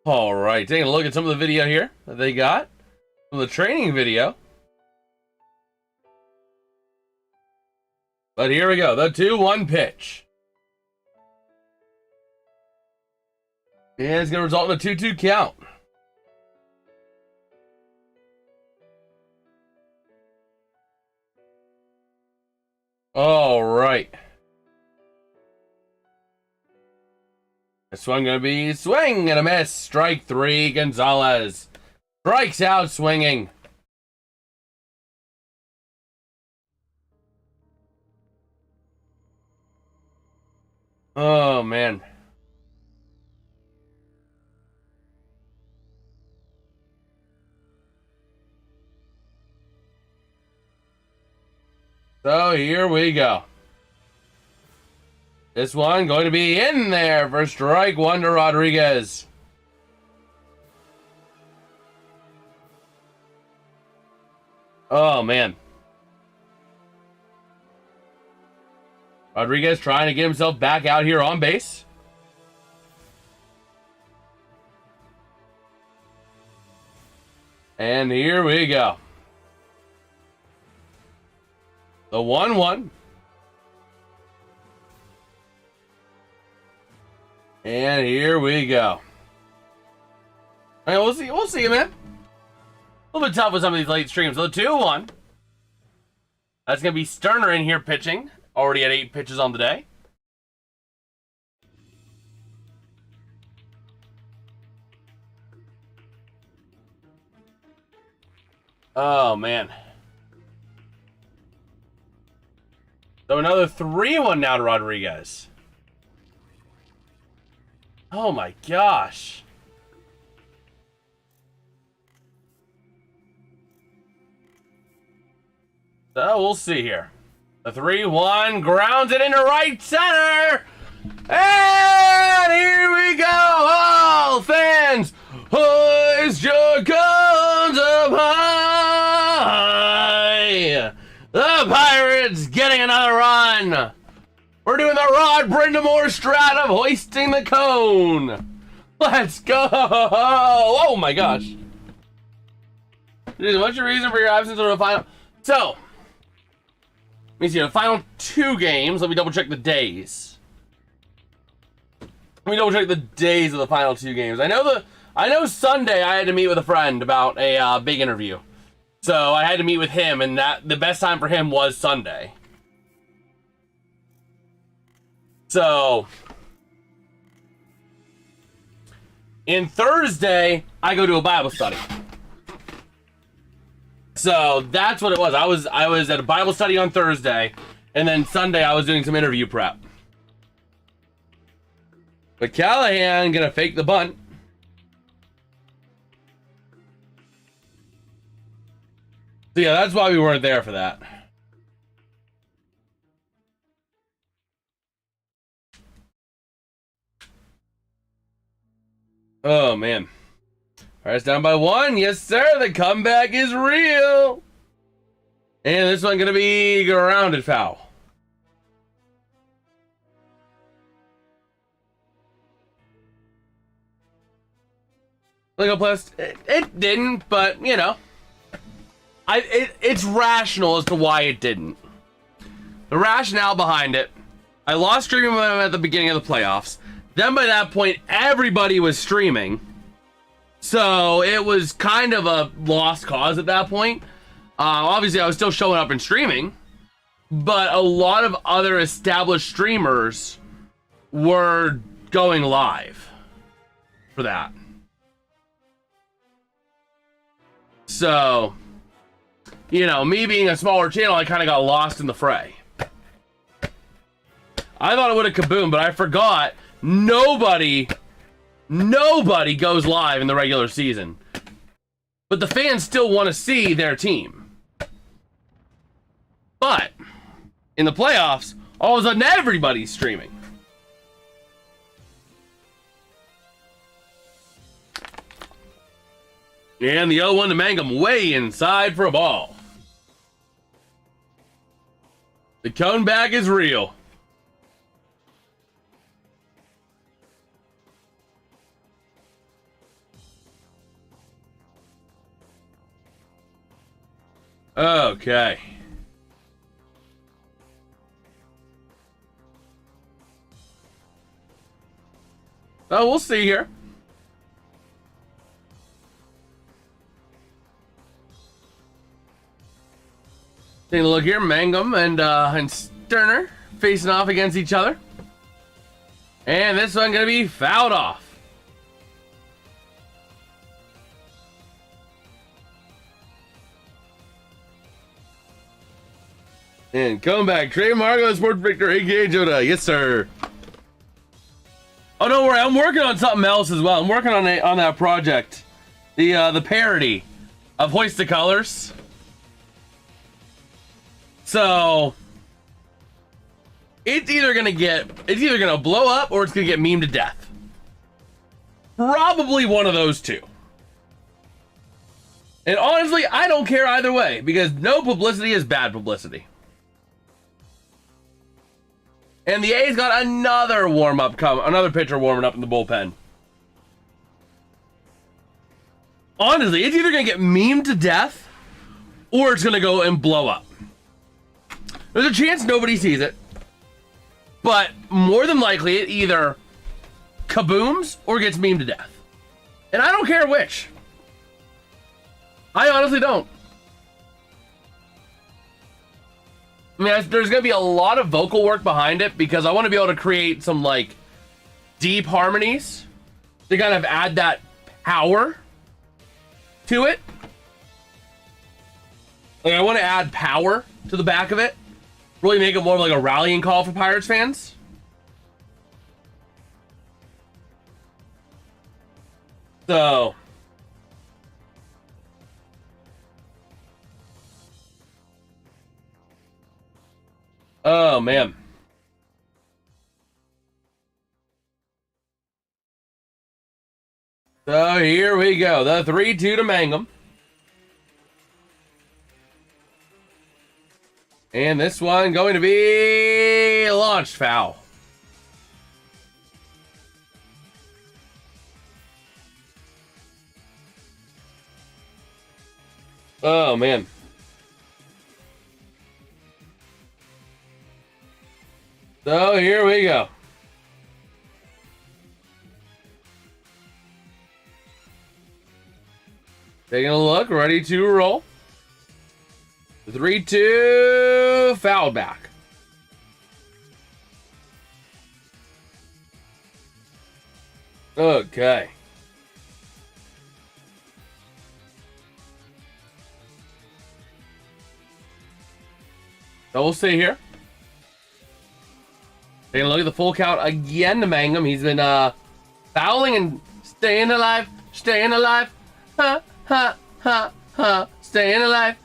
All right, taking a look at some of the video here that they got. Some of the training video. But here we go, the 2-1 pitch. And it's going to result in a 2-2 count. All right. This one going to be swing and a miss. Strike 3, Gonzalez. Strikes out swinging. Oh, man. So here we go. This one going to be in there for strike 1 to Rodriguez. Oh, man. Rodriguez trying to get himself back out here on base. And here we go. The 1-1. And here we go. All right, we'll see, man. A little bit tough with some of these late streams. So the 2-1. That's going to be Sterner in here pitching. Already at 8 pitches on the day. Oh, man. So another 3-1 now to Rodriguez. Oh, my gosh. So we'll see here. The 3-1 grounds it into right center. And here we go. All fans, hoist your guns up high. The Pirates getting another run. We're doing the Rod Brindamore strat of hoisting the cone. Let's go. Oh my gosh. What's your reason for your absence on the final? So, let me see, the final 2 games. Let me double check the days. Let me double check the days of the final 2 games. I know Sunday I had to meet with a friend about a big interview. So I had to meet with him, and the best time for him was Sunday. So, in Thursday, I go to a Bible study. So that's what it was. I was at a Bible study on Thursday, and then Sunday I was doing some interview prep. But Callahan gonna fake the bunt. So yeah, that's why we weren't there for that. Oh man. Pirates down by 1. Yes, sir. The comeback is real. And this one gonna be grounded foul. Legal plus. It didn't, but you know, it's rational as to why it didn't. The rationale behind it. I lost streaming momentum at the beginning of the playoffs. Then by that point, everybody was streaming. So it was kind of a lost cause at that point. Obviously, I was still showing up and streaming, but a lot of other established streamers were going live for that. So, you know, me being a smaller channel, I kind of got lost in the fray. I thought it would have kaboomed, but I forgot nobody goes live in the regular season. But the fans still want to see their team. But in the playoffs, all of a sudden everybody's streaming. And the 0-1 to Mangum way inside for a ball. The cone back is real. Okay. Oh, we'll see here. Taking a look here, Mangum and Sterner facing off against each other. And this one gonna be fouled off. And comeback, Trey Margo, Sports Victor, aka Joda. Yes, sir. Oh, don't worry, I'm working on something else as well. I'm working on that project, the parody of Hoist the Colors. So it's either gonna blow up or it's gonna get memed to death. Probably one of those two. And honestly, I don't care either way because no publicity is bad publicity. And the A's got another another pitcher warming up in the bullpen. Honestly, it's either going to get memed to death or it's going to go and blow up. There's a chance nobody sees it, but more than likely it either kabooms or gets memed to death. And I don't care which. I honestly don't. I mean, there's going to be a lot of vocal work behind it because I want to be able to create some, like, deep harmonies to kind of add that power to it. Like, I want to add power to the back of it. Really make it more of like a rallying call for Pirates fans. So... oh, man. So here we go. The 3-2 to Mangum. And this one going to be launched foul. Oh, man. So here we go. Taking a look, ready to roll. 3-2, foul back. Okay. So we'll see here. Taking a look at the full count again to Mangum. He's been fouling and staying alive, ha, ha, ha, ha, staying alive.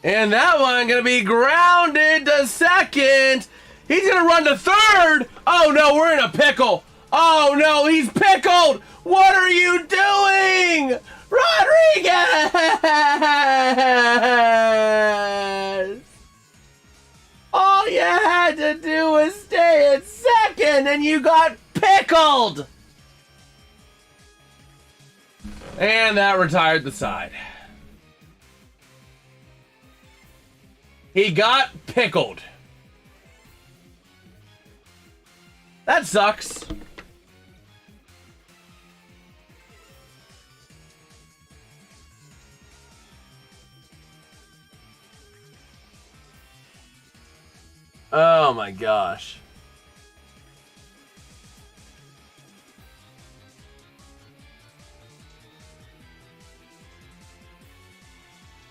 And that one gonna be grounded to second. He's gonna run to third. Oh no, we're in a pickle. Oh no, he's pickled. What are you doing? Rodriguez! All you had to do was stay at second and you got pickled. And that retired the side. He got pickled. That sucks. Oh my gosh.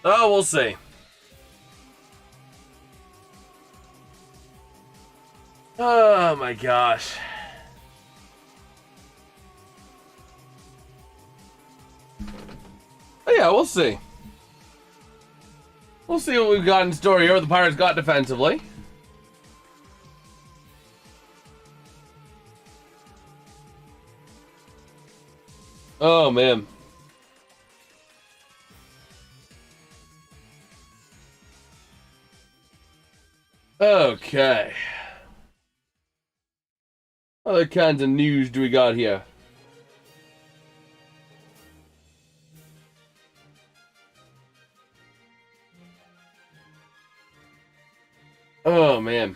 Oh, we'll see. Oh my gosh. Oh, yeah, we'll see. We'll see what we've got in store here, what the Pirates got defensively. Oh, man. Okay. What other kinds of news do we got here? Oh, man.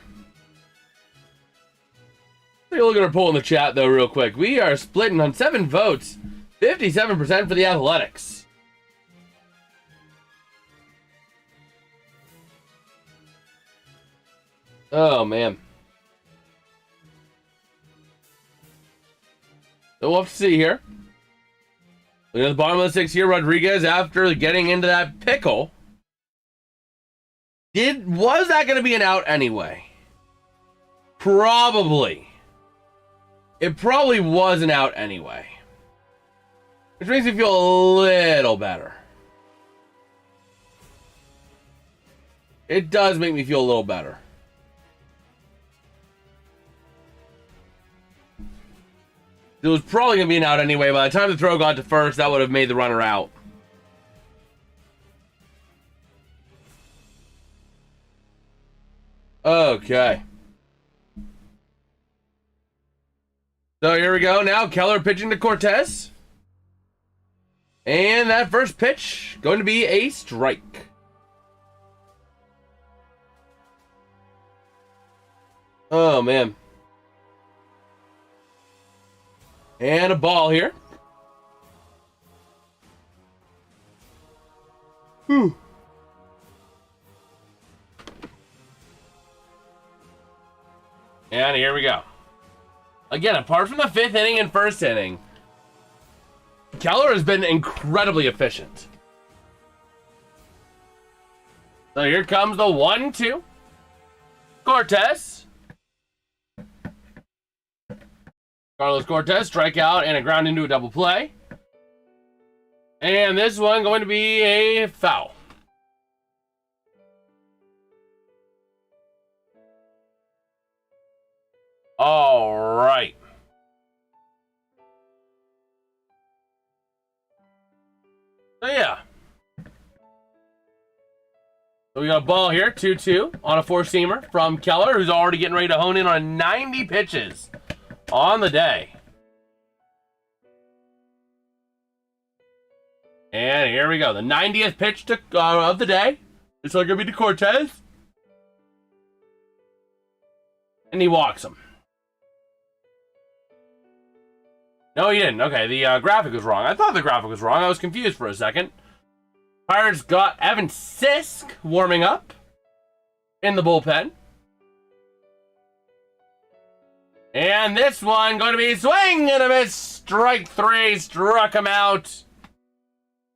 Take a look at our poll in the chat, though, real quick. We are splitting on 7 votes. 57% for the Athletics. Oh, man. So we'll have to see here. Look at the bottom of the 6 here. Rodriguez, after getting into that pickle. Was that going to be an out anyway? Probably. It probably was an out anyway. Which makes me feel a little better. It does make me feel a little better. It was probably going to be an out anyway. By the time the throw got to first, that would have made the runner out. Okay. So here we go. Now Keller pitching to Cortez. And that first pitch going to be a strike. Oh, man. And a ball here. Whew. And here we go. Again, apart from the 5th inning and 1st inning, Keller has been incredibly efficient. So here comes the 1-2. Cortez. Carlos Cortez, strikeout and a ground into a double play. And this one going to be a foul. All right. So yeah. So we got a ball here, 2-2 on a four-seamer from Keller, who's already getting ready to hone in on 90 pitches on the day. And here we go. The 90th pitch of the day. It's going to be to Cortez. And he walks him. No, he didn't. Okay, the graphic was wrong. I thought the graphic was wrong. I was confused for a second. Pirates got Evan Sisk warming up in the bullpen. And this one going to be swing and a miss. Strike 3, struck him out.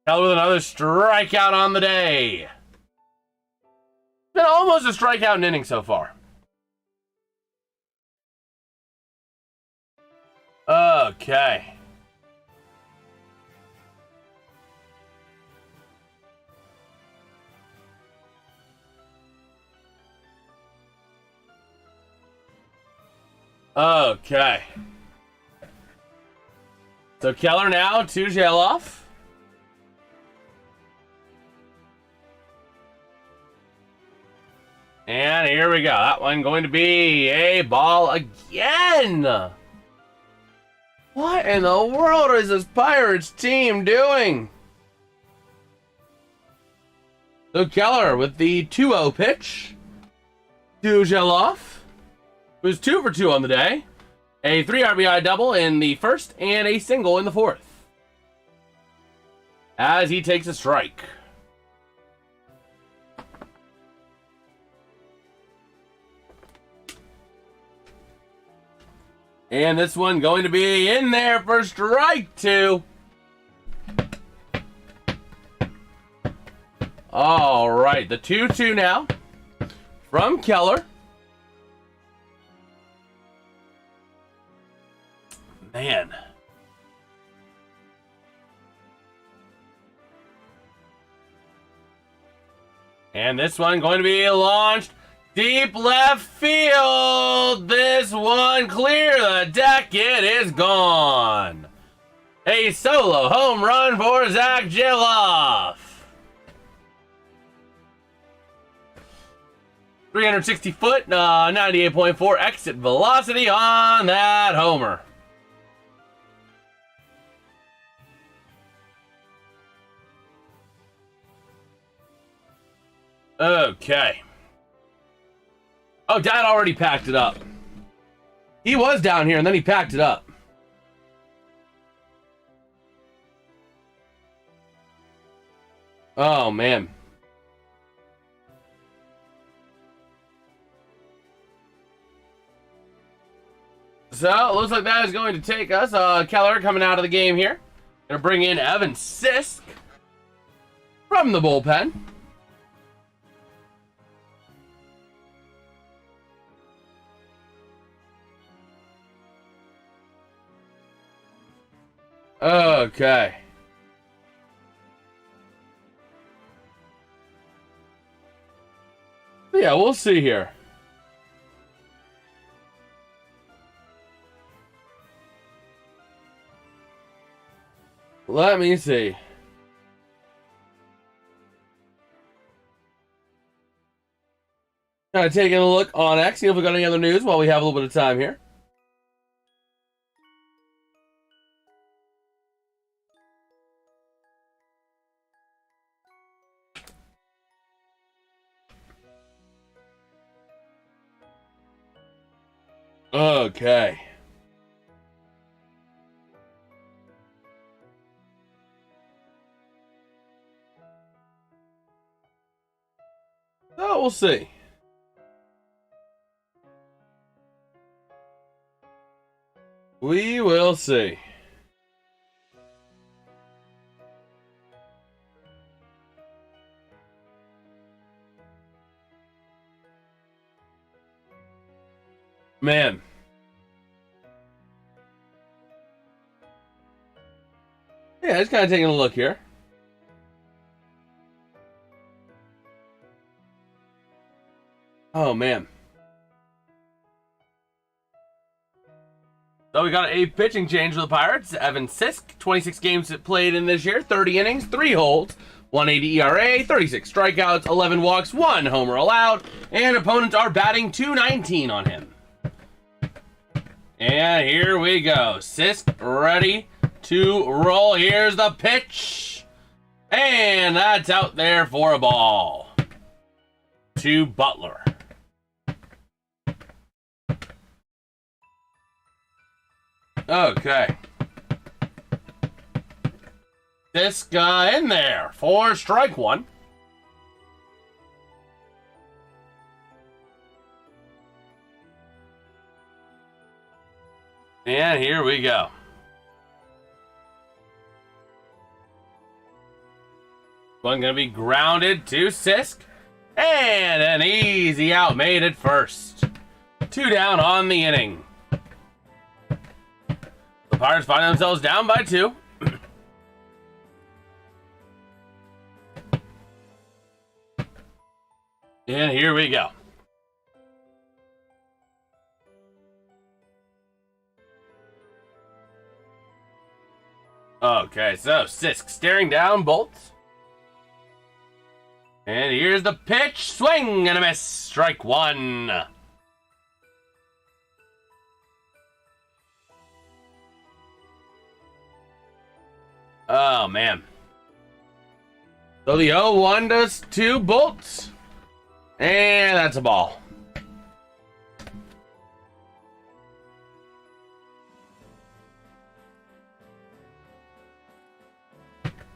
Keller with another strikeout on the day. Been almost a strikeout in inning so far. Okay. Okay. So Keller now to Geloff. And here we go. That one going to be a ball again. What in the world is this Pirates team doing? So Keller with the 2-0 pitch to Geloff, who's 2 for 2 on the day. A 3 RBI double in the first and a single in the fourth. As he takes a strike. And this one going to be in there for strike 2. All right, the 2-2 now from Keller. Man. And this one going to be launched deep left field. This one clear the deck. It is gone. A solo home run for Zach Geloff. 360 foot, 98.4 exit velocity on that homer. Okay. Oh, Dad already packed it up. He was down here and then he packed it up. Oh, man. So, it looks like that is going to take us. Keller coming out of the game here. Gonna bring in Evan Sisk from the bullpen. Okay. Yeah, we'll see here. Let me see. Kind of taking a look on X, see if we got any other news while we have a little bit of time here. Okay. So we'll see. We will see. Man. Yeah, just kind of taking a look here. Oh, man. So we got a pitching change for the Pirates. Evan Sisk, 26 games played in this year, 30 innings, 3 holds, 180 ERA, 36 strikeouts, 11 walks, 1 homer allowed, and opponents are batting .219 on him. And here we go. Sisk ready to roll. Here's the pitch. And that's out there for a ball. To Butler. Okay. Sisk in there for strike one. And here we go. One gonna be grounded to Sisk. And an easy out made it first. 2 down on the inning. The Pirates find themselves down by 2. And here we go. Okay, so Sisk staring down bolts. And here's the pitch. Swing and a miss. Strike one. Oh, man. So the 0-1 does 2 bolts. And that's a ball.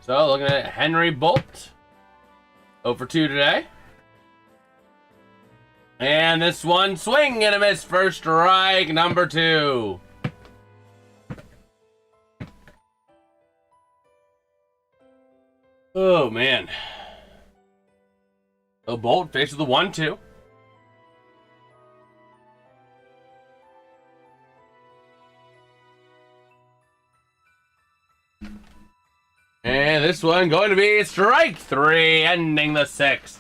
So looking at Henry Bolt. 0 for 2 today. And this one, swing and a miss for strike number 2. Oh, man. So Bolt faces the 1-2. And this one going to be strike 3, ending the 6th.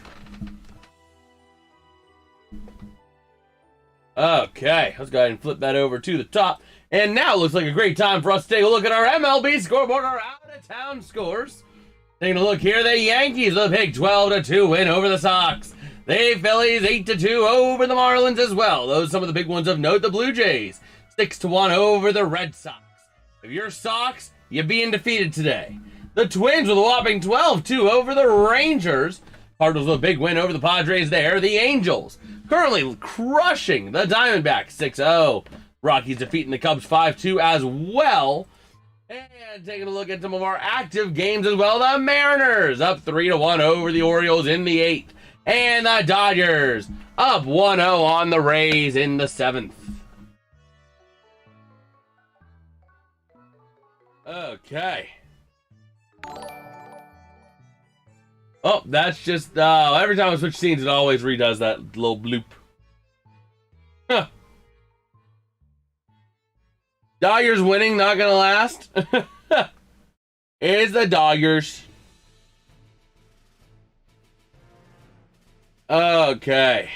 Okay, let's go ahead and flip that over to the top. And now it looks like a great time for us to take a look at our MLB scoreboard, our out-of-town scores. Taking a look here, the Yankees, a big 12-2 win over the Sox. The Phillies, 8-2 over the Marlins as well. Those are some of the big ones of note. The Blue Jays, 6-1 over the Red Sox. If you're Sox, you're being defeated today. The Twins with a whopping 12-2 over the Rangers. Cardinals with a big win over the Padres there. The Angels currently crushing the Diamondbacks 6-0. Rockies defeating the Cubs 5-2 as well. And taking a look at some of our active games as well. The Mariners up 3-1 over the Orioles in the 8th. And the Dodgers up 1-0 on the Rays in the 7th. Okay. Oh, that's just, every time I switch scenes, it always redoes that little bloop. Huh. Dodgers winning, not gonna last. It's the Dodgers. Okay.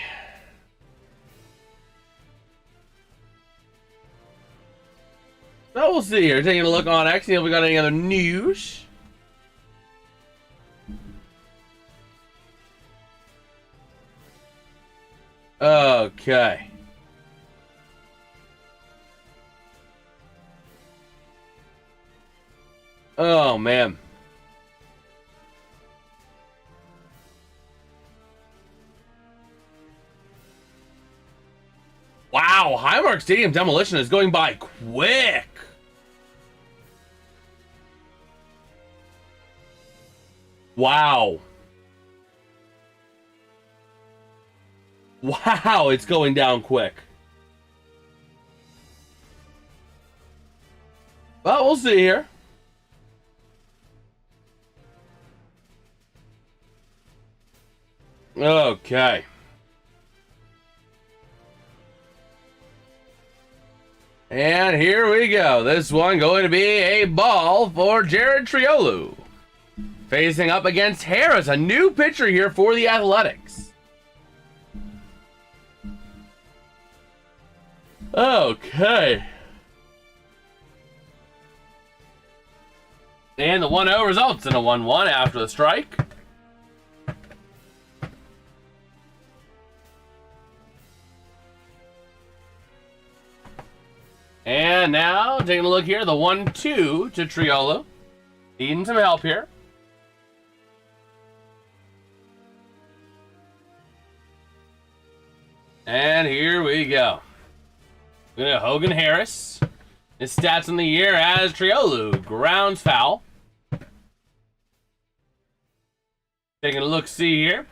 So we'll see here. Taking a look on X, see if we got any other news. Okay. Oh, man. Wow, Highmark Stadium demolition is going by quick. Wow. Wow, it's going down quick. Well, we'll see here. Okay. And here we go. This one going to be a ball for Jared Triolo. Facing up against Harris, a new pitcher here for the Athletics. Okay. And the 1-0 results in a 1-1 after the strike. And now, taking a look here, the 1-2 to Triolo. Needing some help here. And here we go. We're gonna Hogan Harris. His stats in the year as Triolo. Grounds foul. Taking a look-see here.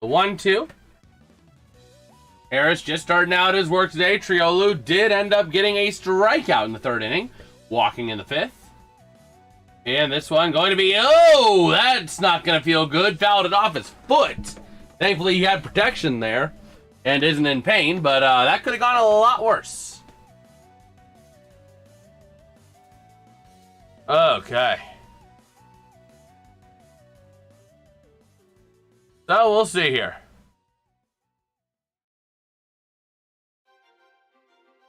The 1-2. Harris just starting out his work today. Triolo did end up getting a strikeout in the third inning, walking in the fifth. And this one going to be, oh, that's not going to feel good. Fouled it off his foot. Thankfully, he had protection there and isn't in pain, but that could have gone a lot worse. Okay. So we'll see here.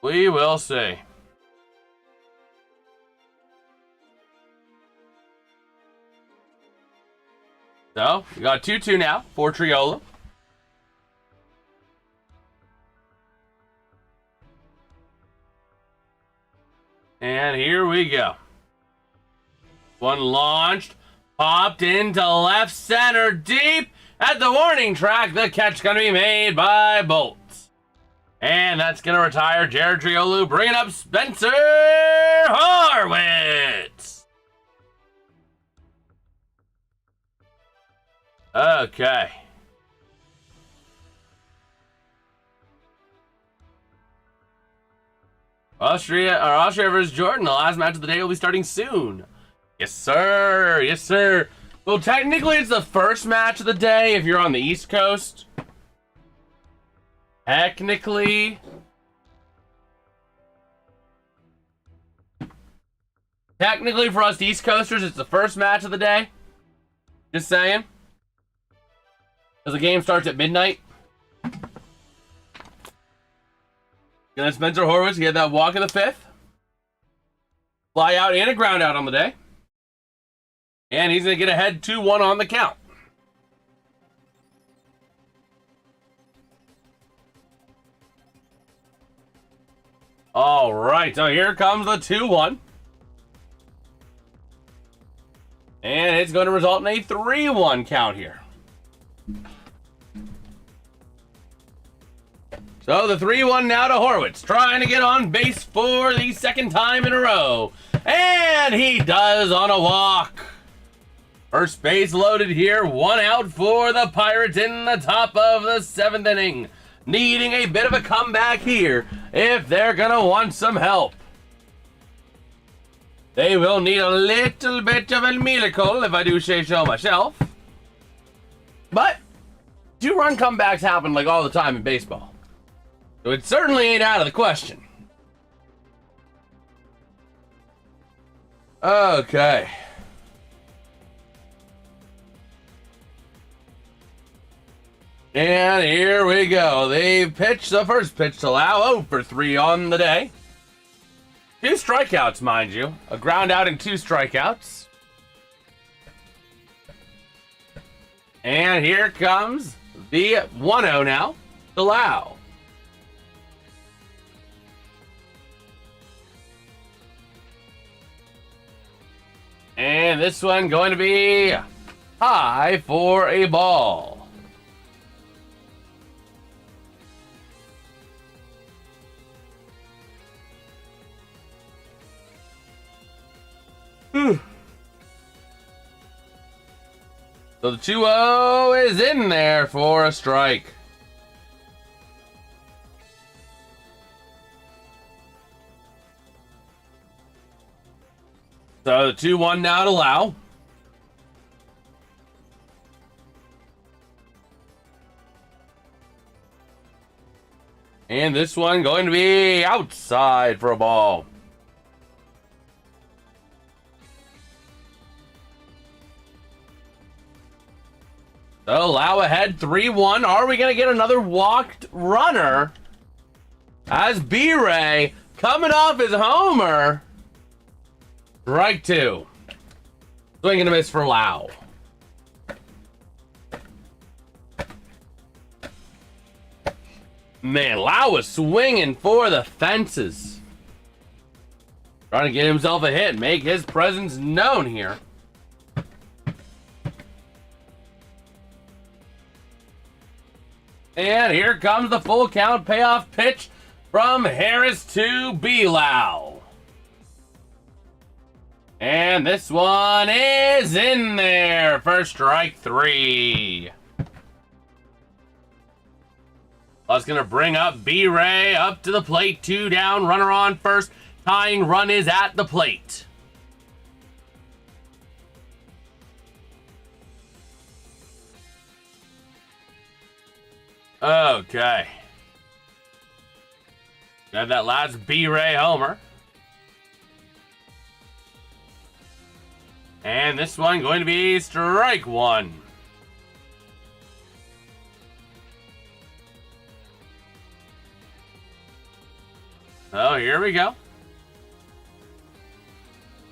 We will see. So, we got 2-2 now for Triolo. And here we go. One launched, popped into left center deep at the warning track. The catch going to be made by Bolt. And that's going to retire Jared Triolo, bringing up Spencer Horwitz. Okay. Austria versus Jordan. The last match of the day will be starting soon. Yes, sir. Yes, sir. Well, technically, it's the first match of the day if you're on the East Coast. Technically, for us East Coasters, it's the first match of the day. Just saying. Because the game starts at midnight. Gonna Spencer Horwitz get that walk in the fifth. Fly out and a ground out on the day. And he's gonna get ahead 2-1 on the count. All right, so here comes the 2-1. And it's going to result in a 3-1 count here. So the 3-1 now to Horwitz, trying to get on base for the second time in a row. And he does on a walk. First base loaded here, 1 out for the Pirates in the top of the 7th inning. Needing a bit of a comeback here if they're going to want some help. They will need a little bit of a miracle, if I do say so myself. But 2-run comebacks happen like all the time in baseball. So it certainly ain't out of the question. Okay. And here we go. They pitch the first pitch to Lau, 0 for 3 on the day. 2 strikeouts, mind you. A ground out and 2 strikeouts. And here comes the 1-0 now. Allow. And this one going to be high for a ball. So the 2-0 is in there for a strike. So the 2-1 now to Lau. And this one going to be outside for a ball. So Lau ahead 3-1. Are we going to get another walked runner? As B-Ray coming off his homer. Strike 2. Swing and a miss for Lau. Man, Lau was swinging for the fences. Trying to get himself a hit, make his presence known here. And here comes the full count payoff pitch from Harris to B-Lau. And this one is in there for strike 3. That's going to bring up B-Ray up to the plate. 2 down, runner on first. Tying run is at the plate. Okay. Got that last B-Ray homer. And this one going to be strike 1. Oh, here we go.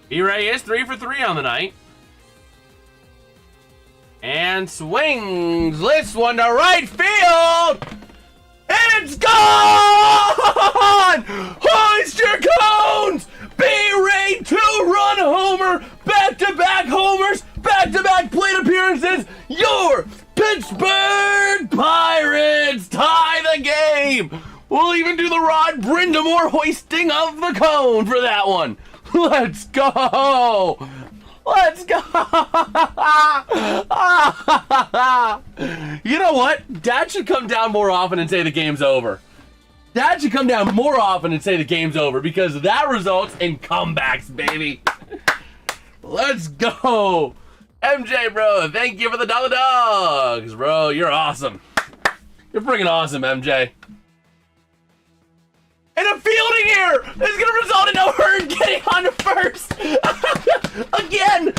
B-Ray is 3 for 3 on the night. And swings this one to right field. And it's gone! Hoist your cones! B-Ray 2-run homer! Back-to-back homers! Back-to-back plate appearances! Your Pittsburgh Pirates tie the game! We'll even do the Rod Brindamore hoisting of the cone for that one. Let's go! Let's go! You know what? Dad should come down more often and say the game's over. Dad should come down more often and say the game's over because that results in comebacks, baby. Let's go! MJ, bro, thank you for the dollar dogs, bro. You're awesome. You're freaking awesome, MJ. And a fielding error is going to result in no Hearn getting on first. Again.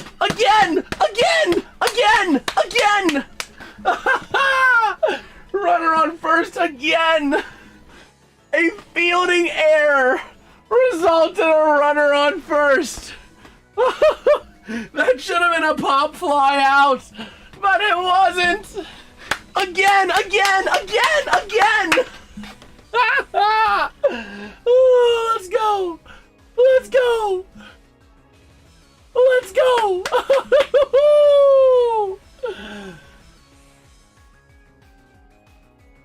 Runner on first again. A fielding error resulted in a runner on first. That should have been a pop fly out, but it wasn't. Again. Ooh, let's go.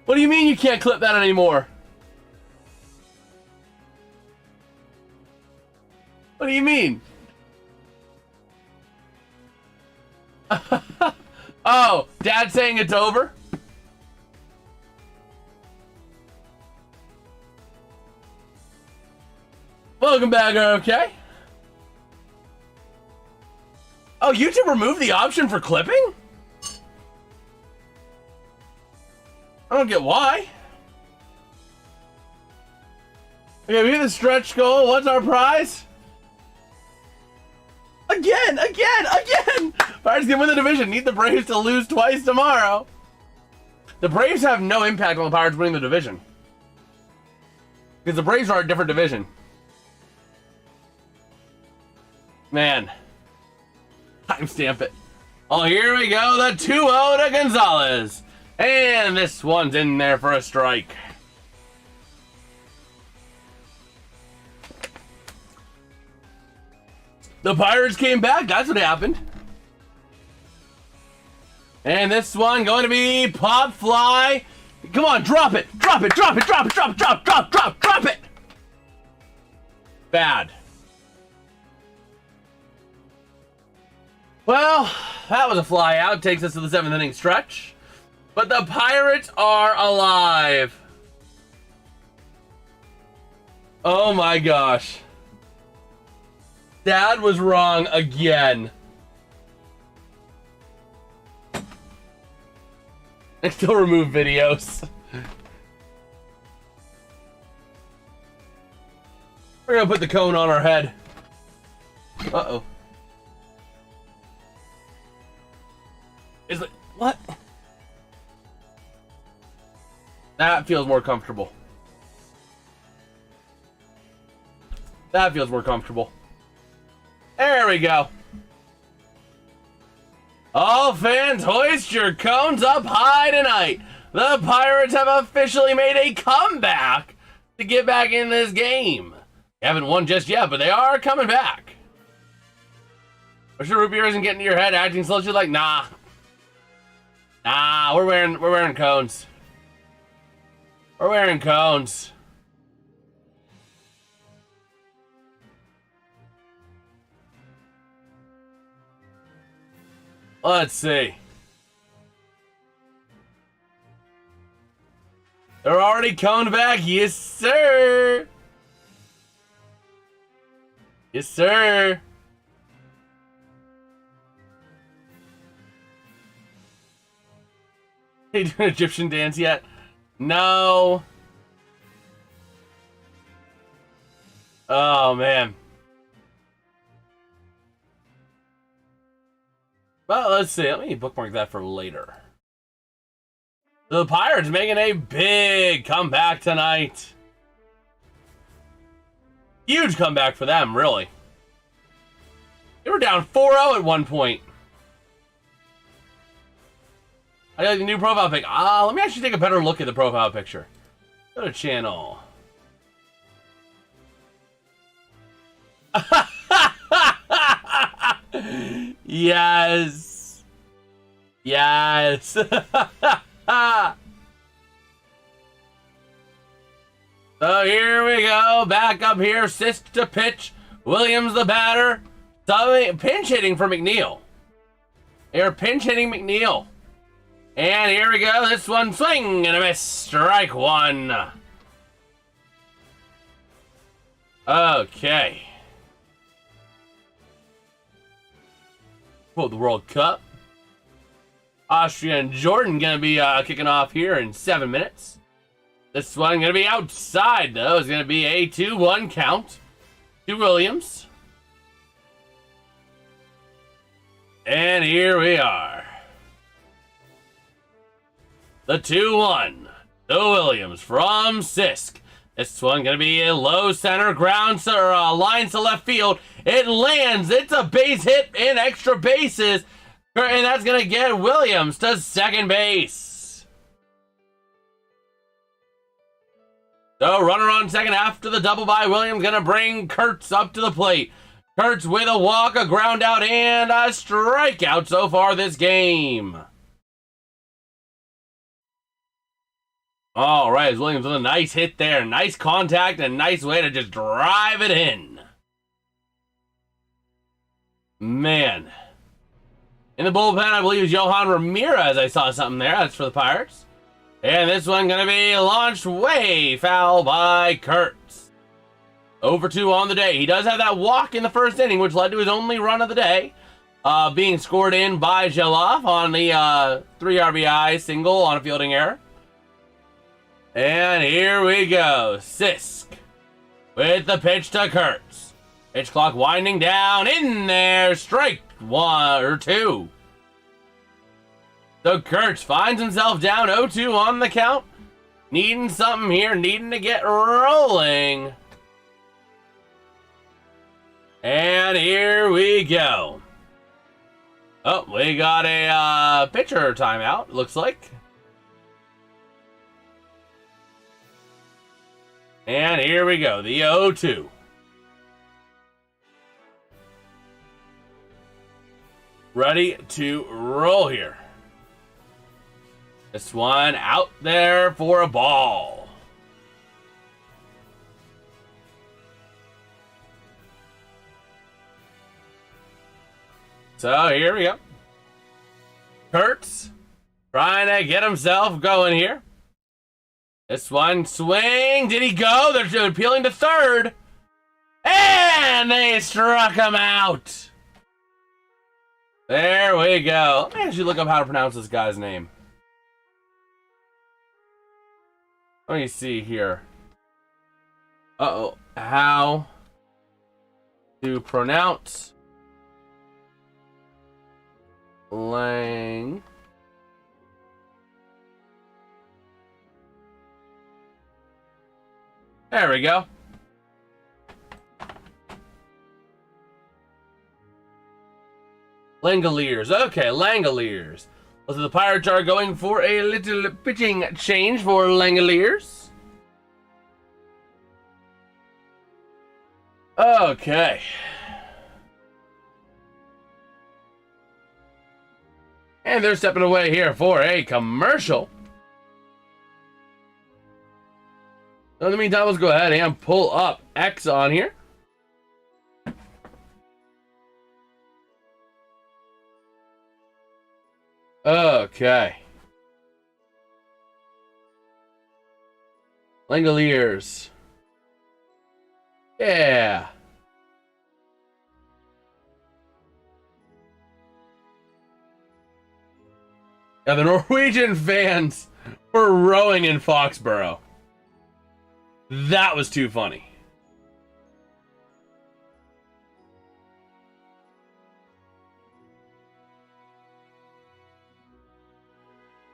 What do you mean you can't clip that anymore? What do you mean? Oh, Dad's saying it's over? Welcome back, okay? Oh, YouTube removed the option for clipping? I don't get why. Okay, we hit the stretch goal. What's our prize? Again! Pirates can win the division. Need the Braves to lose twice tomorrow. The Braves have no impact on the Pirates winning the division. Because the Braves are a different division. Man. Timestamp it. Oh, here we go. The 2-0 to Gonzalez. And this one's in there for a strike. The Pirates came back. That's what happened. And this one going to be pop fly. Come on, drop it. Drop it, drop it, drop it, drop it, drop it. Bad. Well, that was a fly out. Takes us to the 7th inning stretch. But the Pirates are alive. Oh my gosh. Dad was wrong again. I still remove videos. We're gonna put the cone on our head. Uh-oh. Is it what? That feels more comfortable. That feels more comfortable. There we go. All fans, hoist your cones up high tonight. The Pirates have officially made a comeback to get back in this game. They haven't won just yet, but they are coming back. I'm sure root beer isn't getting to your head, acting slowly like, nah. Nah, we're wearing cones. We're wearing cones. Let's see. They're already coned back. Yes, sir. Yes, sir. Are you doing an Egyptian dance yet? No. Oh, man. Well, let's see. Let me bookmark that for later. The Pirates making a big comeback tonight. Huge comeback for them, really. They were down 4-0 at one point. I got the new profile pic. Let me actually take a better look at the profile picture. Go to channel. Yes. Yes. So here we go. Back up here. Sisk to pitch. Williams the batter. Pinch hitting for McNeil. They're pinch hitting McNeil. And here we go. This one swing and a miss. Strike one. Okay. The World Cup. Austria and Jordan gonna be kicking off here in 7 minutes. This one gonna be outside though. It's gonna be a 2-1 count to Williams. And here we are. The 2-1 to Williams from Sisk. This one gonna be a low center ground line to left field. It lands. It's a base hit in extra bases. And that's gonna get Williams to second base. So runner on second after the double by Williams. Gonna bring Kurtz up to the plate. Kurtz with a walk, a ground out, and a strikeout so far this game. All right, Williams with a nice hit there. Nice contact and nice way to just drive it in. Man. In the bullpen, I believe it's Johan Ramirez. I saw something there. That's for the Pirates. And this one going to be launched way foul by Kurtz. Over 2 on the day. He does have that walk in the first inning, which led to his only run of the day. Being scored in by Geloff on the 3 RBI single on a fielding error. And here we go. Sisk with the pitch to Kurtz. Pitch clock winding down. In there. Strike 1 or 2. So Kurtz finds himself down 0-2 on the count. Needing something here. Needing to get rolling. And here we go. Oh, we got a pitcher timeout, looks like. And here we go, the 0-2. Ready to roll here. This one out there for a ball. So here we go. Kurtz trying to get himself going here. This one swing. Did he go? They're appealing to third. And they struck him out. There we go. Let me actually look up how to pronounce this guy's name. Let me see here. Uh-oh. How to pronounce Lang. There we go. Langoliers. Okay, Langoliers. So the Pirates are going for a little pitching change for Langoliers. Okay. And they're stepping away here for a commercial. So in the meantime, let's go ahead and pull up X on here. Okay. Langoliers. Yeah. Yeah, the Norwegian fans were rowing in Foxborough. That was too funny.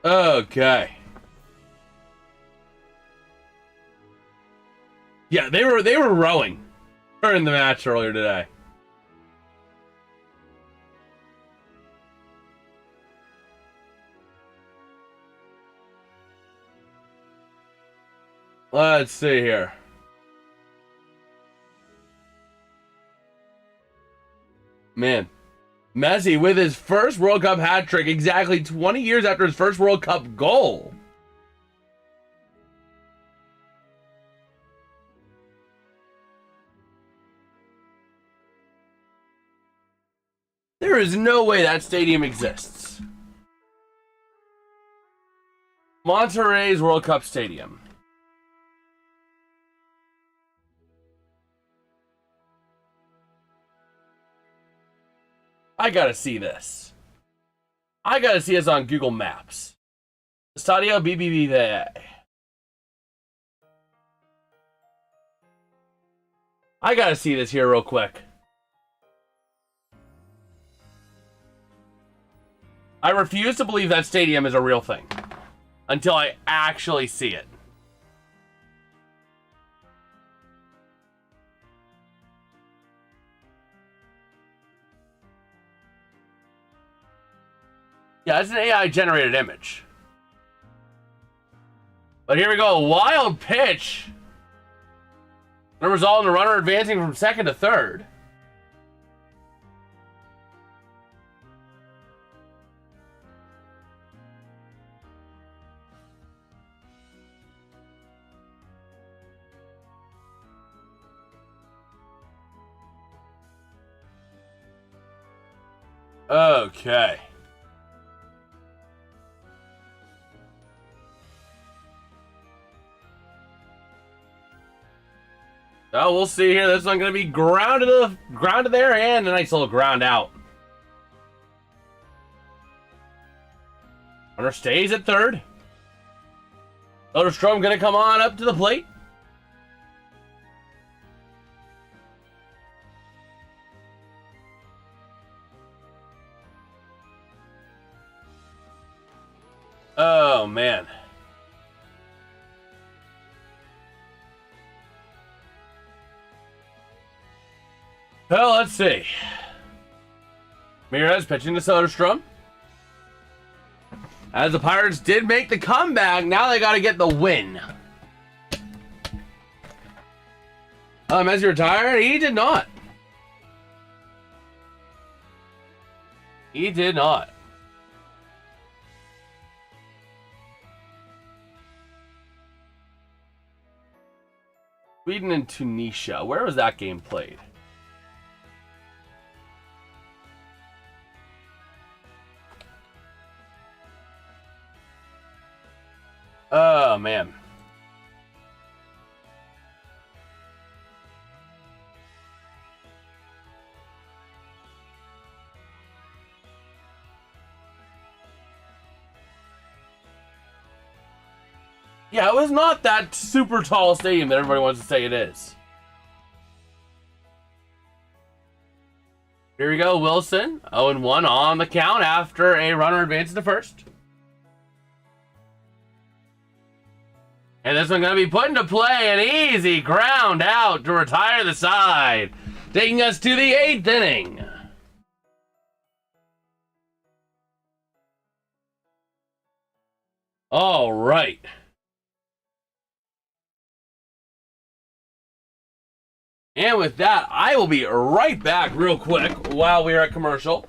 Okay. Yeah, they were rowing during the match earlier today. Let's see here. Man. Messi with his first World Cup hat trick exactly 20 years after his first World Cup goal. There is no way that stadium exists. Monterrey's World Cup Stadium. I gotta see this. I gotta see this on Google Maps. Estadio BBVA. I gotta see this here real quick. I refuse to believe that stadium is a real thing until I actually see it. Yeah, it's an AI-generated image. But here we go. Wild pitch. The result in a runner advancing from second to third. Okay. Oh, we'll see here. This one's going to be ground to there and a nice little ground out. Runner stays at third. Soderstrom going to come on up to the plate. Oh, man. Well, let's see. Ramirez pitching to Soderstrom. As the Pirates did make the comeback, now they got to get the win. As he retired, he did not. He did not. Sweden and Tunisia. Where was that game played? Oh, man. Yeah, it was not that super tall stadium that everybody wants to say it is. Here we go, Wilson. 0-1 on the count after a runner advances to first. And this one going to be put into play. An easy ground out to retire the side. Taking us to the 8th inning. All right. And with that, I will be right back real quick while we are at commercial.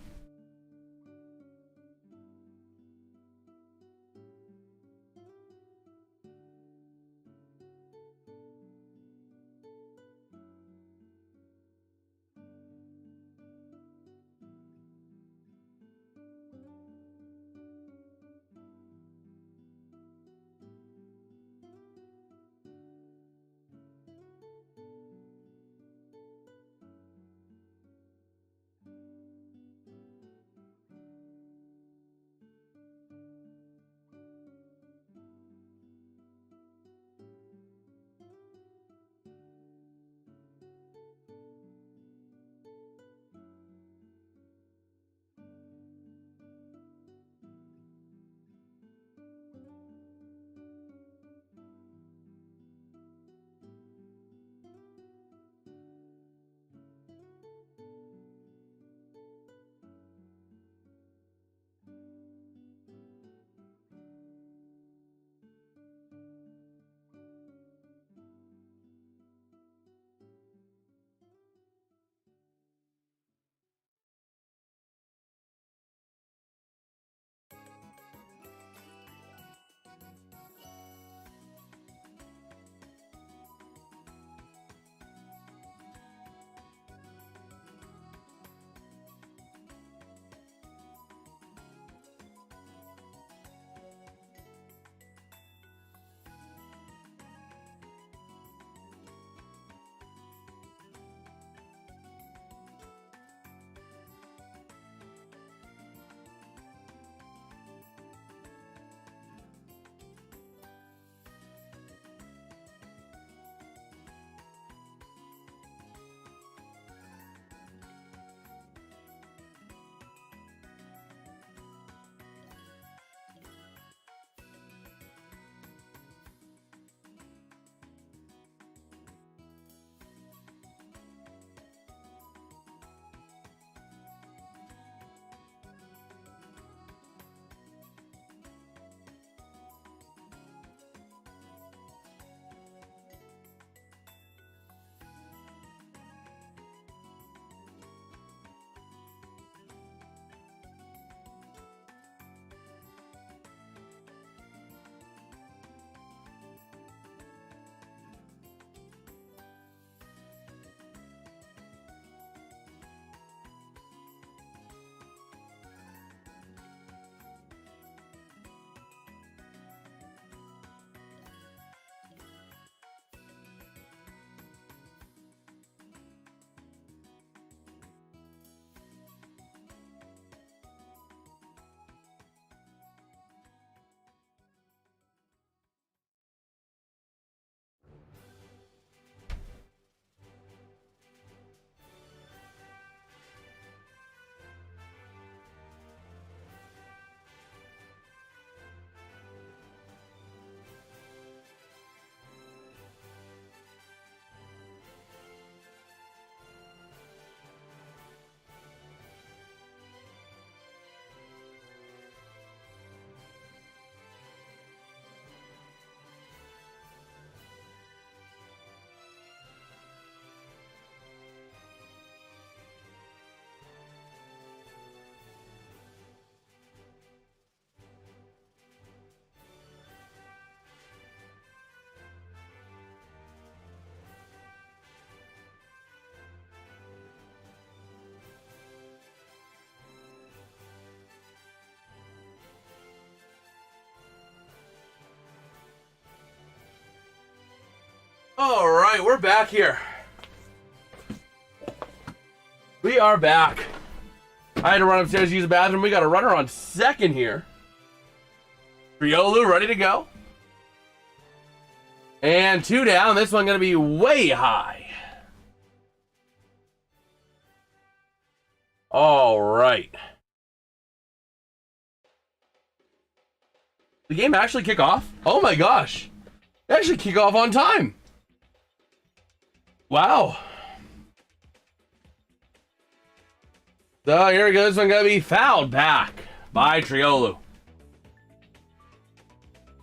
All right, we're back here. We are back. I had to run upstairs to use the bathroom. We got a runner on second here. Triolo ready to go. And 2 down. This one going to be way high. All right. The game actually kick off? Oh my gosh. They actually kick off on time. Wow. So here we go. This one going to be fouled back by Triolo.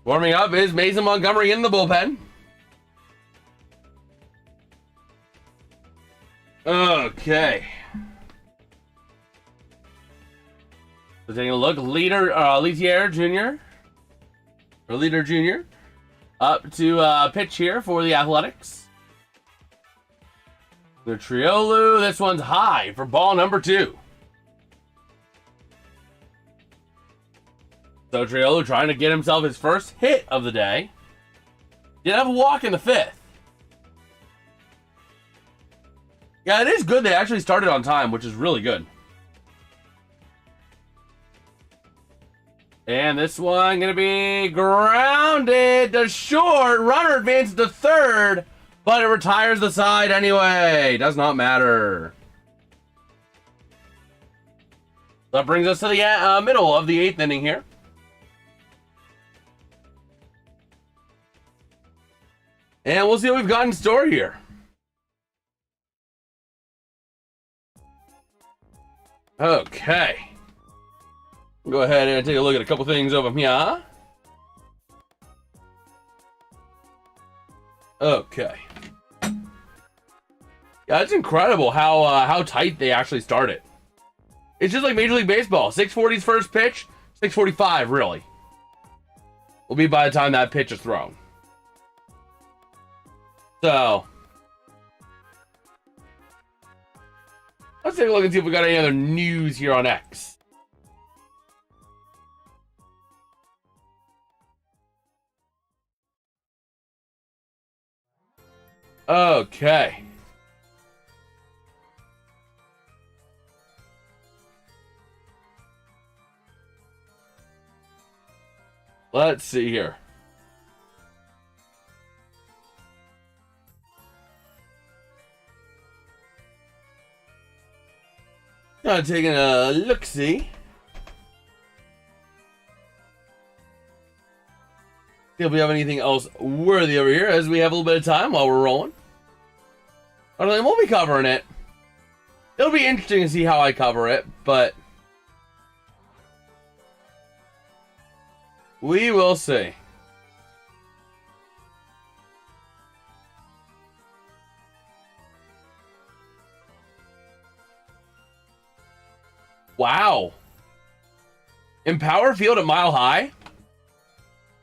Warming up is Mason Montgomery in the bullpen. Okay. So taking a look, Leitier Jr. Up to pitch here for the Athletics. The Triolo, this one's high for ball number 2. So Triolo trying to get himself his first hit of the day. Did have a walk in the 5th. Yeah, it is good they actually started on time, which is really good. And this one going to be grounded to short. Runner advances to third, but it retires the side anyway. Does not matter. That brings us to the middle of the 8th inning here. And we'll see what we've got in store here. Okay. Go ahead and take a look at a couple things over here. Okay. Yeah, it's incredible how tight they actually started. It's just like Major League Baseball. 6:40's first pitch, 6:45 really will be by the time that pitch is thrown. So let's take a look and see if we got any other news here on X. Okay. Let's see here. Taking a look-see. See if we have anything else worthy over here, as we have a little bit of time while we're rolling. I don't think we'll be covering it. It'll be interesting to see how I cover it, but we will see. Wow. Empower Field at Mile High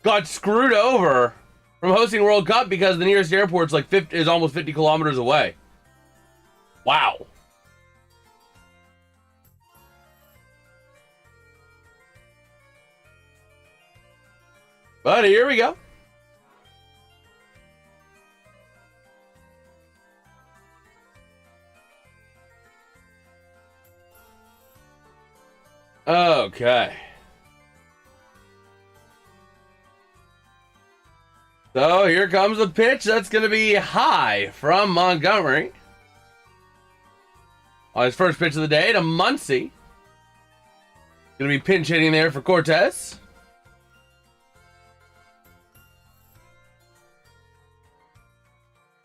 got screwed over from hosting World Cup because the nearest airport's like is almost 50 kilometers away. Wow. But here we go. Okay. So here comes the pitch. That's going to be high from Montgomery. On his first pitch of the day to Muncy. Going to be pinch hitting there for Cortez.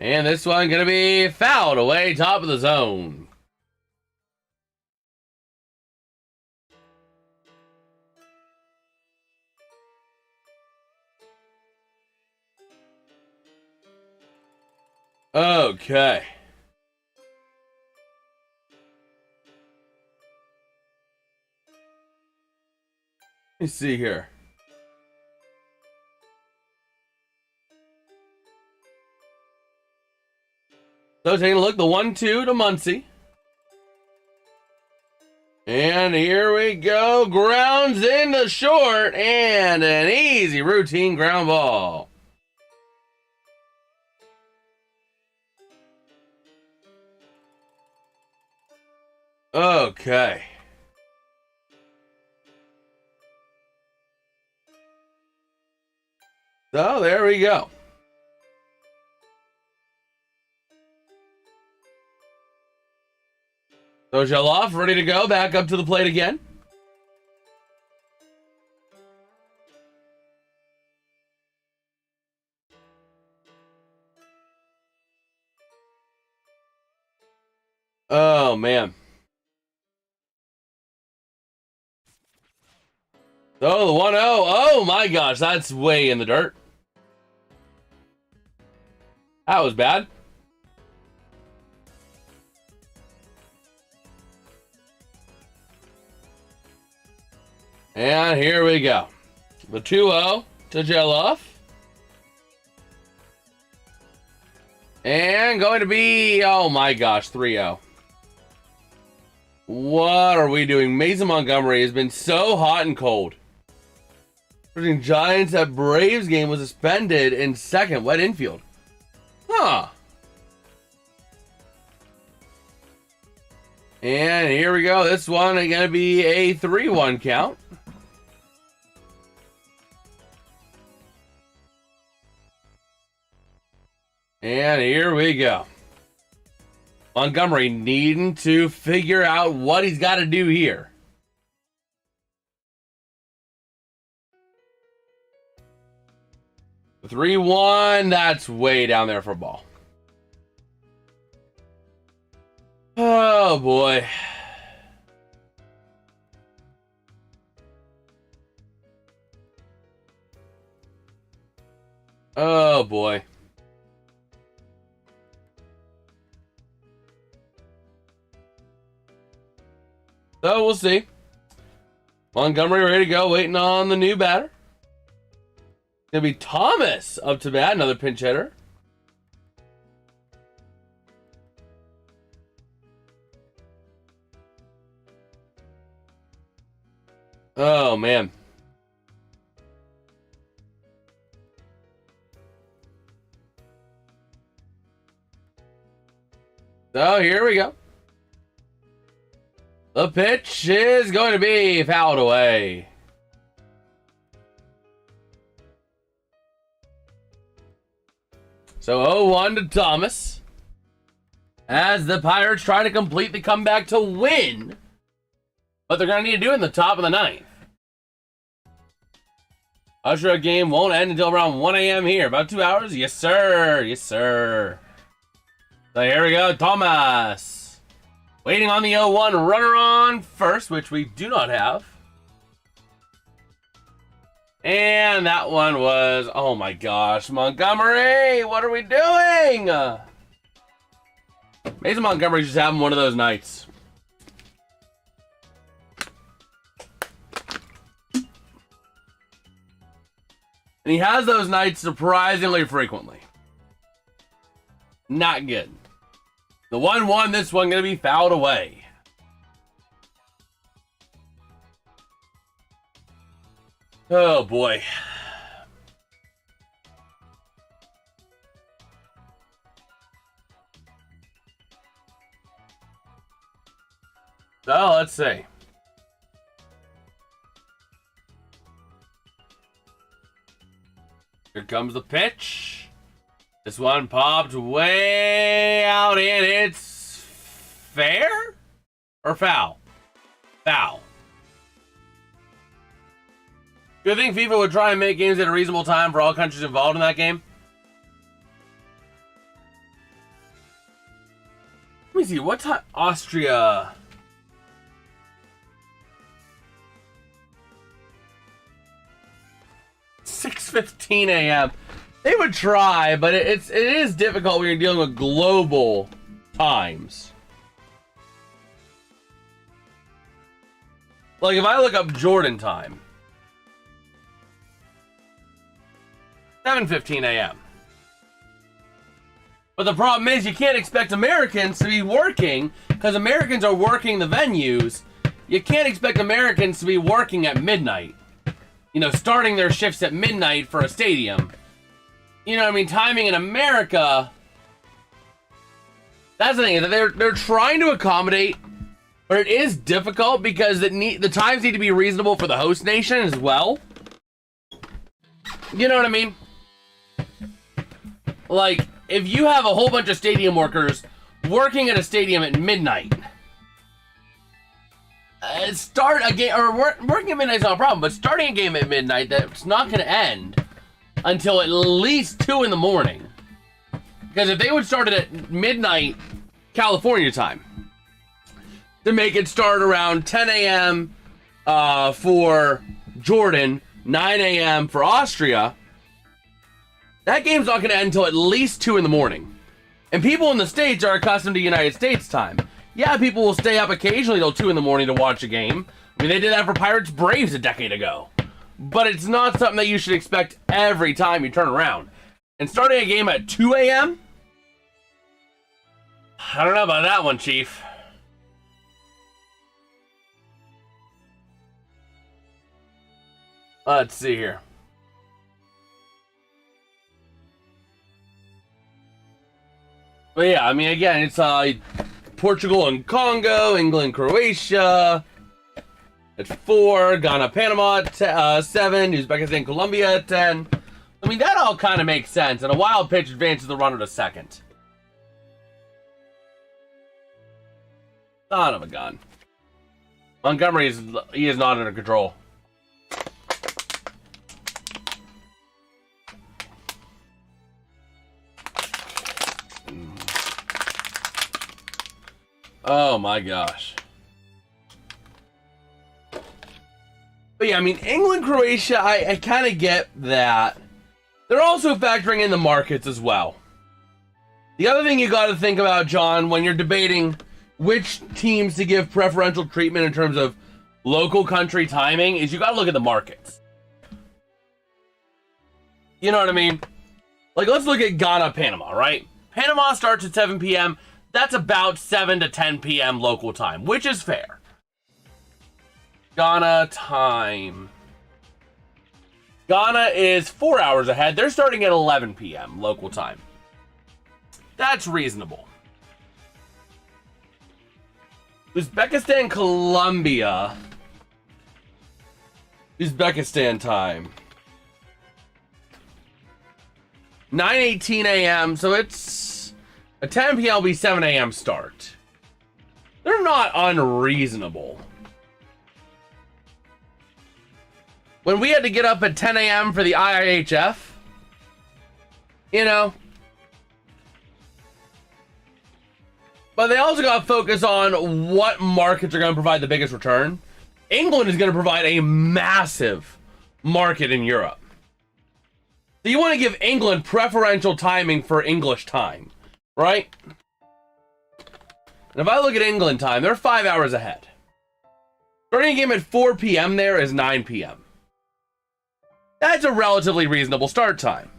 And this one going to be fouled away top of the zone. Okay. Let me see here. So taking a look, the 1-2 to Muncy. And here we go. Grounds into short and an easy routine ground ball. Okay. So there we go. So Geloff ready to go back up to the plate again. Oh man. Oh, the 1-0. Oh my gosh, that's way in the dirt. That was bad. And here we go. The 2-0 to Geloff. And going to be, oh my gosh, 3-0. What are we doing? Mason Montgomery has been so hot and cold. Giants at Braves game was suspended in second. Wet infield. Huh. And here we go. This one is going to be a 3-1 count. And here we go. Montgomery needing to figure out what he's got to do here. The 3-1, that's way down there for a ball. Oh boy. Oh boy. So we'll see. Montgomery ready to go, waiting on the new batter. Gonna be Thomas up to bat, another pinch hitter. Oh man. So here we go. The pitch is going to be fouled away. So 0-1 to Thomas. As the Pirates try to complete the comeback to win. But they're going to need to do it in the top of the ninth. Usher game won't end until around 1 a.m. here. About 2 hours? Yes, sir. Yes, sir. So here we go. Thomas. Waiting on the 0-1 runner on first, which we do not have. And that one was, oh my gosh, Montgomery, what are we doing? Mason Montgomery's just having one of those nights. And he has those nights surprisingly frequently. Not good. The 1-1, this one going to be fouled away. Oh boy. So let's see. Here comes the pitch. This one popped way out, and it's fair or foul? Foul. Do you think FIFA would try and make games at a reasonable time for all countries involved in that game? Let me see, what time? Austria. $6:15 a.m. They would try, but it is difficult when you're dealing with global times. Like if I look up Jordan time, 7:15 a.m. But the problem is you can't expect Americans to be working because Americans are working the venues. You can't expect Americans to be working at midnight. You know, starting their shifts at midnight for a stadium. You know what I mean? Timing in America, that's the thing. They're trying to accommodate But it is difficult because the times need to be reasonable for the host nation as well. You know what I mean? Like, if you have a whole bunch of stadium workers working at a stadium at midnight, start a game, or working at midnight is not a problem, but starting a game at midnight that's not going to end until at least 2 in the morning. Because if they would start it at midnight California time, to make it start around 10 a.m. For Jordan, 9 a.m. for Austria, that game's not going to end until at least 2 in the morning. And people in the States are accustomed to United States time. Yeah, people will stay up occasionally till 2 in the morning to watch a game. I mean, they did that for Pirates Braves a decade ago. But it's not something that you should expect every time you turn around. And starting a game at 2 a.m.? I don't know about that one, Chief. Let's see here. But yeah, I mean, again, it's Portugal and Congo, England, Croatia at 4, Ghana, Panama at 7, Uzbekistan, Colombia at 10. I mean, that all kind of makes sense. And a wild pitch advances the runner to second. Son of a gun. Montgomery he is not under control. Oh my gosh. But yeah, I mean, England, Croatia, I kind of get that. They're also factoring in the markets as well. The other thing you got to think about, John, when you're debating which teams to give preferential treatment in terms of local country timing, is you got to look at the markets. You know what I mean? Like, let's look at Ghana, Panama, right? Panama starts at 7 p.m. That's about 7 to 10 p.m. local time, which is fair. Ghana time. Ghana is 4 hours ahead. They're starting at 11 p.m. local time. That's reasonable. Uzbekistan, Colombia. Uzbekistan time. 9:18 a.m. So it's a 10 p.m. will be 7 a.m. start. They're not unreasonable. When we had to get up at 10 a.m. for the IIHF, you know. But they also got to focus on what markets are going to provide the biggest return. England is going to provide a massive market in Europe. So you want to give England preferential timing for English time, right? And if I look at England time, they're 5 hours ahead. Starting a game at 4 p.m. there is 9 p.m. That's a relatively reasonable start time.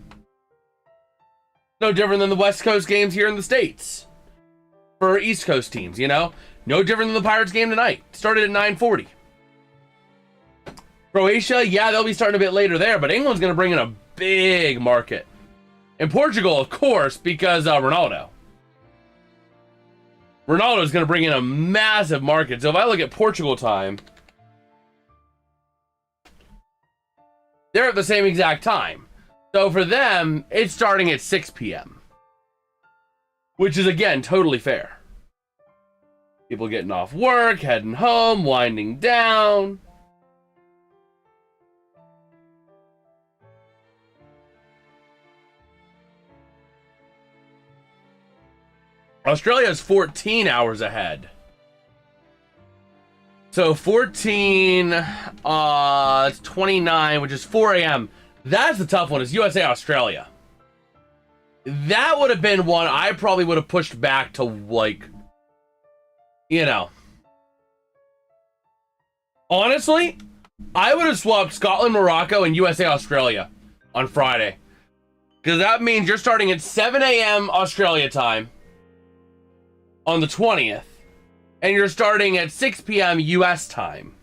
No different than the West Coast games here in the States. For East Coast teams, you know? No different than the Pirates game tonight. Started at 9:40. Croatia, yeah, they'll be starting a bit later there, but England's going to bring in a big market. And Portugal, of course, because Ronaldo. Ronaldo's going to bring in a massive market. So if I look at Portugal time, they're at the same exact time. So for them, it's starting at 6 p.m. Which is, again, totally fair. People getting off work, heading home, winding down. Australia is 14 hours ahead. So 14, it's 29, which is 4 a.m. That's the tough one, is USA, Australia. That would have been one I probably would have pushed back to, like, you know. Honestly, I would have swapped Scotland, Morocco, and USA, Australia on Friday. Because that means you're starting at 7 a.m. Australia time on the 20th. And you're starting at 6 p.m. US time.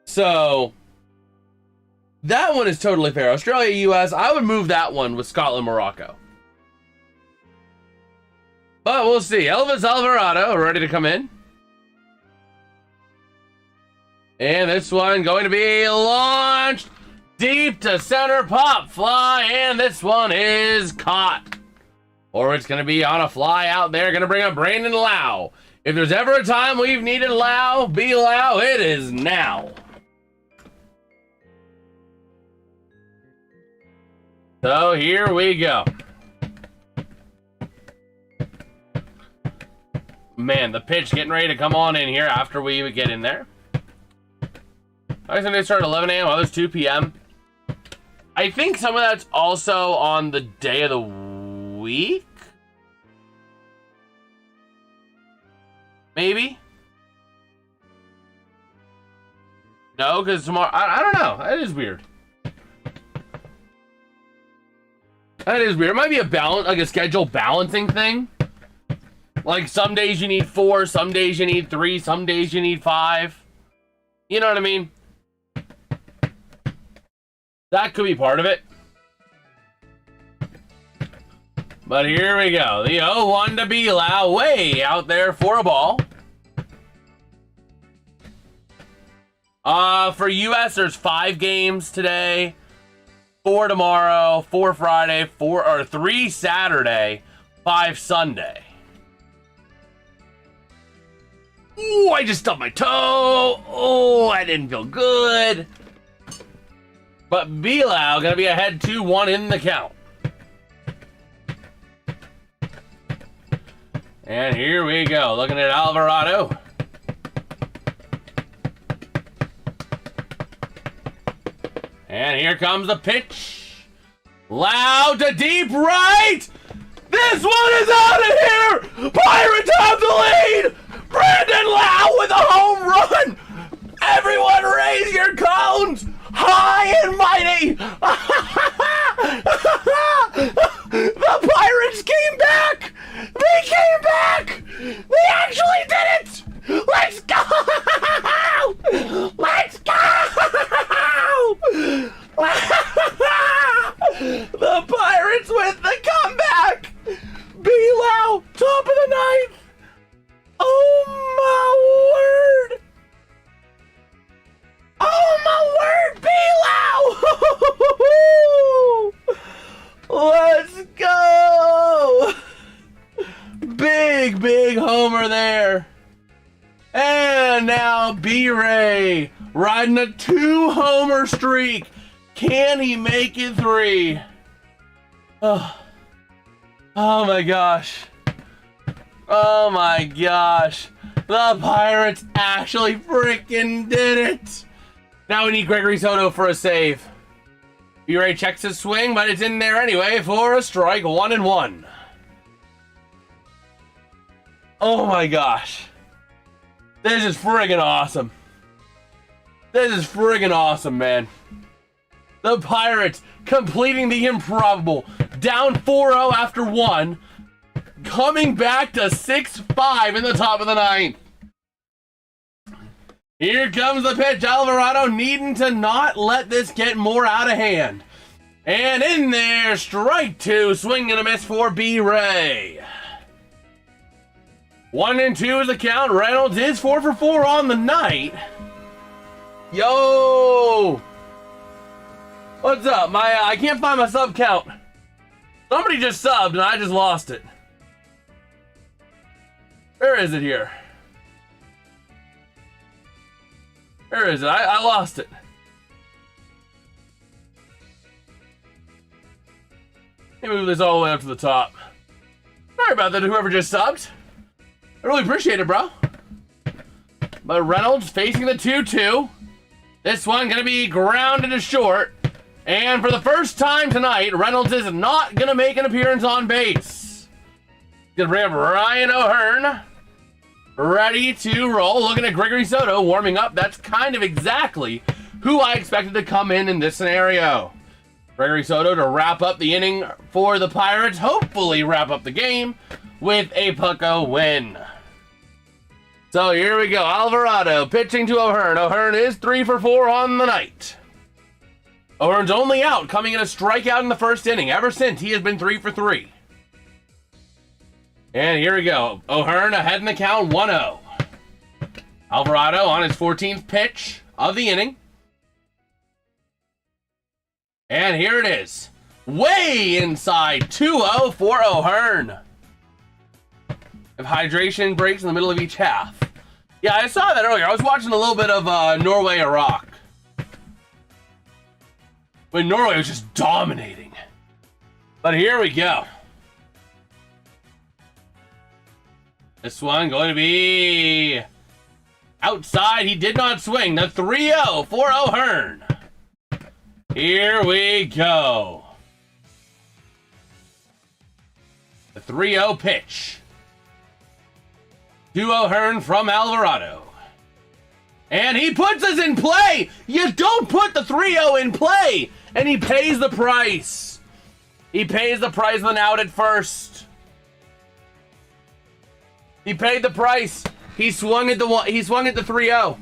So that one is totally fair. Australia, US, I would move that one with Scotland, Morocco. But we'll see. Elvis Alvarado ready to come in. And this one going to be launched deep to center, pop fly, and this one is caught. Or it's going to be on a fly out there, going to bring up Brandon Lau. If there's ever a time we've needed Lau, be Lau, it is now. So here we go. Man, the pitch getting ready to come on in here after we get in there. I think they start at 11 a.m., others 2 p.m. I think some of that's also on the day of the week? Maybe? No, because tomorrow... I don't know. That is weird. That is weird. It might be a balance, like a schedule balancing thing. Like some days you need 4, some days you need 3, some days you need 5. You know what I mean? That could be part of it. But here we go. The 0-1 to Belau, way out there for a ball. For US, there's 5 games today. 4 tomorrow, 4 Friday, 3 Saturday, 5 Sunday. Ooh, I just stubbed my toe. Oh, I didn't feel good. But Belau gonna be ahead 2-1 in the count. And here we go, looking at Alvarado. And here comes the pitch. Loud to deep right. This one is out of here. Pirates have the lead. Brandon Lau with a home run. Everyone raise your cones high and mighty. The Pirates came back. They came back. They actually did it. Let's go. Let's go. The Pirates with the comeback. Belau, top of the 9th. Oh my word. Oh my word, Belau! Let's go! Big homer there. And now B-Ray riding a 2-homer streak. Can he make it 3? Oh my gosh. Oh my gosh. The Pirates actually freaking did it. Now we need Gregory Soto for a save. B-Ray checks his swing, but it's in there anyway for a strike. 1-1. Oh my gosh. This is friggin' awesome. This is friggin' awesome, man. The Pirates completing the improbable. Down 4-0 after 1. Coming back to 6-5 in the top of the 9th. Here comes the pitch. Alvarado needing to not let this get more out of hand. And in there, strike 2. Swing and a miss for B-Ray. 1-2 is the count. Reynolds is 4 for 4 on the night. Yo! What's up? I can't find my sub count. Somebody just subbed and I just lost it. Where is it here? Where is it? I lost it. Let me move this all the way up to the top. Sorry about that, whoever just subbed. I really appreciate it, bro. But Reynolds facing the 2-2. This one gonna be grounded to short. And for the first time tonight, Reynolds is not gonna make an appearance on base. Gonna bring up Ryan O'Hearn. Ready to roll. Looking at Gregory Soto warming up. That's kind of exactly who I expected to come in this scenario. Gregory Soto to wrap up the inning for the Pirates. Hopefully wrap up the game with a Pucko win. So here we go. Alvarado pitching to O'Hearn. O'Hearn is 3 for 4 on the night. O'Hearn's only out, coming in a strikeout in the first inning. Ever since, he has been 3 for 3. And here we go. O'Hearn ahead in the count, 1-0. Alvarado on his 14th pitch of the inning. And here it is. Way inside, 2-0 for O'Hearn. If hydration breaks in the middle of each half. Yeah, I saw that earlier. I was watching a little bit of Norway-Iraq. When Norway was just dominating. But here we go. This one going to be outside. He did not swing. The 3-0 for O'Hearn. Here we go. The 3-0 pitch. To O'Hearn from Alvarado. And he puts us in play. You don't put the 3-0 in play. And he pays the price. He pays the price with an out at first. He paid the price. He swung at the 3-0.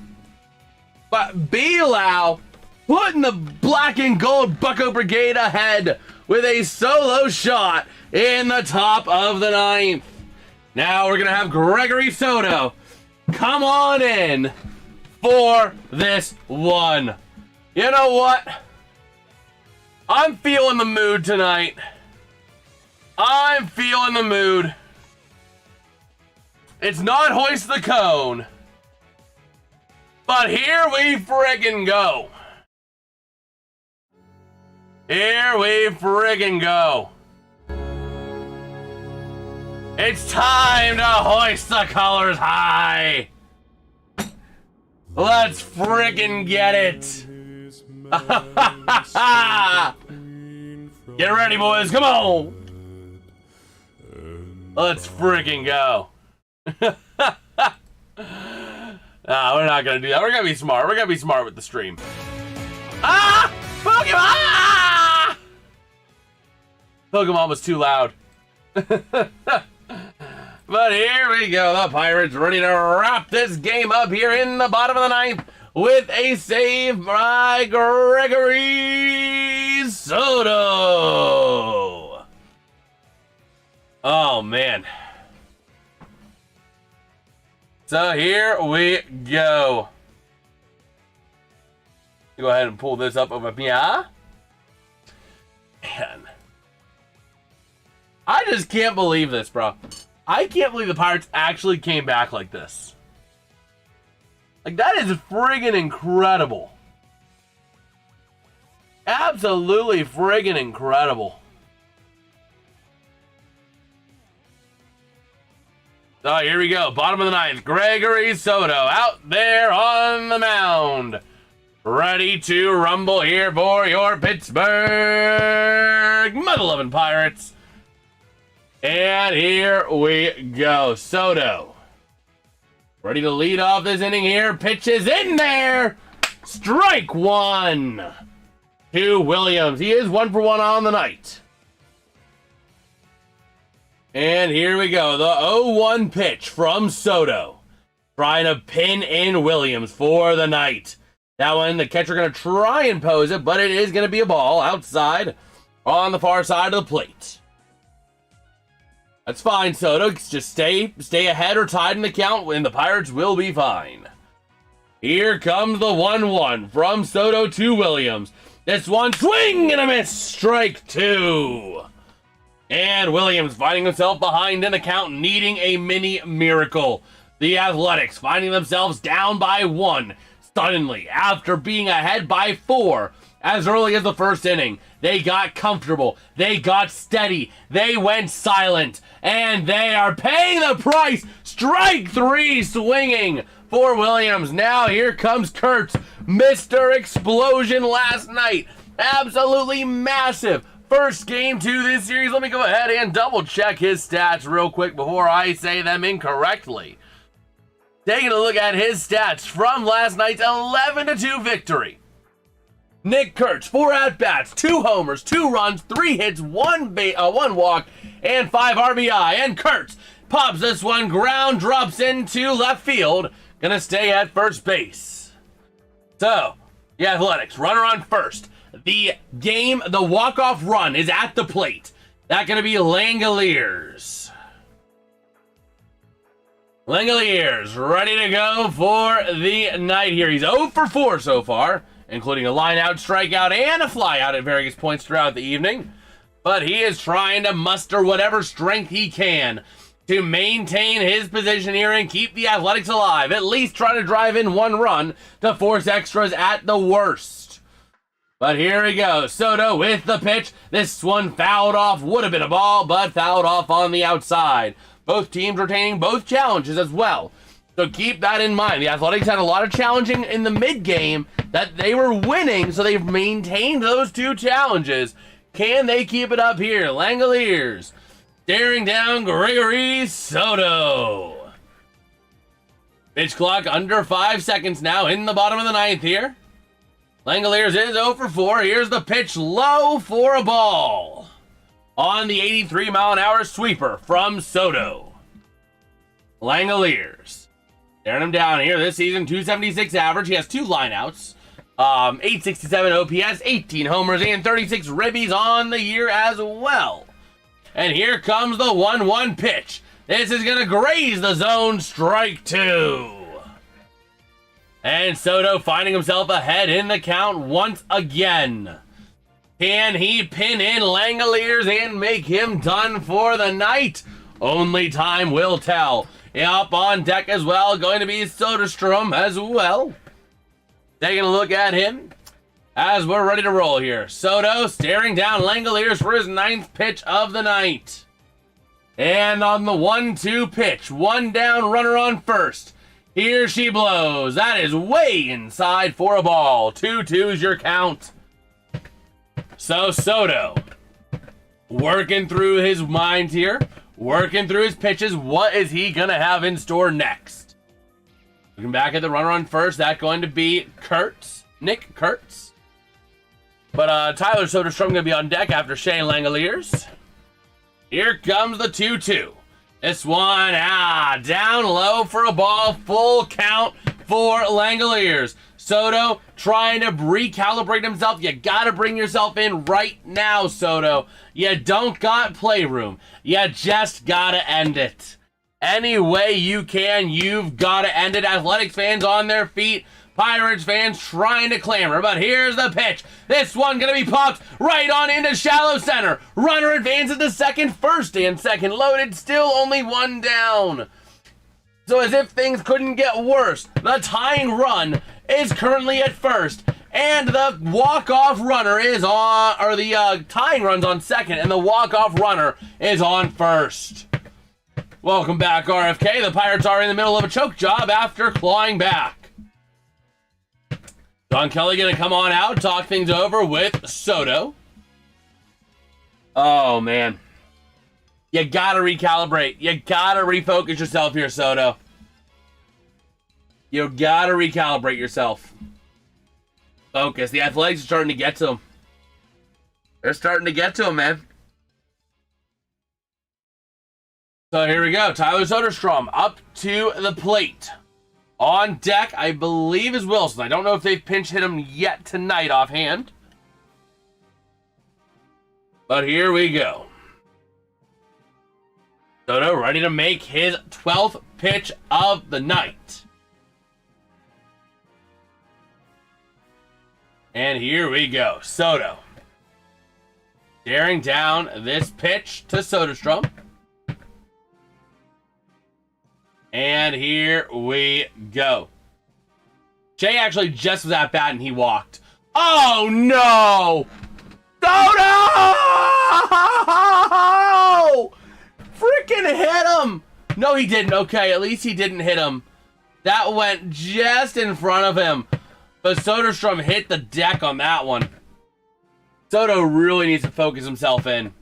But Belau putting the black and gold Bucko Brigade ahead with a solo shot in the top of the ninth. Now we're going to have Gregory Soto come on in for this one. You know what? I'm feeling the mood tonight. I'm feeling the mood. It's not hoist the cone. But here we friggin' go. Here we friggin' go. It's time to hoist the colors high. Let's friggin' get it. Get ready, boys. Come on. Let's friggin' go. Nah, we're not gonna do that. We're gonna be smart. We're gonna be smart with the stream. Ah! Pokemon! Ah! Pokemon was too loud. But here we go. The Pirates ready to wrap this game up here in the bottom of the ninth with a save by Gregory Soto. Oh, man. So here we go. Go ahead and pull this up over here. Man. I just can't believe this, bro. I can't believe the Pirates actually came back like this. Like, that is friggin' incredible. Absolutely friggin' incredible. So here we go. Bottom of the ninth. Gregory Soto out there on the mound. Ready to rumble here for your Pittsburgh Mother-loving Pirates. And here we go. Soto. Ready to lead off this inning here. Pitches in there. Strike one to Williams. He is 1 for 1 on the night. And here we go. The 0-1 pitch from Soto. Trying to pin in Williams for the night. That one, the catcher going to try and pose it, but it is going to be a ball outside on the far side of the plate. That's fine, Soto. Just stay ahead or tied in the count, and the Pirates will be fine. Here comes the 1-1 from Soto to Williams. This one, swing and a miss. Strike two. And Williams finding himself behind in the count, needing a mini miracle. The Athletics finding themselves down by 1. Suddenly, after being ahead by 4 as early as the first inning, they got comfortable, they got steady, they went silent, and they are paying the price. Strike 3 swinging for Williams. Now here comes Kurtz, Mr. Explosion last night. Absolutely massive first game to this series. Let me go ahead and double check his stats real quick before I say them incorrectly. Taking a look at his stats from last night's 11-2 victory. Nick Kurtz, 4 at-bats, 2 homers, 2 runs, 3 hits, 1 walk, and 5 RBI. And Kurtz pops this one, ground drops into left field. Gonna stay at first base. So, the Athletics, runner on first. The walk-off run is at the plate. That gonna be Langoliers. Langoliers ready to go for the night here. He's 0 for 4 so far, including a line-out, strikeout, and a flyout at various points throughout the evening. But he is trying to muster whatever strength he can to maintain his position here and keep the Athletics alive. At least try to drive in 1 run to force extras at the worst. But here we go. Soto with the pitch. This one fouled off. Would have been a ball, but fouled off on the outside. Both teams retaining both challenges as well. So keep that in mind. The Athletics had a lot of challenging in the mid-game that they were winning, so they've maintained those 2 challenges. Can they keep it up here? Langoliers staring down Gregory Soto. Pitch clock under 5 seconds now in the bottom of the 9th here. Langoliers is 0 for 4. Here's the pitch low for a ball on the 83-mile-an-hour sweeper from Soto. Langoliers staring him down here this season. 276 average. He has 2 lineouts. 867 OPS, 18 homers, and 36 ribbies on the year as well. And here comes the 1-1 pitch. This is going to graze the zone. Strike 2. And Soto finding himself ahead in the count once again. Can he pin in Langoliers and make him done for the night? Only time will tell. Up on deck as well, going to be Soderstrom as well. Taking a look at him as we're ready to roll here. Soto staring down Langoliers for his 9th pitch of the night. And on the 1-2 pitch, 1 down, runner on first. Here she blows. That is way inside for a ball. 2-2's your count. So Soto working through his mind here, working through his pitches. What is he going to have in store next? Looking back at the runner on first, that's going to be Kurtz, Nick Kurtz. But Tyler Soderstrom going to be on deck after Shane Langoliers. Here comes the 2-2. This one, down low for a ball. Full count for Langoliers. Soto trying to recalibrate himself. You got to bring yourself in right now, Soto. You don't got playroom. You just got to end it. Any way you can, you've got to end it. Athletics fans on their feet. Pirates fans trying to clamor, but here's the pitch. This one gonna be popped right on into shallow center. Runner advances to second, first and second loaded, still only 1 down. So as if things couldn't get worse, the tying run is currently at first, and the walk-off runner is on, or the tying run's on second, and the walk-off runner is on first. Welcome back, RFK. The Pirates are in the middle of a choke job after clawing back. Don Kelly going to come on out, talk things over with Soto. Oh, man. You got to recalibrate. You got to refocus yourself here, Soto. You got to recalibrate yourself. Focus. The Athletics are starting to get to him. They're starting to get to him, man. So here we go. Tyler Soderstrom up to the plate. On deck, I believe, is Wilson. I don't know if they've pinch hit him yet tonight offhand. But here we go. Soto ready to make his 12th pitch of the night. And here we go. Soto staring down this pitch to Soderstrom. And here we go. Jay actually just was at bat and he walked. Oh no! Soto! Freaking hit him! No, he didn't. Okay, at least he didn't hit him. That went just in front of him. But Soderstrom hit the deck on that one. Soto really needs to focus himself in.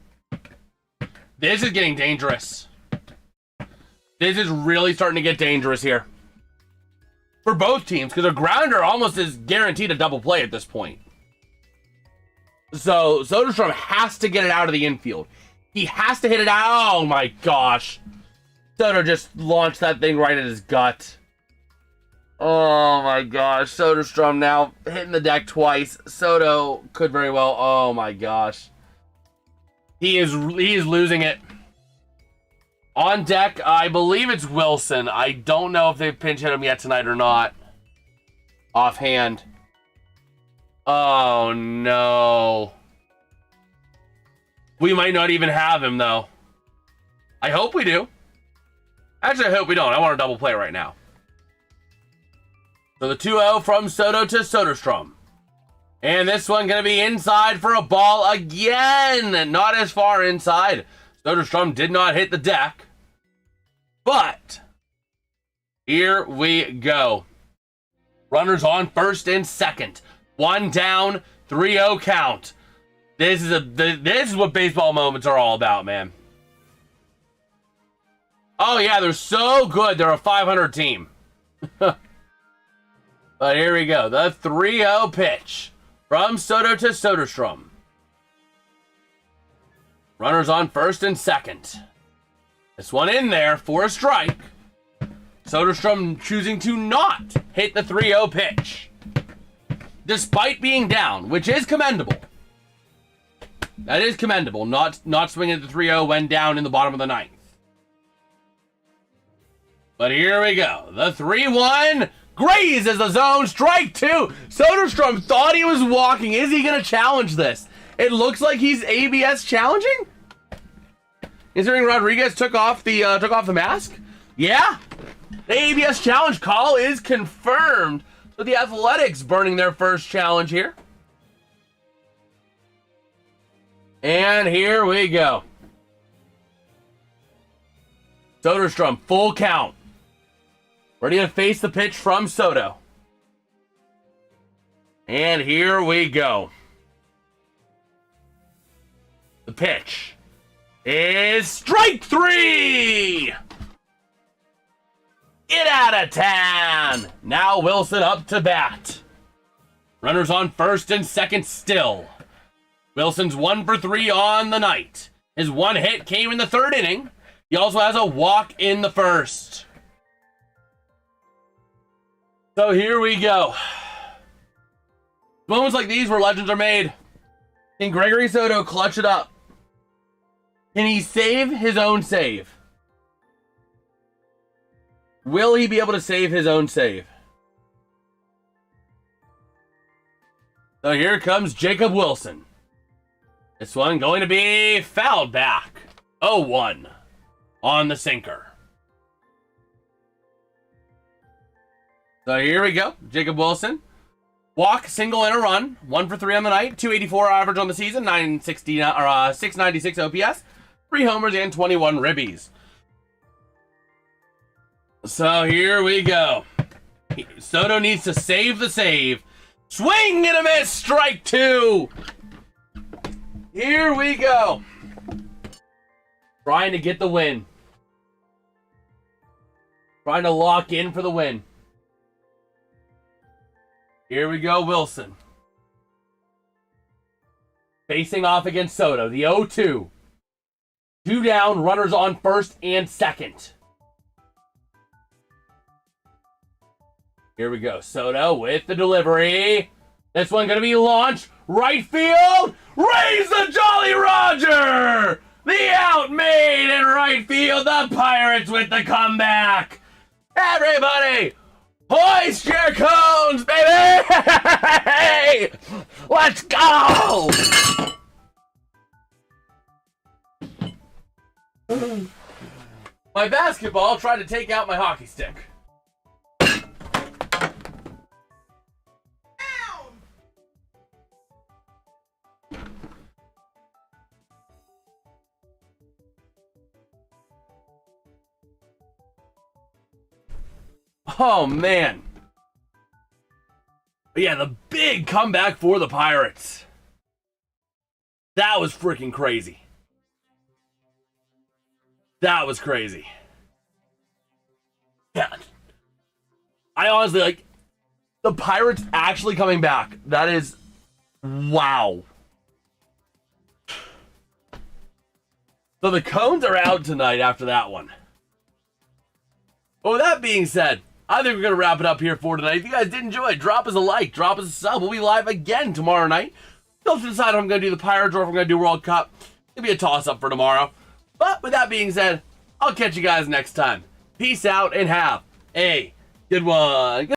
This is getting dangerous. This is really starting to get dangerous here. For both teams, because a grounder almost is guaranteed a double play at this point. So, Soderstrom has to get it out of the infield. He has to hit it out. Oh my gosh. Soto just launched that thing right at his gut. Oh my gosh. Soderstrom now hitting the deck twice. Soto could very well. Oh my gosh. He is losing it. On deck, I believe it's Wilson. I don't know if they've pinch hit him yet tonight or not. Offhand. Oh, no. We might not even have him, though. I hope we do. Actually, I hope we don't. I want a double play right now. So the 2-0 from Soto to Soderstrom. And this one going to be inside for a ball again. Not as far inside. Soderstrom did not hit the deck. But here we go. Runners on first and second. One down, 3-0 count. This is what baseball moments are all about, man. Oh yeah, they're so good. They're a 500 team. But here we go. The 3-0 pitch from Soto to Soderstrom. Runners on first and second. This one in there for a strike. Soderstrom choosing to not hit the 3-0 pitch. Despite being down, which is commendable. That is commendable. Not swinging at the 3-0 when down in the bottom of the ninth. But here we go. The 3-1 grazes the zone. Strike two. Soderstrom thought he was walking. Is he going to challenge this? It looks like he's ABS challenging. Considering Rodriguez took off the mask. Yeah. The ABS challenge call is confirmed. So the Athletics burning their first challenge here. And here we go. Soderstrom, full count. Ready to face the pitch from Soto. And here we go. The pitch is strike three! Get out of town! Now Wilson up to bat. Runners on first and second still. Wilson's 1 for 3 on the night. His one hit came in the third inning. He also has a walk in the first. So here we go. Moments like these where legends are made. Can Gregory Soto clutch it up? Can he save his own save? Will he be able to save his own save? So here comes Jacob Wilson. This one going to be fouled back. 0-1 on the sinker. So here we go. Jacob Wilson. Walk, single, and a run. 1 for 3 on the night. 284 average on the season. 696 OPS. 3 homers and 21 ribbies. So here we go. Soto needs to save the save. Swing and a miss. Strike two. Here we go. Trying to get the win. Trying to lock in for the win. Here we go, Wilson. Facing off against Soto. The 0-2. 2 down, runners on first and second. Here we go. Soto with the delivery. This one going to be launched. Right field. Raise the Jolly Roger. The out made in right field. The Pirates with the comeback. Everybody, hoist your cones, baby. Let's go. My basketball tried to take out my hockey stick. Oh, man. But yeah, the big comeback for the Pirates. That was freaking crazy. That was crazy. Yeah. I honestly, like, the Pirates actually coming back. That is, wow. So the cones are out tonight after that one. But with that being said, I think we're going to wrap it up here for tonight. If you guys did enjoy it, drop us a like, drop us a sub. We'll be live again tomorrow night. Still to decide if I'm going to do the Pirates or if I'm going to do World Cup. It'll be a toss-up for tomorrow. But with that being said, I'll catch you guys next time. Peace out and have a good one.